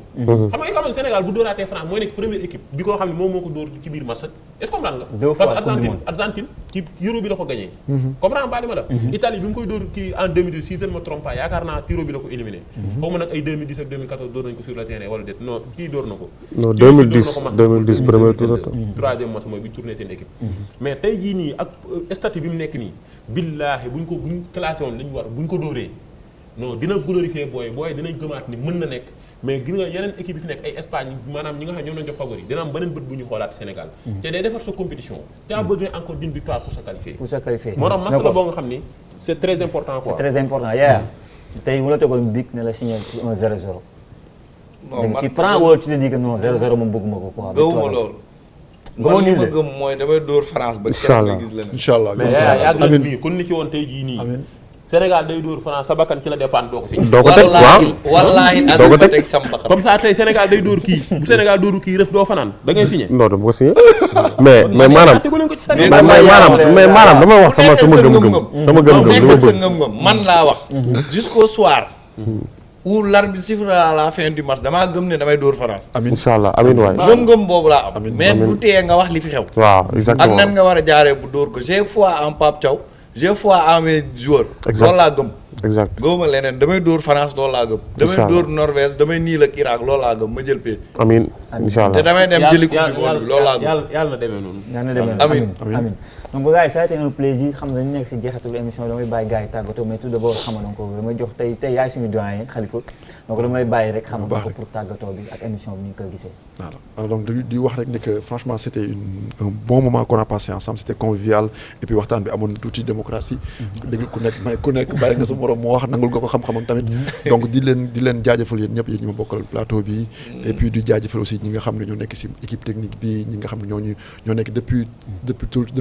xam nga Sénégal bu dóoraatee France mooy nekk première équipe bi ko xam ne moom moo ko dóor ci biir match est-ce que comprendre nga. deux fois parce que Argentine ci Euro bi la ko gagné. comprends nga ma la. Italie bi mu koy dóor kii en 2012 si je ne me trompe pas yaakaar naa Euro bi la ko éliminé. xaw ma nag ay 2010 ak 2014 dóor nañu ko sur le terrain wala déet non kii dóor na ko. non 2010 premier tour troisième match mooy bi tourné seen équipe. mais tey jii nii ak statut bi mu nekk nii. billaahi buñ classé woon li ñu war buñ ko dóoree non dina glorifier booy dinañ gëmaat ni mën na nekk. mais gis nga yeneen équipe yi fi nekk ay Espagne maanaam ñi nga xam ñoom lañ jox favori dina am beneen bët bu ñu xoolaat Sénégal te day defar sa compétition te am besoin encore d'une victoire pour se qualifier moo tax match la boo nga xam ni c'est très important quoi c'est très important yaa tey mu la tegoon big ne la signé 1-0 non man tu prends wala tu te dis que non 0-0 moom bëgguma ko quoi gëwuma loolu man li ma gëm mooy damay dóor France ba kenn la gis leneen incha allah mais yaa yàgg la nii kon ni ci woon tey jii nii Sénégal day dóor France sa bakkan ci la dépendre doo ko si. doo ko teg waaw wallaahi doo ko teg sam bakkan comme ça tey Sénégal day dóor kii bu Sénégal dóoru kii ref doo fanaan da ngay signé. non dama ko signé mais maanaam damay wax sama gëm-gëm. sama gëm-gëm li ma sa ngëm-ngëm man laa wax. jusqu'au soir. où l'arbitre sifflera à la fin du match damaa gëm ne damay dóor France. amiin incha allah amiin waay. gëm-gëm boobu laa am. mais du tee nga wax li fi xew. waaw exactement ak nan nga war a jaaree bu dóor ko j'ai foi en Pape Thiaw. j'ai foi en mes joueurs. loolu laa gëm. exact gëwuma leneen damay dóor France loolu laa gëm. damay dóor Norvège damay niil ak Irak loolu laa gëm ma jël pay. amiin incha allah te damay dem jëli coupe du monde bi loolu laa gëm. yàlla na demee noonu. yàlla na demee noonu amiin donc gars yi ça a été un plaisir xam nga ñu nekk si jeexitalu émission damay bàyyi gars yi tàggatoo mais tout d'abord xam nga ko damay jox tey yaay suñu doyen Khalifa donc damay bàyyi rek xam nga ko pour tàggatoo bi ak émission bi ni ñu koy gisee. voilà donc di wax rek ne que franchement c'était un bon moment qu'on a passé ensemble c'était convivial et puis waxtaan bi amoon tuuti démocratie. dégg ku nekk bàyyi nga sa morom moo wax nangul nga ko xam-xamam tamit. donc di leen jaajëfal yéen ñëpp yéen ñi ma bokkal plateau bi. et puis di jaajëfal aussi ñi nga xam ne ñoo nekk ci équipe technique bi ñi nga xam ne ñoo nekk depuis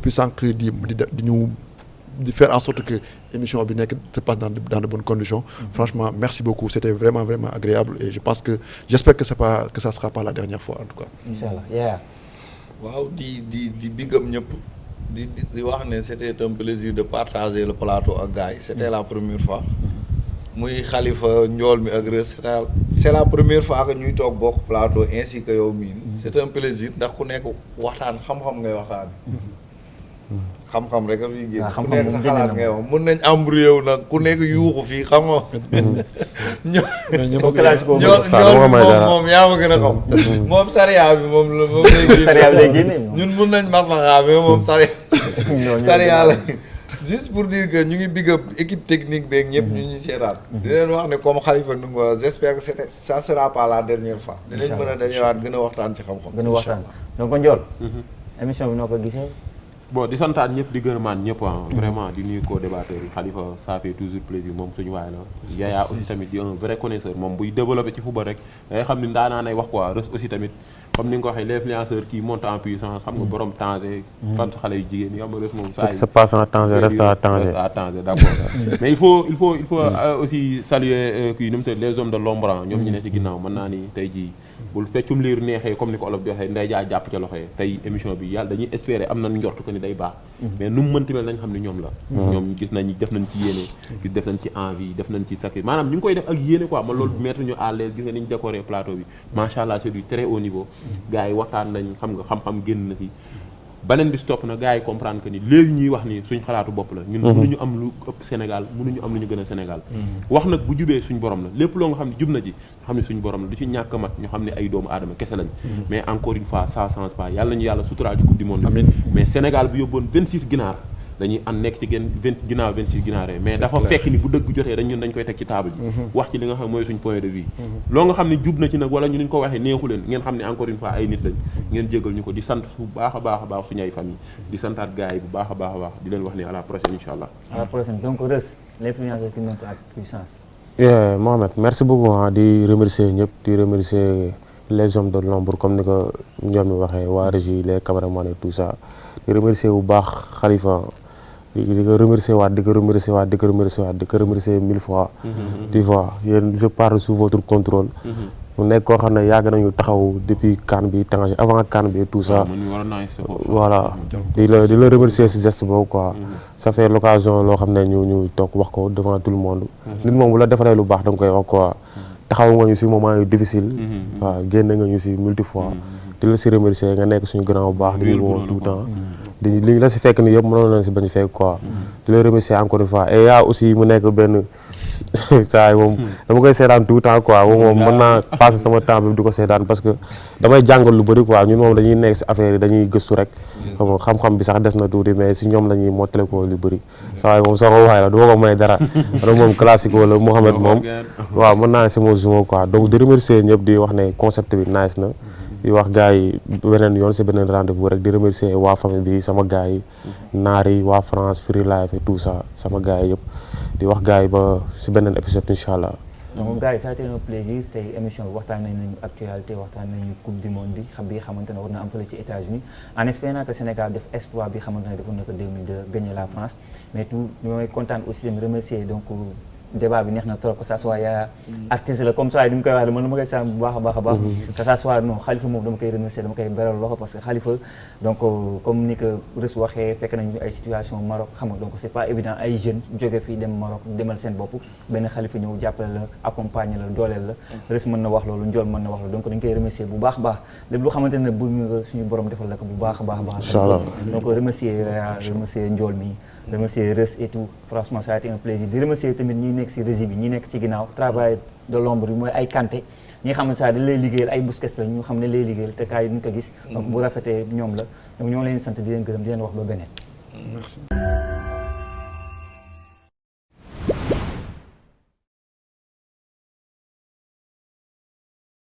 sànq di faire en sorte que émission bi nekk se passe dans de bonnes conditions. Franchement merci beaucoup c'était vraiment agréable et je pense que j'espère que ça sera pas la dernière fois en tout cas. Inch'Allah waaw di big up ñëpp di wax ne c'était un plaisir de partager le plateau ak gars yi c'était la première fois. muy Khalifa Ndiol mi ak Reus c'est la première fois que ñuy toog bokk plateau ainsi que yow mii. c'est un plaisir ndax ku nekk waxtaan xam-xam ngay waxtaan. xam-xam rek a fi génn ku nekk sa xalaat ngay wax mën nañ embrouillé wu nag ku nekk yuuxu fii xam nga moom yaa ma gën a xam moom sariya bi moom lay génne ñun mën nañ maslaxa mais moom sariya la juste pour dire que ñu ngi big up équipe technique beeg ñëpp ñu ñuy seetaan di leen wax ne comme Khalifa nu nga j'espère que ça sera pas la dernière fois dinañ mën a dañëwaat gën a waxtaan ci xam-xam gën a waxtaan donc Ndiol émission bi noo ko gisee bon di santaat ñëpp di gërëmaan ñëpp vraiment di nuyu co-débatteur yi Khalifa ça fait toujours plaisir moom suñu waay la Yaya aussi tamit di un vrai connaisseur moom buy développé ci football rek dangay xam ni ndaanaa nay wax quoi Reus aussi tamit comme ni nga ko waxee l'influenceur qui monte en puissance xam nga borom Tanger fan xale yu jigéen yi xam nga Reus moom ça se passe en Tanger reste à Tanger d'accord mais il faut aussi saluer kii nu mu tudd les hommes de l'ombre ñoom ñu ne si ginnaaw mën naa ni tey jii bul feccum liir neexee comme ni ko olof di waxee nday jaa jàpp ca loxo yi tey émission bi yàlla dañuy espérer am nañ njort ko ni day baax mais nu mu mënti mel nañ xam ne ñoom la ñoom gis nañ def nañ ci yéene gis def nañ ci envie def nañ ci sacrifice maanaam ñu ngi koy def ak yéene quoi man loolu mettre ñu à l'aise gis nga ni ñu décorer plateau bi macha allah c'est du très haut niveau gars yi waxtaan nañ xam nga xam-xam génn na fi beneen bi stop na gars yi comprendre que ni léegi ñuy wax ni suñ xalaatu bopp la ñun mënuñu am lu ëpp Sénégal mënuñu am lu ñu gën a Sénégal wax nag bu jubee suñ borom la lépp loo nga xam ne jub na ci xam ne suñ borom la du ci ñàkk mat ñu xam ne ay doomu aadama kese lañ mais encore une fois ça change pas yàlla nañu yàlla suturaal ci coupe du monde bi mais Sénégal bu yóbboon 26 ginaar dañuy am nekk ci ginnaaw 26 ginaar mais dafa fekk ni bu dëgg jotee dañ koy teg ci table ji wax ci li nga xam mooy suñ point de vue loo nga xam ne jub na ci nag wala ñu ko waxee neexu leen ngeen xam ne encore une fois ay nit lañ ngeen jégal ñu ko di sant bu baax a baax suñu ay famille di santaat gars yi bu baax a baax di leen wax ne à la prochaine inchallah à la prochaine donc Reus l'influenceur qui monte ak puissance Mohamed merci beaucoup di remercier ñëpp di remercier les hommes de l'ombre comme ni ko ñoom mi waxee waa régie les caméramans et tout ça di remercier bu baax Khalifa di ko remercier waat di ko remercier 1000 fois. tu vois yéen je parle sous votre contrôle. mu nekk koo xam ne yàgg nañu taxaw depuis CAN bi Tanger avant CAN bi et tout ça. voilà di la remercier si geste boobu quoi. ça fait l'occasion loo xam ne ñu toog wax ko devant tout le monde. nit moom bu la defaree lu baax da nga koy wax quoi. taxaw nga ñu si moment yu difficile. waaw génn nga ñu si multi fois. di la si remercier nga nekk suñu grand bu baax di ñu woo tout le temps. li la si fekk ni yëpp mënoon nañ si bañ fekk quoi di la remercier encore une fois et yaa aussi mu nekk benn saa yi moom dama koy seetaan tout le temps quoi moom mën naa passer sama temps bi di ko seetaan parce que damay jàngal lu bëri quoi ñun moom dañuy nekk si affaire yi dañuy gëstu rek xam-xam bi sax des na tuuti mais si ñoom la ñuy mottale ko lu bëri saa yi moom sax waxee la du ma ko may dara donc moom classique wala Mouhamed moom waaw mën naa ne sama jumeau quoi donc di remercier ñëpp di wax ne concept bi nice na di wax gars yi beneen yoon si beneen rendez-vous rek di remercier waa famille bi sama gars yi naar yi waa France Free Life et tout ça sama gars yi yëpp di wax gars yi ba si beneen épisode incha allah. donc gars yi ça a été un plaisir tey émission bi waxtaan nañu actualité waxtaan nañu coupe du monde bi xamante ne war na am fële ci États-Unis en espérant que Sénégal def exploit bi xamante ne defoon na ko 2002 gagner la France mais tout mooy kontaan aussi de remercier donc. débat bi neex na trop que ça soit yaa artiste la comme ça yi ni mu koy waxee man dama koy sàmm bu baax a baax que ça soit non Khalifa moom dama koy remercier dama koy beral loxo parce que Khalifa donc comme ni ko Rës waxee fekk nañu ay situation Maroc xam nga donc c'est pas évident ay jeunes jóge fii dem Maroc demal seen bopp benn Khalifa ñëw jàppale la accompagner la dooleel la Rës mën na wax loolu Ndiol mën na wax loolu donc dañ koy remercier bu baax a baax lépp lu xamante ne bëgg nga suñu borom defal la ko bu baax a baax donc remercier Ndiol mi remercier Rës et tout franchement ça a été un plaisir di remercier tamit ñi nekk ci régie bi ñi nekk ci ginnaaw travail de l'ombre bi mooy ay Kanté ñi nga xam ne ça dañ lay liggéeyal ay Busquets la ñu xam ne lay liggéeyal te kaay yi duñ ko gis donc bu rafetee ñoom la donc ñoo leen sant di leen gërëm di leen wax ba beneen. Merci.